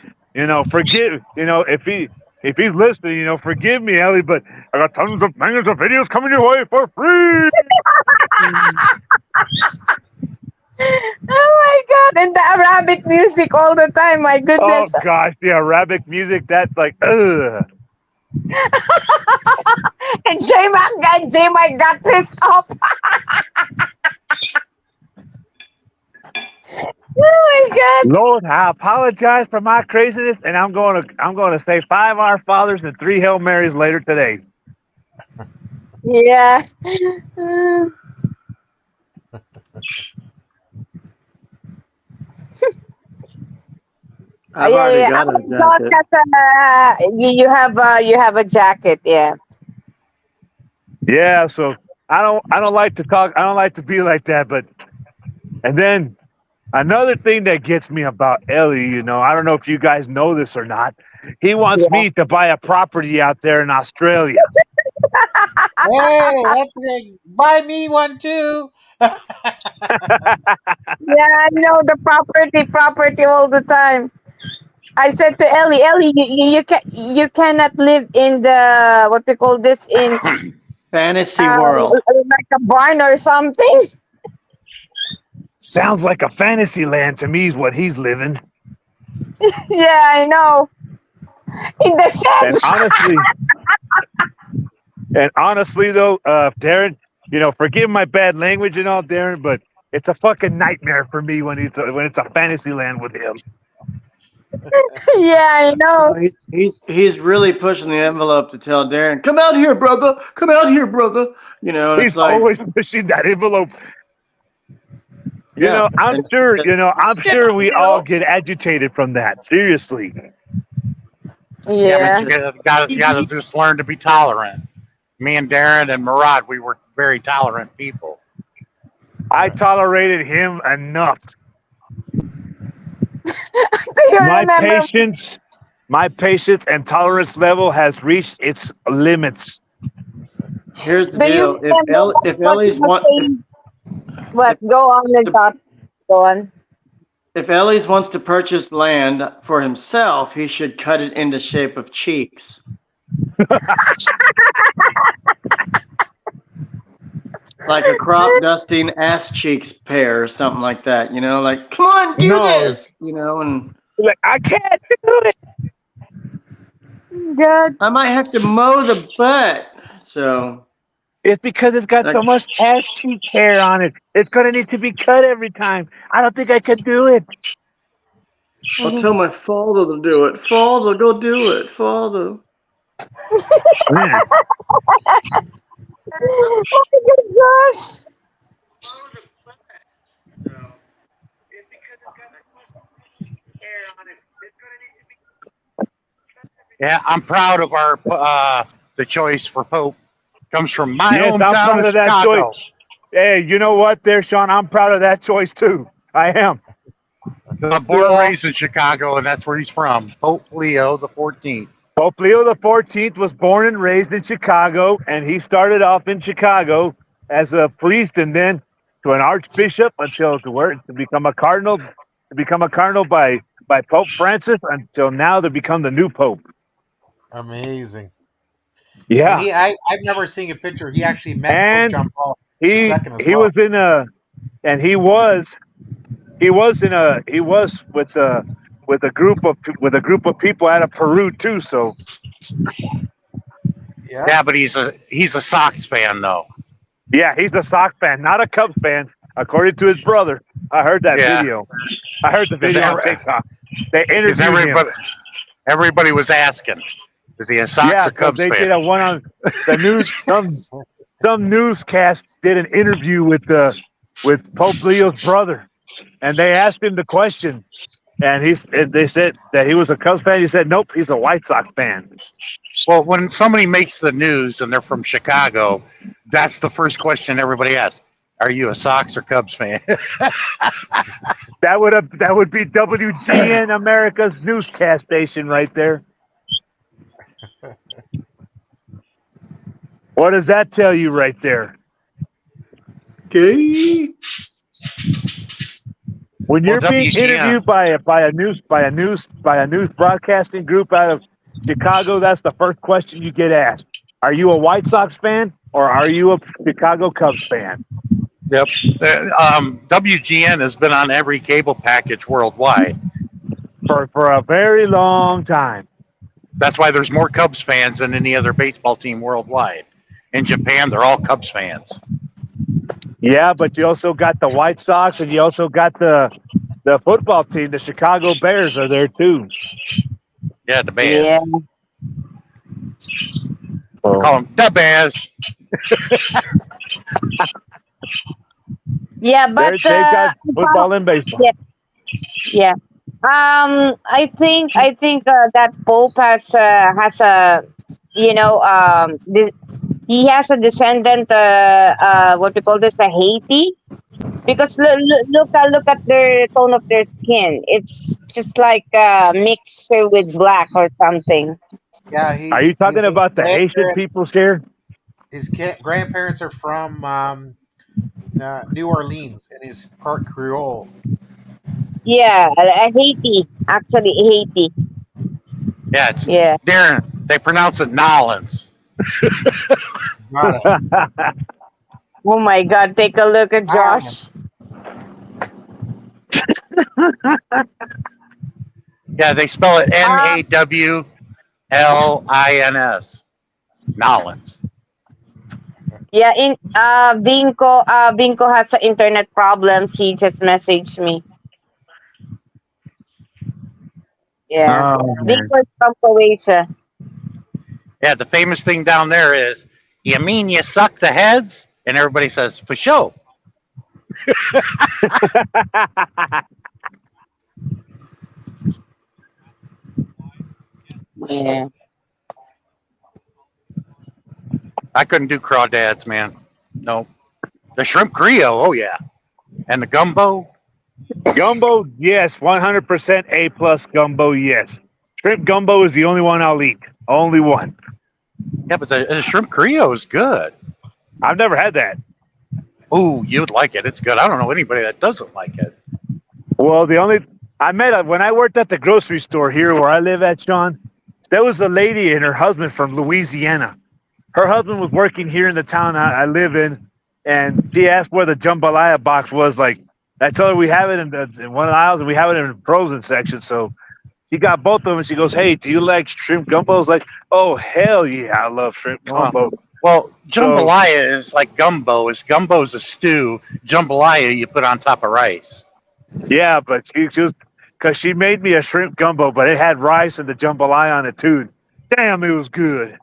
S5: forgive, if he's listening, forgive me, Ellie, but I got tons of millions of videos coming your way for free.
S2: Oh my god! And the Arabic music all the time. My
S5: Oh
S2: goodness.
S5: gosh, the Arabic music, that's like, ugh.
S2: And J-Mac got pissed off. Oh my god.
S5: Lord, I apologize for my craziness, and I'm going to say 5 Our Fathers and 3 Hail Marys later today.
S2: Yeah.
S6: I've
S2: Yeah,
S6: already
S2: yeah.
S6: got a
S2: Oh, God,
S6: jacket.
S2: that's you have a jacket, yeah.
S5: Yeah, so I don't like to talk. I don't like to be like that. But and then another thing that gets me about Ellie, I don't know if you guys know this or not. He wants
S2: Yeah.
S5: me to buy a property out there in Australia.
S4: Hey, that's good. Buy me one too.
S2: Yeah, I know the property all the time. I said to Ellie, you cannot live in the what we call this in
S6: Fantasy world.
S2: like a barn or something.
S5: Sounds like a fantasy land to me is what he's living.
S2: Yeah, I know. In the
S5: And
S2: shed.
S5: honestly though, Darren, forgive my bad language and all, Darren, but it's a fucking nightmare for me when it's a fantasy land with him.
S2: Yeah, I know.
S6: He's really pushing the envelope to tell Darren, come out here, brother. Come out here, brother. And
S5: He's
S6: it's like,
S5: always pushing that envelope.
S6: yeah.
S5: I'm
S6: And
S5: sure,
S6: she says,
S5: I'm sure we all get agitated from that. Seriously.
S1: Yeah,
S2: Yeah.
S1: but you gotta just learn to be tolerant. Me and Darren and Murad, we were very tolerant people.
S5: I tolerated him enough.
S2: Do you
S5: My
S2: remember?
S5: patience and tolerance level has reached its limits.
S6: here's the
S2: Do you
S6: deal.
S2: remember
S6: If
S2: what you
S6: Ellie's
S2: were saying? What? Go on and talk. Go on.
S6: if Ellie's wants to purchase land for himself, he should cut it into shape of cheeks. Like a crop dusting ass cheeks pair or something like that, like, come on, do
S5: No.
S6: this, and
S5: Like, I can't do it.
S2: Good.
S6: I might have to mow the butt. So
S5: It's because it's got so much ass cheek hair on it. It's gonna need to be cut every time. I don't think I can do it.
S6: I'll tell my father to do it. Father, go do it. Father.
S5: Man,
S2: Oh my gosh.
S1: Yeah, I'm proud of our the choice for Pope. Comes from my
S5: yes, I'm
S1: hometown
S5: proud
S1: of
S5: of that
S1: Chicago.
S5: choice. Hey, you know what, there, Sean? I'm proud of that choice too. I am.
S1: I'm born and
S2: Yeah.
S1: raised in Chicago, and that's where he's from. Pope Leo the 14th.
S5: Pope Leo the 14th was born and raised in Chicago, and he started off in Chicago as a priest, and then to an archbishop until to become a cardinal, by Pope Francis until now to become the new pope.
S4: Amazing.
S5: Yeah,
S4: And I've never seen a picture. He actually met
S5: And
S4: Pope John Paul
S5: he
S4: II as
S5: he
S4: well.
S5: was in a, and he was with a group of people out of Peru too. So
S4: Yeah.
S1: Yeah, but he's a Sox fan though.
S5: yeah, he's a Sox fan, not a Cubs fan, according to his brother. I heard that
S1: Yeah.
S5: video. I heard the video on TikTok. They
S1: Because
S5: interviewed him.
S1: everybody was asking, is he a Sox
S5: Yeah,
S1: or
S5: so
S1: Cubs
S5: they
S1: fan?
S5: did a one on the news. Some newscast did an interview with Pope Leo's brother, and they asked him the question, and they said that he was a Cubs fan. He said, "Nope, he's a White Sox fan."
S1: Well, when somebody makes the news and they're from Chicago, that's the first question everybody asks. Are you a Sox or Cubs fan?
S5: That would be WGN America's newscast station right there. What does that tell you right there?
S6: Okay.
S5: When you're
S1: Well,
S5: being
S1: WGN.
S5: interviewed by a news broadcasting group out of Chicago, that's the first question you get asked. Are you a White Sox fan or are you a Chicago Cubs fan?
S1: Yep. WGN has been on every cable package worldwide.
S5: For a very long time.
S1: That's why there's more Cubs fans than any other baseball team worldwide. In Japan, they're all Cubs fans.
S5: Yeah, but you also got the White Sox and you also got the football team, the Chicago Bears are there too.
S1: Yeah, the Bears.
S2: Yeah.
S1: Call them the Bears.
S2: Yeah, but
S5: They've got football and baseball.
S2: yeah. I think that Pope has a he has a descendant what we call this a Haiti, because look at their tone of their skin. It's just like mixture with black or something.
S4: Yeah, he's.
S5: Are you talking
S4: his
S5: about the Haitian
S4: grandparents-
S5: peoples here?
S4: His grandparents are from New Orleans, and he's part Creole.
S2: Yeah, Haiti, actually Haiti.
S1: Yeah, it's
S2: Yeah.
S1: Darren. They pronounce it Nolans.
S4: Got it.
S2: Oh my God! Take a look at Josh.
S1: Yeah, they spell it Nawlins. Nolans.
S2: Yeah, in Binko has internet problems. He just messaged me. Yeah,
S5: Oh, man.
S2: Binko is from Croatia.
S1: Yeah, the famous thing down there is, you mean you suck the heads? And everybody says, for sure.
S2: Yeah.
S1: I couldn't do crawdads, man. No. The shrimp griot, oh yeah. And the gumbo.
S5: Gumbo, yes, 100% A plus gumbo, yes. Shrimp gumbo is the only one I'll eat. Only one.
S1: Yeah, but the shrimp griot is good.
S5: I've never had that.
S1: Ooh, you'd like it. It's good. I don't know anybody that doesn't like it.
S5: Well, when I worked at the grocery store here where I live at, Sean, there was a lady and her husband from Louisiana. Her husband was working here in the town I live in, and she asked where the jambalaya box was. Like, I told her we have it in one of the aisles and we have it in the frozen section. So she got both of them and she goes, "Hey, do you like shrimp gumbo?" I was like, "Oh, hell yeah, I love shrimp gumbo."
S1: Well, jambalaya is like gumbo. Gumbo's a stew. Jambalaya you put on top of rice.
S5: Yeah, but she was, because she made me a shrimp gumbo, but it had rice and the jambalaya on it too. Damn, it was good.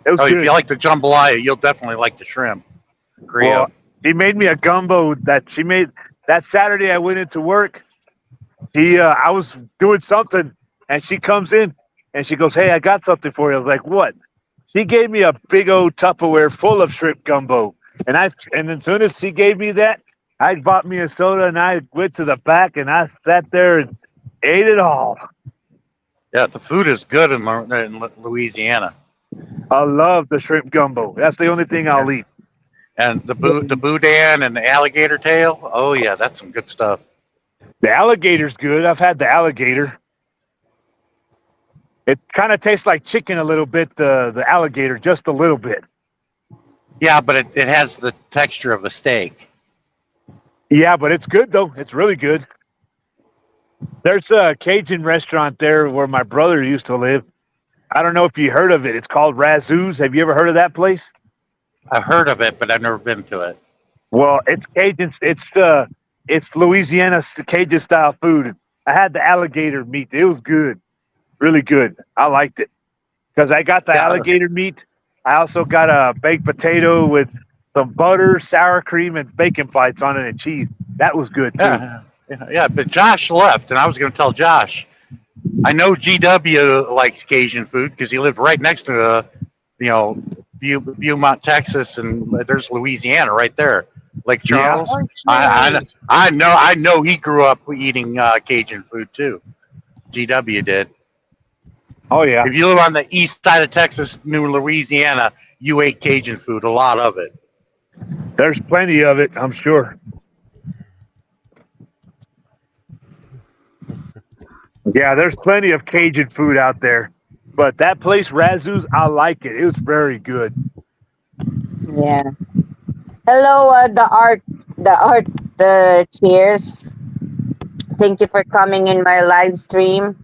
S5: It was
S1: Oh,
S5: good.
S1: if you like the jambalaya, you'll definitely like the shrimp griot.
S5: Well, she made me a gumbo that she made that Saturday. I went into work. I was doing something, and she comes in and she goes, "Hey, I got something for you." I was like, "What?" She gave me a big old Tupperware full of shrimp gumbo, and as soon as she gave me that, I bought me a soda and I went to the back and I sat there and ate it all.
S1: Yeah, the food is good in Louisiana.
S5: I love the shrimp gumbo. That's the only thing I'll eat.
S1: And the boudin and the alligator tail. Oh yeah, that's some good stuff.
S5: The alligator's good. I've had the alligator. It kind of tastes like chicken a little bit, the alligator, just a little bit.
S1: Yeah, but it has the texture of a steak.
S5: Yeah, but it's good, though. It's really good. There's a Cajun restaurant there where my brother used to live. I don't know if you heard of it. It's called Razoo's. Have you ever heard of that place?
S1: I've heard of it, but I've never been to it.
S5: Well, it's Cajun. It's Louisiana's Cajun style food. I had the alligator meat. It was good, really good. I liked it because I got the alligator meat. I also got a baked potato with some butter, sour cream, and bacon bites on it and cheese. That was good too.
S1: Yeah, but Josh left, and I was going to tell Josh. I know GW likes Cajun food because he lived right next to Beaumont, Texas, and there's Louisiana right there, Lake Charles.
S5: Yeah.
S1: I know he grew up eating Cajun food too. GW did.
S5: Oh yeah.
S1: If you live on the east side of Texas, New Louisiana, you ate Cajun food, a lot of it.
S5: There's plenty of it, I'm sure. Yeah, there's plenty of Cajun food out there, but that place Razoo's, I like it. It was very good.
S2: Yeah. Hello, the cheers. Thank you for coming in my live stream.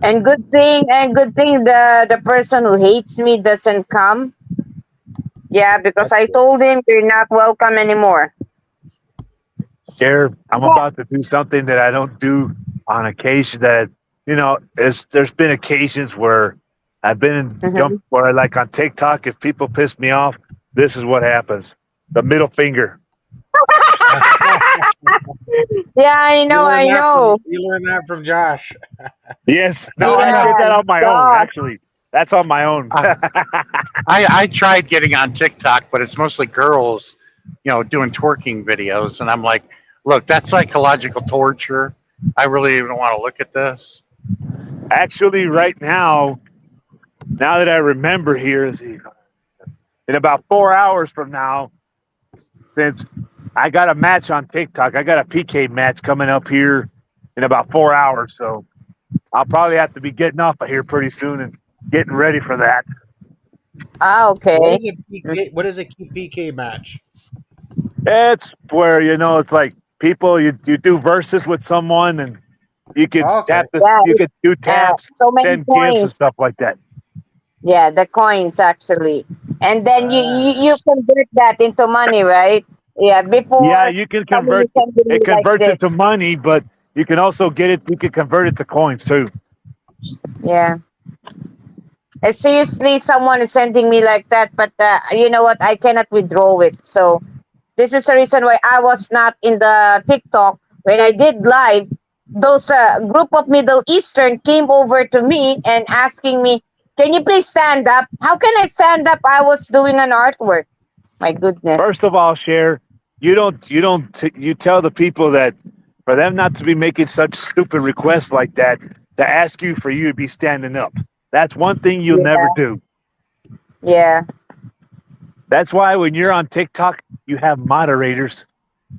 S2: And good thing the person who hates me doesn't come. Yeah, because I told him you're not welcome anymore.
S5: There, I'm
S2: Yeah.
S5: about to do something that I don't do on occasion. That there's been occasions where I've been in
S2: Mhm.
S5: where like on TikTok, if people piss me off, this is what happens: the middle finger.
S2: Yeah, I know, I know.
S4: You learned that from Josh.
S5: Yes, no, I
S2: Yeah,
S5: did that on my own.
S2: God.
S5: Actually, that's on my own.
S1: I tried getting on TikTok, but it's mostly girls, doing twerking videos, and I'm like, look, that's psychological torture. I really don't want to look at this.
S5: Actually, right now that I remember here, in about 4 hours from now, since I got a match on TikTok, I got a PK match coming up here in about 4 hours. So I'll probably have to be getting off of here pretty soon and getting ready for that.
S2: Ah, okay.
S4: What is a PK match?
S5: It's where it's like people you do verses with someone and you could
S4: Oh, okay.
S2: Yeah,
S5: you could do taps,
S2: so many
S5: send gifts and
S2: coins.
S5: stuff like that.
S2: Yeah, the coins actually. And then you
S4: Ah.
S2: convert that into money, right? Yeah,
S5: Yeah,
S2: before
S5: you can
S2: somebody
S5: convert
S2: sending
S5: it
S2: me like
S5: converts
S2: this.
S5: into money, but you can also you can convert it to coins too.
S2: Yeah. Seriously, someone is sending me like that, but you know what? I cannot withdraw it. So this is the reason why I was not in the TikTok when I did live. Those group of Middle Eastern came over to me and asking me, "Can you please stand up?" How can I stand up? I was doing an artwork. My
S5: First of
S2: goodness.
S5: all, Cher, you tell the people that for them not to be making such stupid requests like that to ask you for you to be standing up. That's one thing you'll never
S2: Yeah,
S5: do.
S2: yeah,
S5: That's why when you're on TikTok, you have moderators.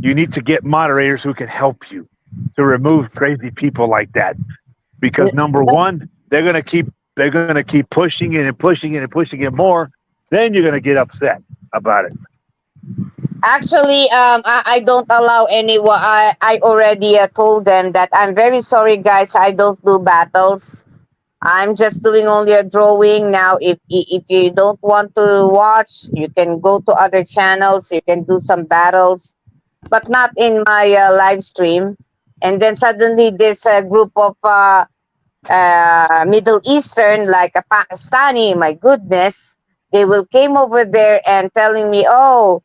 S5: You need to get moderators who can help you to remove crazy people like that. Because number one, they're gonna keep pushing it and pushing it and pushing it more. Then you're gonna get upset about it.
S2: Actually, I don't allow anyone. I already told them that I'm very sorry, guys. I don't do battles. I'm just doing only a drawing now. If you don't want to watch, you can go to other channels. You can do some battles, but not in my live stream. And then suddenly this group of Middle Eastern, like a Pakistani, my goodness, they will came over there and telling me, "Oh,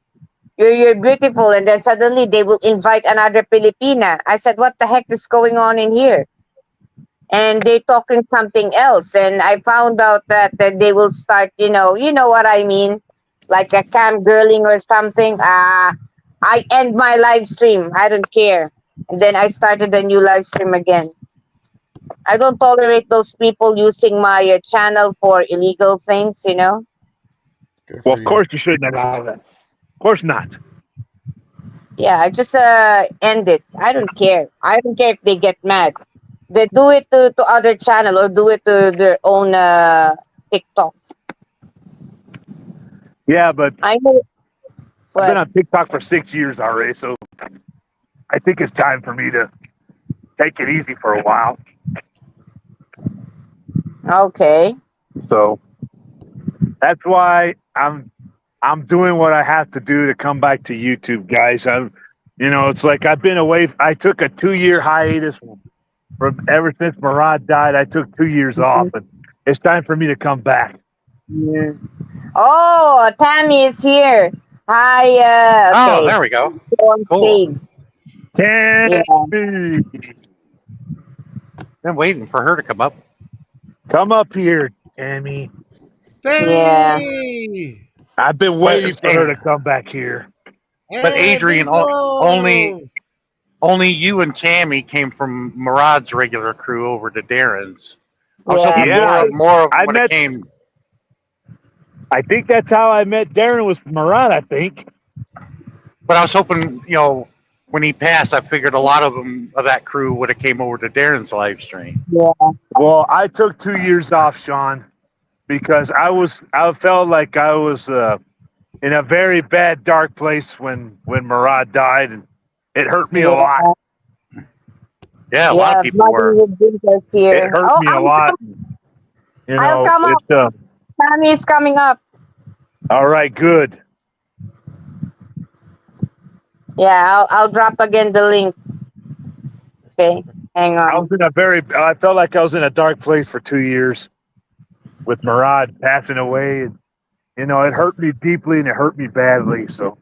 S2: you're beautiful," and then suddenly they will invite another Filipina. I said, "What the heck is going on in here?" And they're talking something else, and I found out that they will start, you know what I mean, like a cam girling or something. I end my live stream. I don't care. And then I started a new live stream again. I don't tolerate those people using my channel for illegal things.
S4: Good
S5: Well,
S4: for
S5: of
S4: you.
S5: course you shouldn't allow that. Of course not.
S2: Yeah, I just end it. I don't care. I don't care if they get mad. They do it to other channel or do it to their own TikTok.
S5: Yeah, but
S2: I know
S5: I've been
S2: what.
S5: on TikTok for 6 years already, so I think it's time for me to take it easy for a while.
S2: Okay.
S5: So that's why I'm doing what I have to do to come back to YouTube, guys. It's like I've been away. I took a 2 year hiatus from ever since Murad died. I took 2 years off, and it's time for me to come back.
S2: Yeah. Oh, Tammy is here. Hi.
S1: Oh,
S2: Okay.
S1: there we go.
S2: Go on
S1: Cool.
S2: stage. Yeah.
S5: Tammy,
S1: Been waiting for her to come up.
S5: come up here, Tammy.
S2: Yeah.
S4: Danny!
S5: I've been
S1: But
S5: waiting for her to come back here.
S4: Hey,
S1: Adrian, only
S4: bingo!
S1: only you and Tammy came from Murad's regular crew over to Darren's. I was
S2: Yeah.
S1: hoping
S5: Yeah,
S1: more of them
S5: I
S1: would have
S5: met.
S1: came,
S5: I think that's how I met Darren was Murad. I think.
S1: but I was hoping when he passed, I figured a lot of them of that crew would have came over to Darren's live stream.
S2: Yeah.
S5: Well, I took 2 years off, Sean, because I felt like I was in a very bad, dark place when Murad died, and it hurt me a lot.
S1: Yeah, a lot of people
S2: Bloody
S1: were.
S2: with Dinkers
S5: It
S2: here.
S5: hurt
S2: Oh,
S5: me a lot. You
S2: I'll
S5: know,
S2: come up. Sammy is coming up.
S5: all right, good.
S2: Yeah, I'll drop again the link. Okay, hang
S5: I
S2: on.
S5: was in a I felt like I was in a dark place for 2 years with Murad passing away. And, you know, it hurt me deeply and it hurt me badly. So,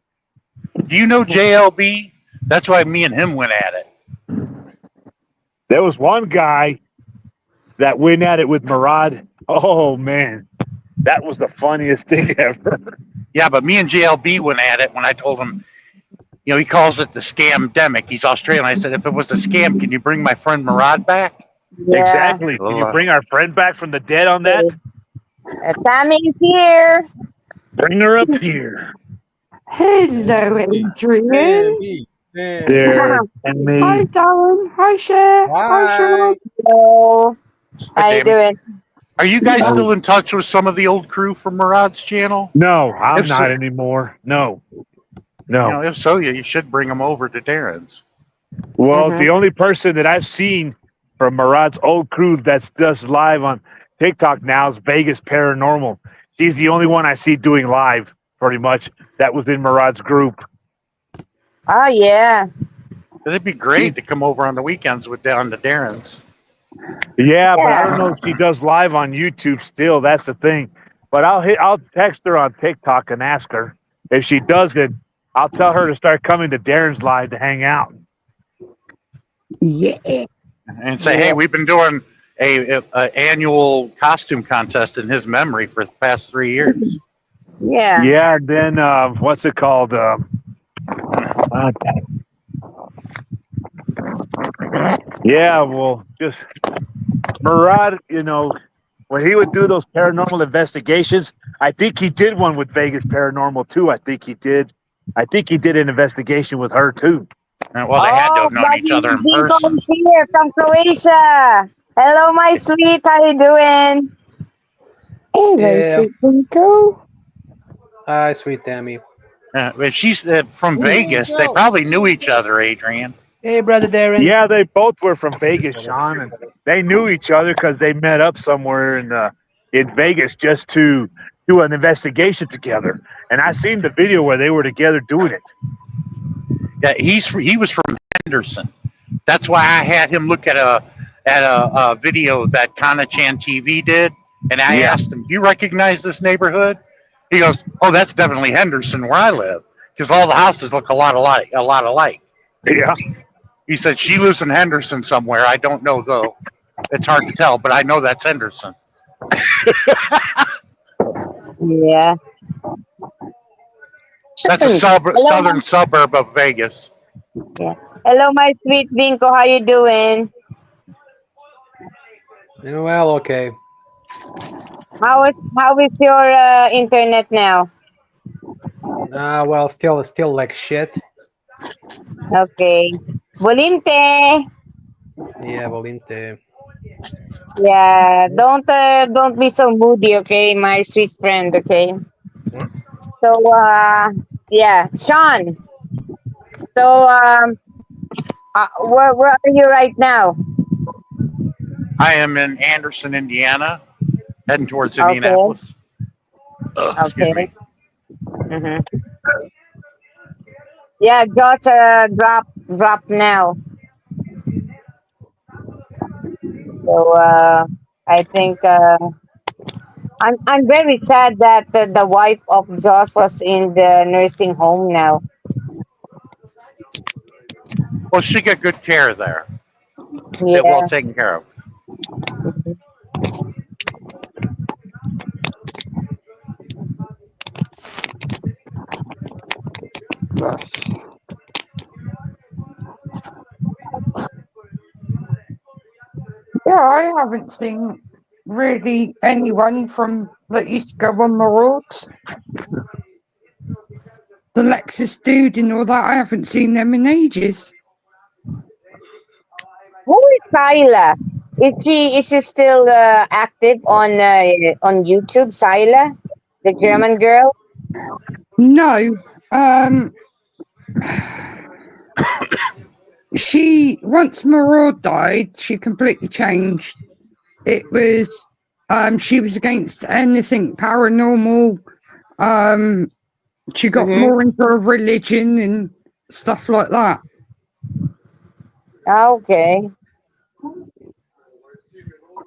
S1: Do you know JLB? That's why me and him went at it.
S5: there was one guy that went at it with Murad. Oh, man. That was the funniest thing ever.
S1: Yeah, but me and JLB went at it when I told him, you know, he calls it the scam-demic. He's Australian. I said, if it was a scam, can you bring my friend Murad back?
S2: Yeah.
S5: Exactly. Can you bring our friend back from the dead on that?
S2: Sammy is here.
S5: Bring her up here.
S7: Hello, Adrian.
S5: There. And me.
S7: Hi, Darren. Hi, Cher. Hi, Sean.
S2: Hello. How you
S1: Damon.
S2: doing?
S1: Are you guys still in touch with some of the old crew from Murad's channel?
S5: No, I'm
S1: If so-
S5: not anymore. No.
S1: You know, if so, you should bring them over to Darren's.
S5: Well, the only person that I've seen from Murad's old crew that does live on TikTok now is Vegas Paranormal. She's the only one I see doing live, pretty much. That was in Murad's group.
S2: Oh yeah.
S1: It'd be great to come over on the weekends with down to Darren's.
S5: Yeah, but I don't know if she does live on YouTube still. That's the thing. But I'll text her on TikTok and ask her. If she doesn't, I'll tell her to start coming to Darren's live to hang out.
S7: Yeah.
S1: And say, hey, we've been doing a annual costume contest in his memory for the past 3 years.
S2: Yeah.
S5: Yeah, and then what's it called? Yeah, well, just Murad, you know, when he would do those paranormal investigations, I think he did one with Vegas Paranormal too. I think he did an investigation with her too.
S1: Well, they had to have known each other in person.
S2: Dinko's here from Croatia. Hello, my sweet. How you doing?
S7: Hello,
S8: Yeah.
S7: sweet Dinko.
S8: Hi, sweet Tammy.
S1: If she's from Vegas, they probably knew each other, Adrian.
S8: Hey, brother Darren.
S5: Yeah, they both were from Vegas, Sean, and they knew each other because they met up somewhere in Vegas just to do an investigation together. And I seen the video where they were together doing it.
S1: Yeah, he was from Henderson. That's why I had him look at a video that Kana-chan TV did, and I asked him, "Do you recognize this neighborhood?" He goes, "Oh, that's definitely Henderson, where I live, because all the houses look a lot alike."
S5: Yeah.
S1: He said she lives in Henderson somewhere. I don't know though. It's hard to tell, but I know that's Henderson.
S2: Yeah.
S1: That's a southern suburb of Vegas.
S2: Yeah. Hello, my sweet Vinko. How you doing?
S8: Yeah, well, okay.
S2: How is your internet now?
S8: Well, still like shit.
S2: Okay. Volinte.
S8: Yeah, Volinte.
S2: Yeah. Don't be so moody, okay, my sweet friend. Okay. So yeah, Sean. So where are you right now?
S1: I am in Anderson, Indiana, heading towards Indianapolis. Excuse me.
S2: Mm-hmm. Yeah, Josh, drop now. So I think I'm very sad that the wife of Josh was in the nursing home now.
S1: Well, she got good care there.
S2: Yeah.
S1: Get well taken care of.
S7: Yeah, I haven't seen really anyone from that used to go on the roads. the Lexus dude and all that. I haven't seen them in ages.
S2: Who is Syla? Is she still active on YouTube? Syla, the German girl.
S7: No, she once Maraud died, she completely changed. It was she was against anything paranormal. She got
S2: Mm-hmm.
S7: more into her religion and stuff like that.
S2: Okay.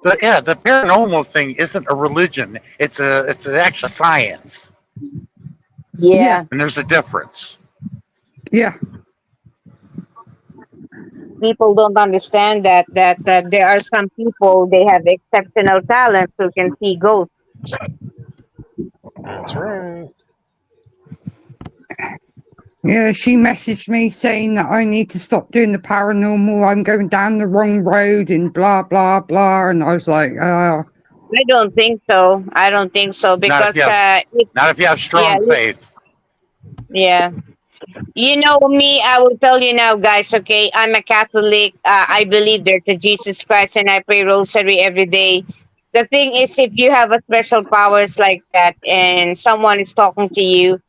S1: The paranormal thing isn't a religion. It's an actual science,
S2: Yeah.
S1: and there's a difference.
S7: Yeah,
S2: People don't understand that there are some people, they have exceptional talents who can see ghosts.
S4: That's right.
S7: yeah. She messaged me saying that I need to stop doing the paranormal. I'm going down the wrong road and blah blah blah. And I was like,
S2: I don't think so. I don't think so
S1: Not if
S2: because
S1: you have, not if you have strong
S2: yeah,
S1: faith.
S2: yeah. You know me, I will tell you now, guys, okay? I'm a Catholic. I believe there's a Jesus Christ and I pray rosary every day. The thing is, if you have a special powers like that and someone is talking to you,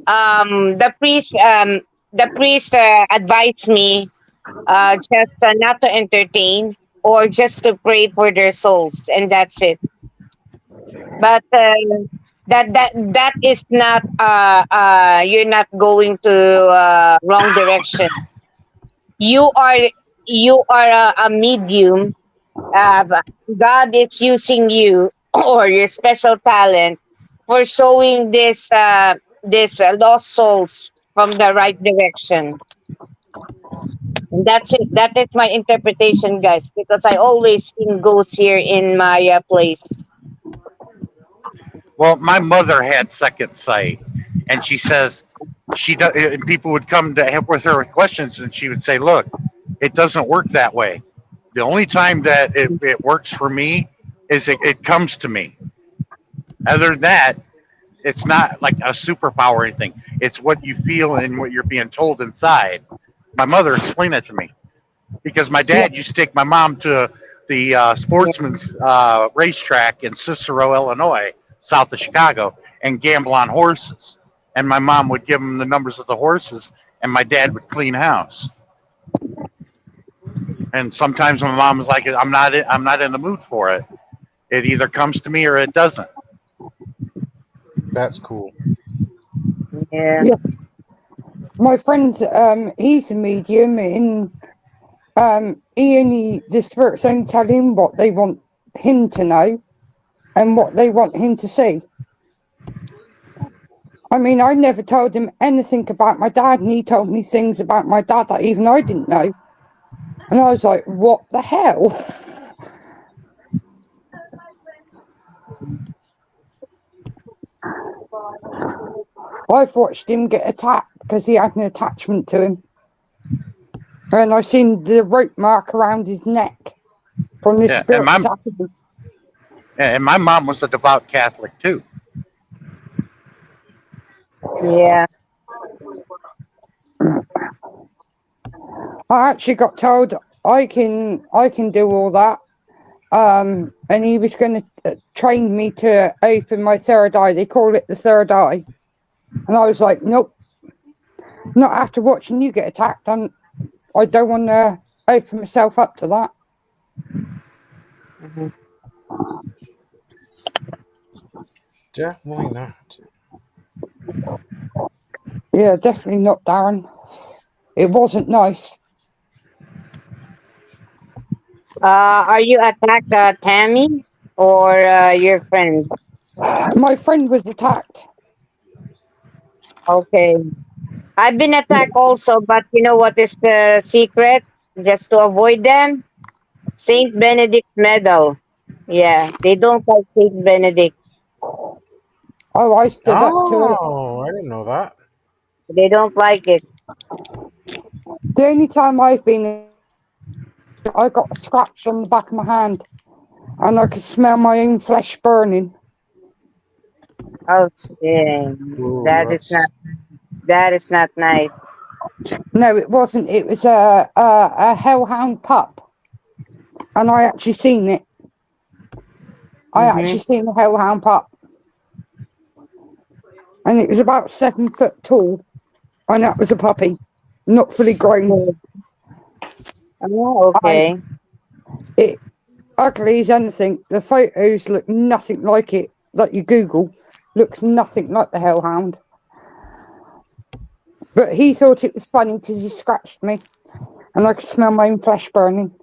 S2: the priest advised me just not to entertain or just to pray for their souls, and that's it. But that is not you're not going to wrong direction. You are a medium. uh, God is using you or your special talent for showing this lost souls from the right direction. And that's it. That is my interpretation, guys, because I always seen ghosts here in my place.
S1: Well, my mother had second sight, and she says she does. And people would come to help with her with questions, and she would say, "Look, it doesn't work that way. The only time that it works for me is it comes to me. Other than that, it's not like a superpower or anything. It's what you feel and what you're being told inside." My mother explained that to me because my
S7: yeah,
S1: dad used to take my mom to the sportsman's racetrack in Cicero, Illinois, south of Chicago, and gamble on horses. And my mom would give him the numbers of the horses, and my dad would clean house. And sometimes my mom was like, I'm not in the mood for it. It either comes to me or it doesn't."
S4: That's cool.
S2: Yeah.
S7: yeah. My friend, he's a medium, and the spirits only tell him what they want him to know and what they want him to see. I mean, I never told him anything about my dad, and he told me things about my dad that even I didn't know. And I was like, what the hell? I've watched him get attacked because he had an attachment to him. And I've seen the rope mark around his neck from this
S1: Yeah,
S7: spirit attacking him.
S1: and my mom was a devout Catholic too.
S2: Yeah.
S7: I actually got told I can do all that. And he was going to train me to open my third eye. They call it the third eye. And I was like, nope, not after watching you get attacked. I don't want to open myself up to that.
S2: Mhm.
S4: Definitely not.
S7: Yeah, definitely not, Darren. It wasn't nice.
S2: Are you attacked, Tammy, or your friend?
S7: My friend was attacked.
S2: Okay. I've been attacked also, but you know what is the secret? Just to avoid them? Saint Benedict's medal. Yeah, they don't like Saint Benedict.
S7: Oh, I stood up to it.
S4: Oh, I didn't know that.
S2: They don't like it.
S7: The only time I've been, I got a scratch on the back of my hand, and I could smell my own flesh burning.
S2: Oh, yeah.
S4: Ooh,
S2: That is
S4: that's-
S2: not That is not nice.
S7: No, it wasn't. It was a hellhound pup, and I actually seen it. I actually seen the hellhound pup, and it was about 7 foot tall, and that was a puppy, not fully grown.
S2: Oh, okay.
S7: It ugly as anything. The photos look nothing like it. Like you Google, looks nothing like the hellhound. But he thought it was funny because he scratched me, and I could smell my own flesh burning.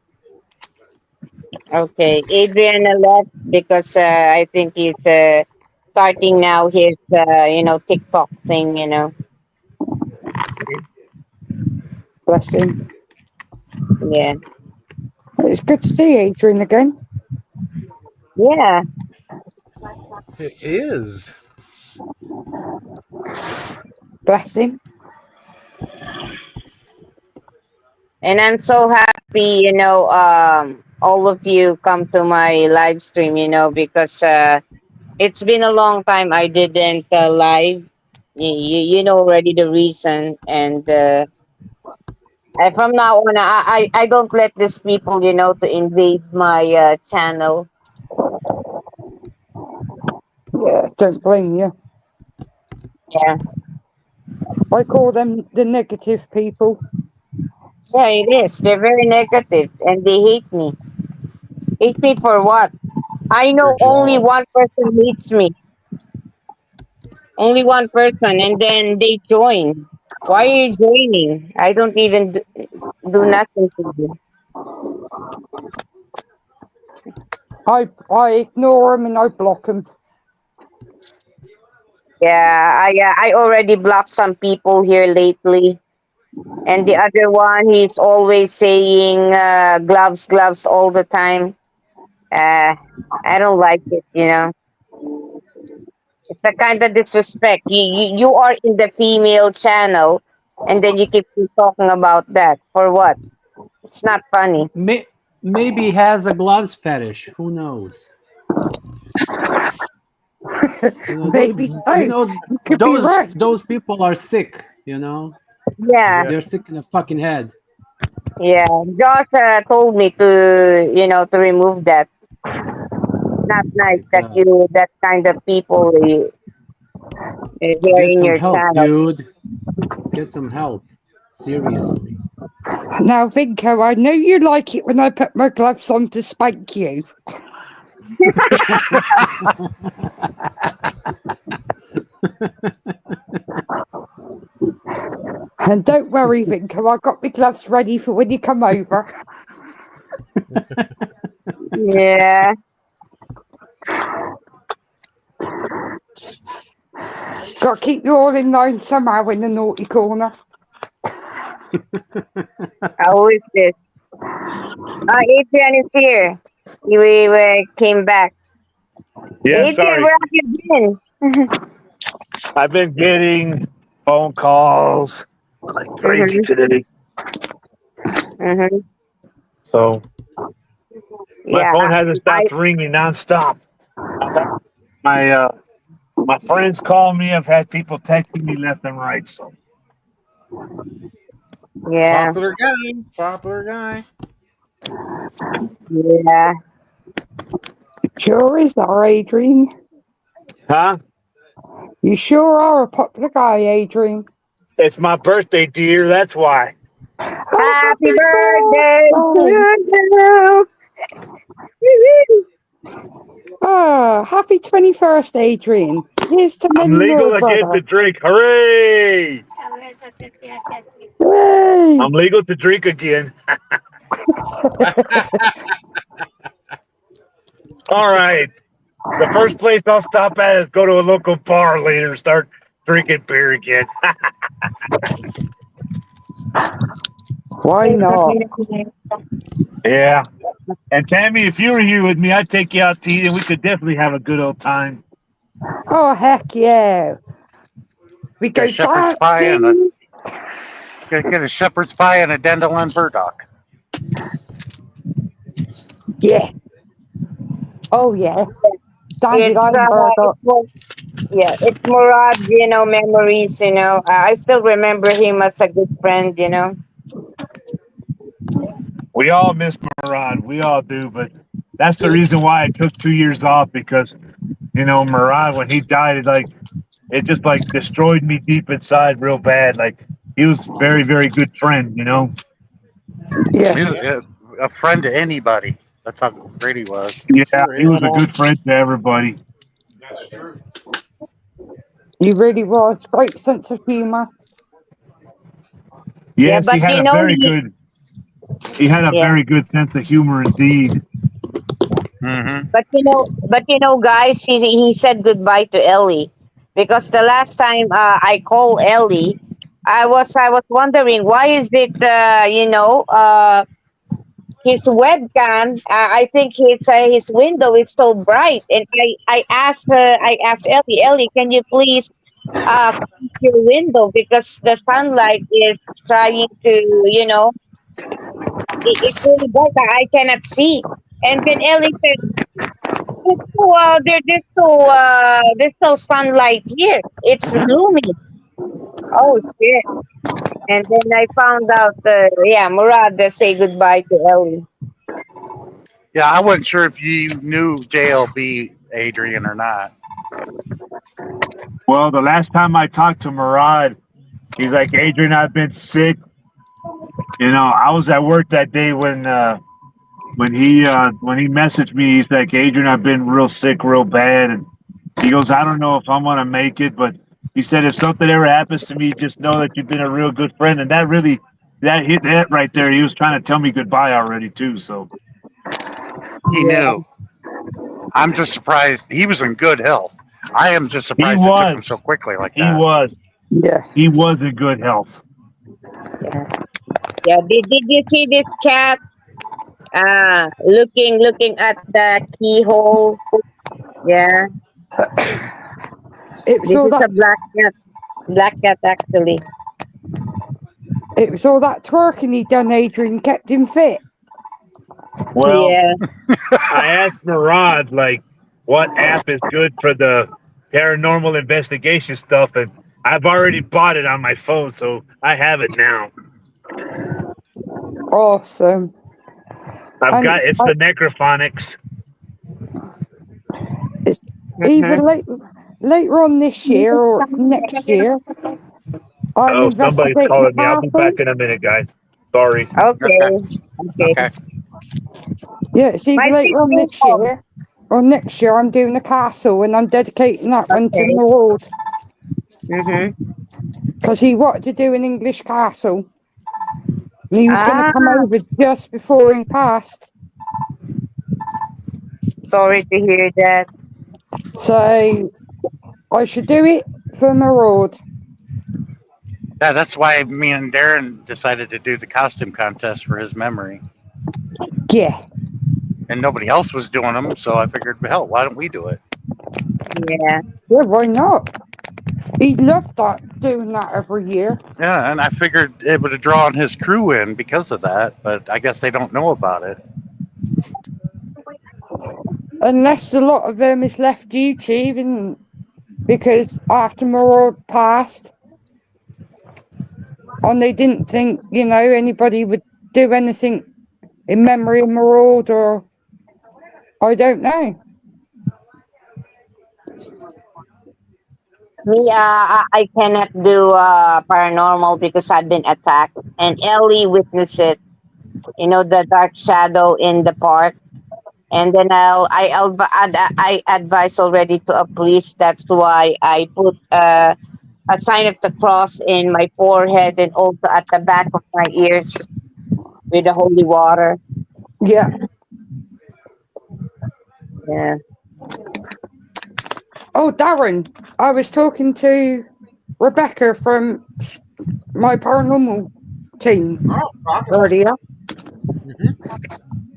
S2: Okay. Adrian left because I think he's starting now his TikTok thing.
S7: Bless him.
S2: Yeah.
S7: It's good to see Adrian again.
S2: Yeah.
S4: It is.
S7: Bless him.
S2: And I'm so happy, all of you come to my live stream, because it's been a long time I didn't live. You know already the reason. And from now on, I don't let these people, to invade my channel.
S7: Yeah, don't blame you.
S2: Yeah.
S7: I call them the negative people.
S2: Yeah, it is. They're very negative and they hate me. Hate me for what? I know
S4: Your
S2: only
S4: job.
S2: one person hates me. Only one person, and then they join. Why are you joining? I don't even do nothing to you.
S7: I ignore them and I block them.
S2: Yeah, I already blocked some people here lately, and the other one he's always saying gloves, gloves all the time. I don't like it. It's a kind of disrespect. You are in the female channel, and then you keep talking about that for what? It's not funny.
S3: Maybe he has a gloves fetish. Who knows?
S7: Maybe so. You could be right.
S3: Those people are sick.
S2: Yeah,
S3: They're sick in the fucking head.
S2: yeah. Josh told me to remove that. Not nice that that kind of people they're
S3: Get
S2: in
S3: some
S2: your
S3: help,
S2: channel.
S3: dude. Get some help. Seriously.
S7: Now, Vinko, I know you like it when I put my gloves on to spank you. And don't worry, Vinko, I got my gloves ready for when you come over.
S2: Yeah.
S7: Got to keep you all in line somehow in the naughty corner.
S2: How is this? Adrian is here. We came back.
S5: Yeah,
S2: Adrian,
S5: sorry.
S2: where have you been?
S5: I've been getting phone calls like crazy today.
S2: Mm-hmm.
S5: So my
S2: Yeah.
S5: phone hasn't stopped ringing nonstop. My my friends call me. I've had people texting me left and right. So
S2: Yeah.
S4: Popular guy. Popular guy.
S2: Yeah.
S7: Sure is, are, Adrian.
S5: huh?
S7: You sure are a popular guy, Adrian.
S5: It's my birthday, dear. That's why.
S2: Happy birthday to you.
S7: Happy 21st, Adrian. Here's to
S5: I'm
S7: many
S5: legal
S7: more,
S5: again
S7: brother.
S5: to drink. Hooray!
S7: Hooray!
S5: I'm legal to drink again. All right. The first place I'll stop at is go to a local bar later and start drinking beer again.
S7: Why not?
S5: Yeah. And Tammy, if you were here with me, I'd take you out to eat and we could definitely have a good old time.
S7: Oh, heck yeah. We go
S1: Get a shepherd's pie and
S7: dancing.
S1: get a shepherd's pie and a dandelion burdock.
S7: Yeah. Oh, yeah.
S2: It's
S7: Dandelion burdock.
S2: Yeah, it's Murad, memories, I still remember him as a good friend.
S5: We all miss Murad. We all do, but that's the reason why I took 2 years off because Murad when he died, it just like destroyed me deep inside real bad. Like he was very, very good friend.
S7: Yeah.
S1: He was a friend to anybody. That's how great he was.
S5: Yeah,
S4: Sure
S5: he was a
S4: is.
S5: good friend to everybody.
S4: That's true.
S7: He really was. Great sense of humor.
S2: Yeah,
S5: Yes, he
S2: but
S5: had a very
S2: he,
S5: good. He had a
S2: yeah.
S5: very good sense of humor indeed.
S1: Mm-hmm.
S2: But guys, he said goodbye to Ellie because the last time I called Ellie, I was wondering why is it his webcam, I think his window is so bright, and I asked Ellie, can you please close your window because the sunlight is trying to, it's really bright. I cannot see. And then Ellie said, there's no sunlight here. It's gloomy. Oh shit! And then I found out, yeah, Murad say goodbye to Ellie.
S1: Yeah, I wasn't sure if you knew JLB Adrian or not.
S5: Well, the last time I talked to Murad, he's like, Adrian, I've been sick. I was at work that day when he messaged me. He's like, Adrian, I've been real sick, real bad, and he goes, I don't know if I'm gonna make it, but he said if something ever happens to me, just know that you've been a real good friend, and that really that hit that right there. He was trying to tell me goodbye already too. So
S1: He
S2: Yeah,
S1: knew. I'm just surprised he was in good health. I am just
S5: he
S1: surprised it took
S5: was,
S1: him so quickly like
S5: he
S1: that.
S5: was,
S7: Yeah.
S5: he was in good health.
S2: yeah, yeah. Did you see this cat? Looking at the keyhole. Yeah,
S7: It was
S2: this
S7: all
S2: is a
S7: that.
S2: black cat. Black cat actually.
S7: It was all that twerking he done. Adrian kept him fit.
S5: Well,
S2: Yeah.
S5: I asked Murad like what app is good for the paranormal investigation stuff, and I've already bought it on my phone, so I have it now.
S7: Awesome.
S5: I've
S7: And
S5: got it's the Necrophonics.
S7: it's either
S2: Mm-hmm.
S7: later on this year or next year. I'm
S5: Oh, somebody's
S7: investigating the
S5: calling me. I'll be
S7: castle.
S5: back in a minute, guys. Sorry.
S1: Okay.
S2: Okay. Okay.
S1: Okay.
S7: Yeah, it's
S2: My
S7: either later on
S2: sister
S7: this
S2: called.
S7: year or next year. I'm doing the castle and I'm dedicating that one to
S2: Okay.
S7: Maraud
S2: Mm-hmm.
S7: because he wanted to do an English castle. And he was going to
S2: Ah,
S7: come over just before he passed.
S2: sorry to hear that.
S7: So I should do it for Maraud.
S1: Yeah, that's why me and Darren decided to do the costume contest for his memory.
S7: Yeah.
S1: And nobody else was doing them, so I figured, hell, why don't we do it?
S2: Yeah.
S7: Yeah, why not? He loved that, doing that every year.
S1: Yeah, and I figured it would have drawn his crew in because of that, but I guess they don't know about it.
S7: Unless a lot of them has left YouTube and because after Maraud passed, and they didn't think, anybody would do anything in memory of Maraud, or I don't know.
S2: Me, I cannot do paranormal because I've been attacked, and Ellie witnessed it. The dark shadow in the park, and then I advise already to a priest. That's why I put a sign of the cross in my forehead and also at the back of my ears with the holy water.
S7: Yeah.
S2: Yeah.
S7: Oh, Darren, I was talking to Rebecca from my paranormal team
S4: Oh, talk about it.
S7: earlier.
S4: Mhm.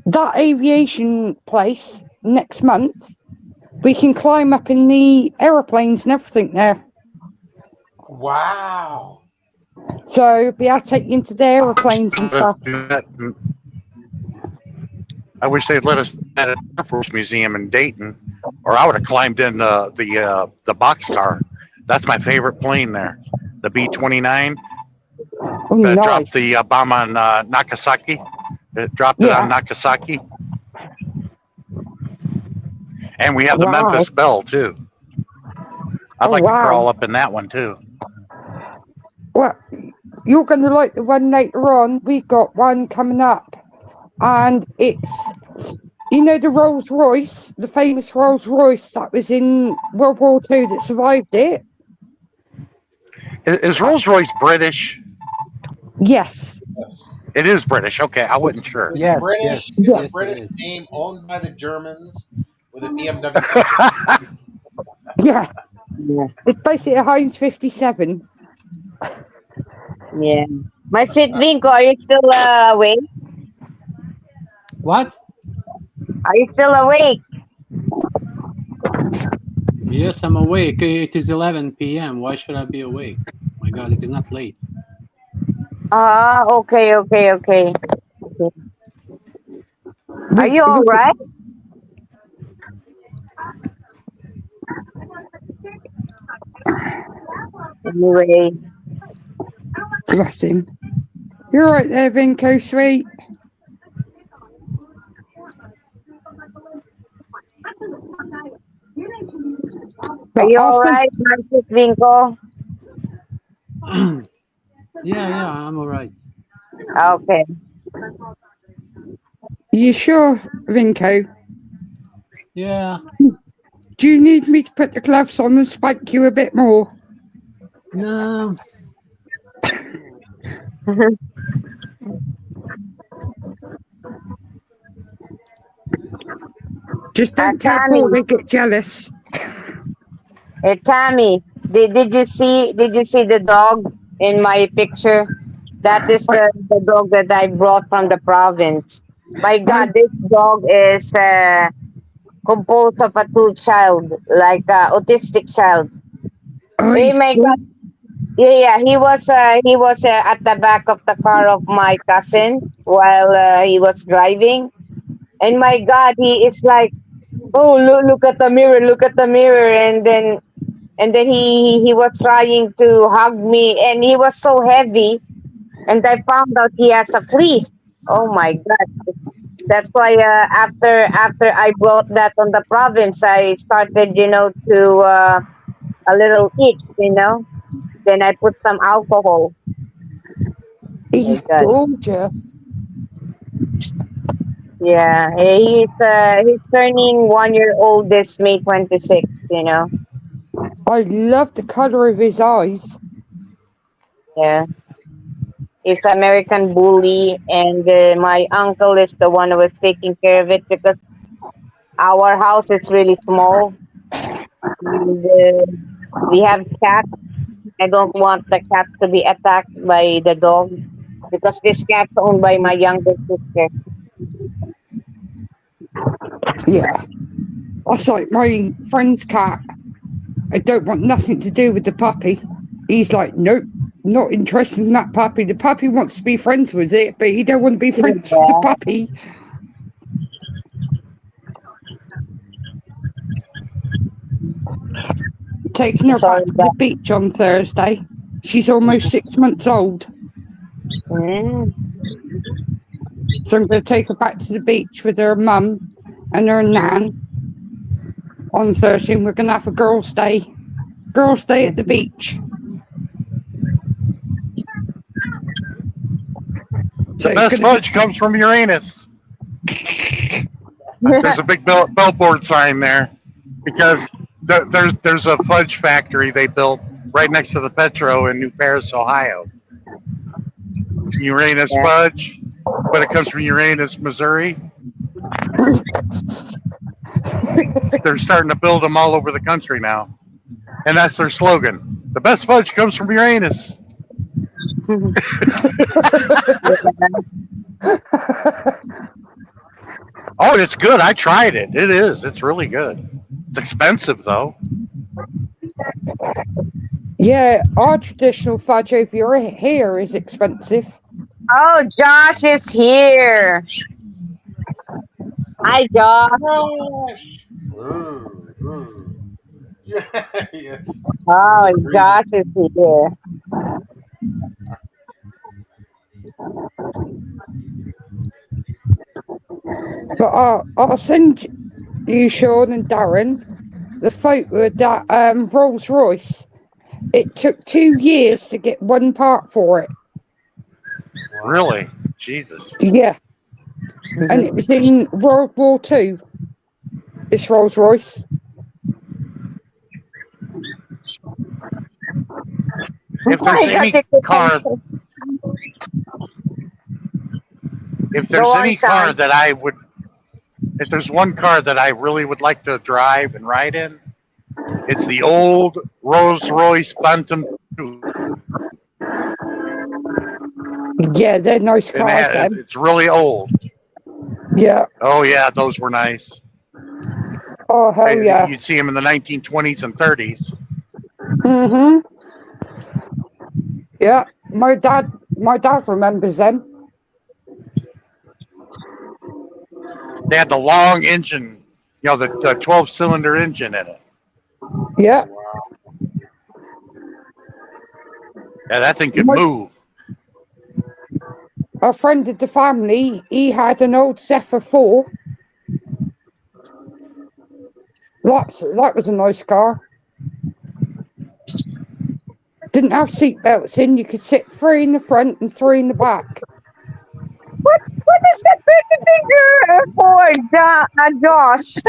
S7: That aviation place next month, we can climb up in the aeroplanes and everything there.
S4: Wow.
S7: So be able to take you into the aeroplanes and
S1: Let us
S7: stuff.
S1: do that. I wish they'd let us at an Air Force Museum in Dayton or I would have climbed in the boxcar. That's my favorite plane there, the B-29
S7: Oh,
S1: that dropped
S7: nice.
S1: the bomb on Nagasaki. It dropped it
S7: Yeah.
S1: on Nagasaki, and we have the
S2: Wow.
S1: Memphis Belle too. I'd
S7: Oh,
S1: like to
S7: wow.
S1: crawl up in that one too.
S7: Well, you're going to like the one later on. We've got one coming up, and it's, you know, the Rolls Royce, the famous Rolls Royce that was in World War II that survived it.
S1: Is Rolls Royce British?
S7: Yes.
S1: It is British. Okay, I wasn't sure.
S8: Yes,
S4: British.
S8: yes,
S4: It's
S7: yes,
S4: a
S8: yes, it
S4: British
S8: is.
S4: name owned by the Germans with a BMW engine.
S7: Yeah.
S2: Yeah.
S7: It's basically a Heinz 57.
S2: Yeah. My sweet Vinko, are you still awake?
S3: What?
S2: Are you still awake?
S3: Yes, I'm awake. It is 11 p.m. Why should I be awake? My God, it is not late.
S2: Okay. Are
S7: We,
S2: you all
S7: we,
S2: right? Anyway,
S7: bless him. You're right there, Vinko, sweet.
S2: are
S7: But
S2: you
S7: I'll
S2: all
S7: send,
S2: right, my sweet Vinko?
S3: Yeah, I'm all right.
S2: Okay.
S7: you sure, Vinko?
S3: Yeah,
S7: Do you need me to put the gloves on and spank you a bit more?
S3: no,
S7: Just don't tell
S2: Tammy,
S7: Paul they get jealous.
S2: hey, Tammy, did you see the dog in my picture? That is the dog that I brought from the province. My God, this dog is composed of a two child, like autistic child.
S7: Oh,
S2: Hey,
S7: he's
S2: my
S7: cool.
S2: God, yeah. He was at the back of the car of my cousin while he was driving, and my God, he is like, oh, look at the mirror, and then he was trying to hug me, and he was so heavy, and I found out he has a fleece. Oh my God. That's why after I brought that on the province, I started, to a little itch, Then I put some alcohol. My
S7: He's
S2: God,
S7: gorgeous.
S2: yeah, he's turning 1 year old this May 26th.
S7: I love the colour of his eyes.
S2: Yeah, he's American bully, and my uncle is the one who was taking care of it because our house is really small, and we have cats. I don't want the cats to be attacked by the dog because this cat's owned by my younger sister.
S7: Yeah. That's like my friend's cat. I don't want nothing to do with the puppy. He's like, nope, not interested in that puppy. The puppy wants to be friends with it, but he don't want to be friends with the
S2: Yeah.
S7: puppy. Taking her
S2: Sorry,
S7: back to the beach on Thursday. She's almost 6 months old.
S2: Mm,
S7: So I'm going to take her back to the beach with her mum and her nan on Thursday. And we're going to have a girls' day. Girls' day at the beach. So
S1: The
S7: it's
S1: best
S7: gonna
S1: fudge comes from Uranus. There's a big billboard sign there because there's a fudge factory they built right next to the Petro in New Paris, Ohio. Uranus
S2: Yeah.
S1: fudge, but it comes from Uranus, Missouri. They're starting to build them all over the country now, and that's their slogan. The best fudge comes from Uranus. Oh, it's good. I tried it. It is. It's really good. It's expensive though.
S7: Yeah, our traditional fudge over here is expensive.
S2: Oh, Josh is here. Hi, Josh.
S4: Gosh. Yes.
S2: Oh, Josh is here.
S7: But I'll send you, Sean and Darren, the photo of that Rolls Royce. It took 2 years to get one part for it.
S1: Really? Jesus.
S7: Yeah, and it was in World War Two. This Rolls Royce.
S1: If
S2: I
S1: there's
S2: got
S1: any
S2: to get
S1: car, if there's
S2: Go on,
S1: any car
S2: son.
S1: that I would, if there's one car that I really would like to drive and ride in, it's the old Rolls Royce Phantom 2.
S7: Yeah, they're nice
S1: And
S7: cars. Then.
S1: it's really old.
S7: Yeah.
S1: Oh yeah, those were nice.
S7: Oh hell yeah.
S1: You'd see them in the 1920s and 30s.
S7: Mhm. Yeah, my dad remembers them.
S1: They had the long engine, the 12-cylinder engine in it.
S7: Yeah.
S1: Yeah, that thing could move.
S7: A friend of the family, he had an old Zephyr 4. That was a nice car. Didn't have seat belts in. You could sit 3 in the front and 3 in the back.
S2: What is that big for, Josh?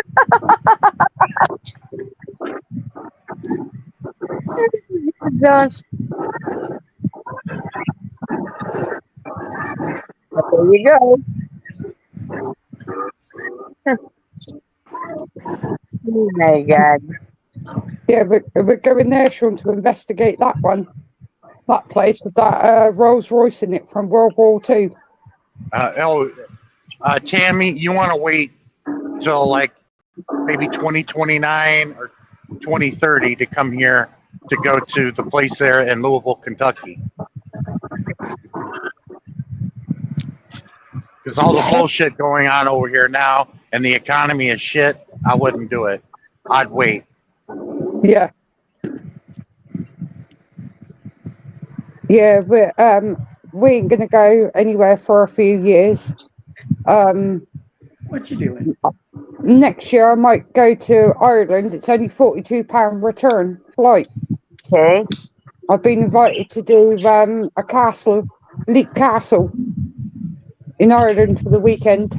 S2: Josh. There you go. Oh my God.
S7: Yeah, we're going there, Sean, to investigate that one. That place with that Rolls Royce in it from World War Two.
S1: Tammy, you want to wait till like maybe 2029 or 2030 to come here to go to the place there in Louisville, Kentucky. Because all the bullshit going on over here now and the economy is shit, I wouldn't do it. I'd wait.
S7: Yeah. Yeah, we ain't gonna go anywhere for a few years.
S9: What you doing?
S7: Next year I might go to Ireland. It's only £42 return flight.
S2: Okay.
S7: I've been invited to do a castle, Leap Castle, in Ireland for the weekend.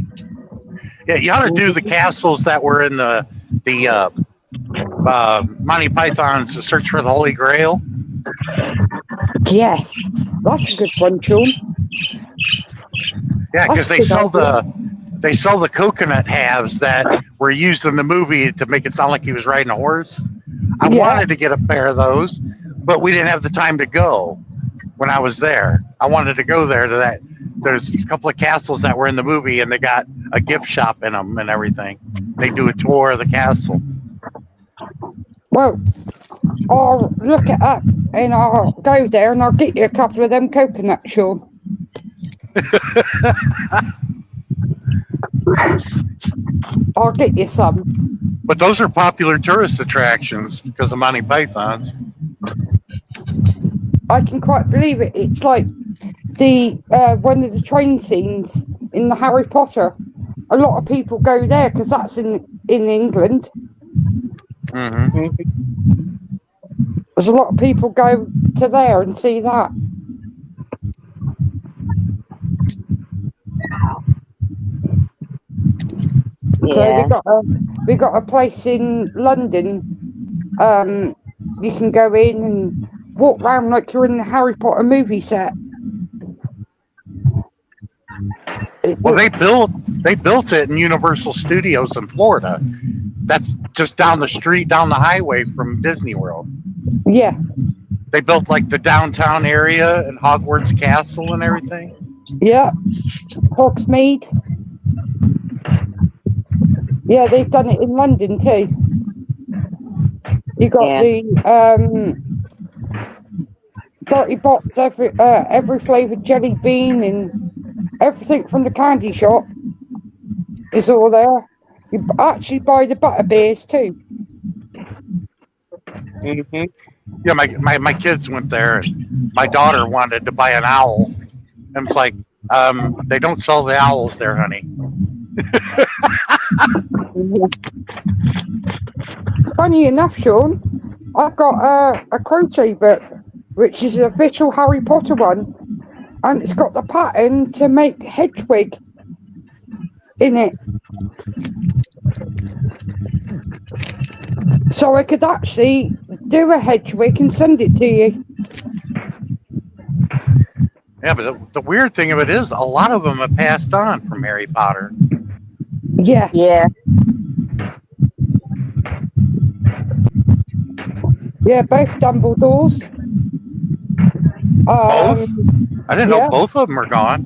S1: Yeah, you ought to do the castles that were in the Monty Python's The Search for the Holy Grail.
S7: Yes, that's a good one, Sean.
S1: Yeah, because
S7: That's a good
S1: they sell the coconut halves that were used in the movie to make it sound like he was riding a horse. I wanted to get a pair of those, but we didn't have the time to go when I was there. I wanted to go there to that. There's a couple of castles that were in the movie, and they got a gift shop in them and everything. They do a tour of the castle.
S7: Well, I'll look it up and I'll go there and I'll get you a couple of them coconuts, Sean. I'll get you some.
S1: But those are popular tourist attractions because of Monty Python's.
S7: I can quite believe it. It's like the one of the train scenes in the Harry Potter. A lot of people go there because that's in England.
S1: Mm-hmm.
S7: There's a lot of people go to there and see that.
S2: Yeah.
S7: So we got a place in London. You can go in and walk around like you're in the Harry Potter movie set.
S1: Well, they built it in Universal Studios in Florida. That's just down the street, down the highway from Disney World.
S7: Yeah.
S1: They built like the downtown area and Hogwarts Castle and everything.
S7: Yeah. Hogsmeade. Yeah, they've done it in London too. You got the Dirty Box, every flavoured jelly bean and everything from the candy shop is all there. You actually buy the butter beers too.
S2: Mhm.
S1: Yeah, my kids went there. And my daughter wanted to buy an owl, and it's like, they don't sell the owls there, honey.
S7: Funny enough, Sean, I've got a crochet book, which is the official Harry Potter one, and it's got the pattern to make Hedwig in it. So I could actually do a Hedwig and send it to you.
S1: Yeah, but the weird thing of it is, a lot of them have passed on from Harry Potter.
S7: Yeah.
S2: Yeah.
S7: Yeah, both Dumbledores.
S1: Both? I didn't know
S7: yeah.
S1: both of them are gone.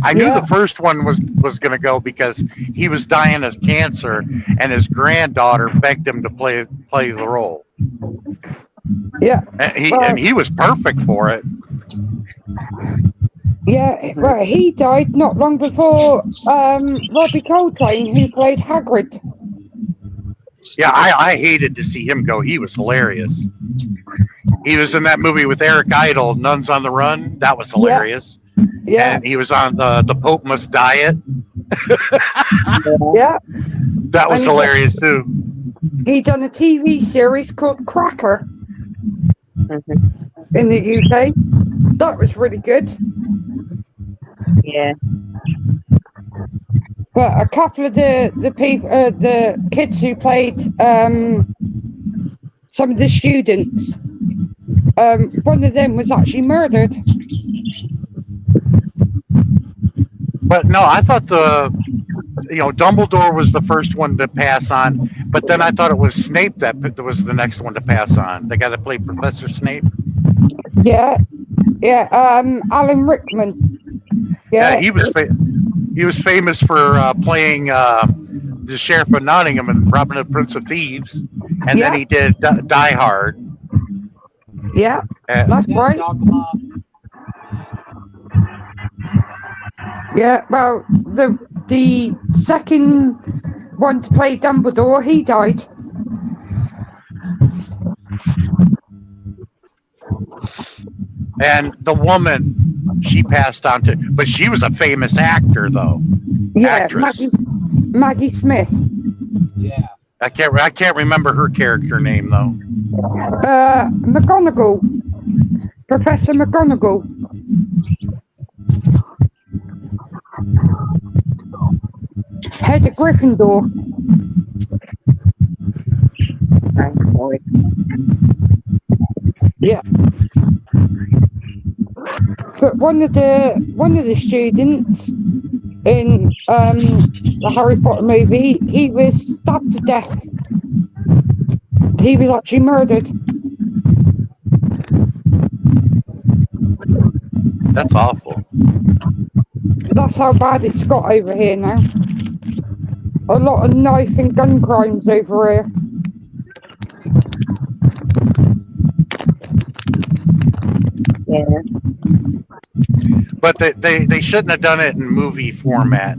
S1: I knew
S7: Yeah.
S1: the first one was going to go because he was dying of cancer, and his granddaughter begged him to play the role.
S7: Yeah.
S1: And he was perfect for it.
S7: Yeah, well, he died not long before Robbie Coltrane, who played Hagrid.
S1: Yeah, I hated to see him go. He was hilarious. He was in that movie with Eric Idle, Nuns on the Run. That was hilarious.
S7: Yeah,
S1: And he was on the Pope Must Diet.
S7: yeah.
S1: That was
S7: And
S1: hilarious too.
S7: He done a TV series called Cracker in the UK. That was really good.
S2: Yeah.
S7: But a couple of the people, the kids who played some of the students, one of them was actually murdered.
S1: But no, I thought Dumbledore was the first one to pass on, but then I thought it was Snape that was the next one to pass on. The guy that played Professor Snape.
S7: Yeah, yeah. Alan Rickman.
S1: Yeah, he was famous for playing the Sheriff of Nottingham in Robin Hood, Prince of Thieves, and then he did Die Hard.
S7: Yeah, that's right. Yeah, well, the second one to play Dumbledore, he died.
S1: And the woman, she passed on to, but she was a famous actor though.
S7: Yeah,
S1: Actress.
S7: Maggie Smith.
S3: Yeah.
S1: I can't remember her character name though.
S7: McGonagall. Professor McGonagall. Head of Gryffindor. Yeah. But one of the students in the Harry Potter movie, he was stabbed to death. He was actually murdered.
S1: That's awful.
S7: That's how bad it's got over here now. A lot of knife and gun crimes over here.
S2: Yeah.
S1: But they shouldn't have done it in movie format.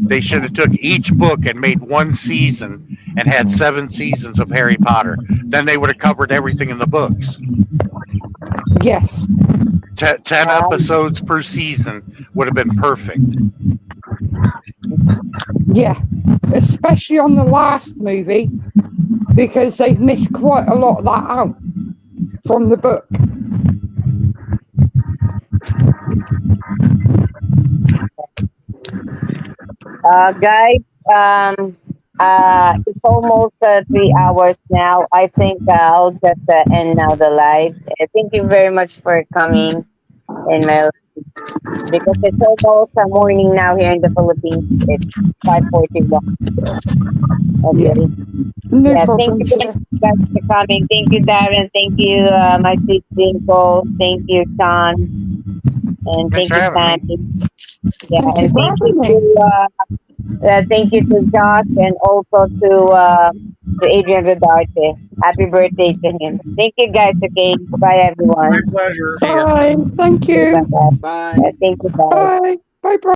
S1: They should have took each book and made one season and had 7 seasons of Harry Potter. Then they would have covered everything in the books.
S7: Yes.
S1: 10 episodes per season would have been perfect.
S7: Yeah. Especially on the last movie, because they've missed quite a lot of that out from the book.
S2: Guys, it's almost 3 hours now. I think I'll just end now the live. Thank you very much for coming in my life, because it's almost morning now here in the Philippines. It's 5:41. Okay.
S7: No
S2: Yeah,
S7: problem.
S2: thank you guys for coming. Thank you, Darren. Thank you, my sweet Dinkle. Thank you, Sean. And
S1: Thanks
S2: thank
S1: for
S2: you,
S1: having
S2: Sandy. Yeah,
S7: Thank you
S2: and
S7: for
S2: thank you to Josh, and also to Adrian Rodarte. Happy birthday to him. Thank you, guys. Okay, bye,
S4: My
S2: everyone.
S4: pleasure.
S7: Bye. Thank you.
S2: Bye.
S3: Bye.
S2: Thank you, guys.
S7: Bye. Bye. Bye.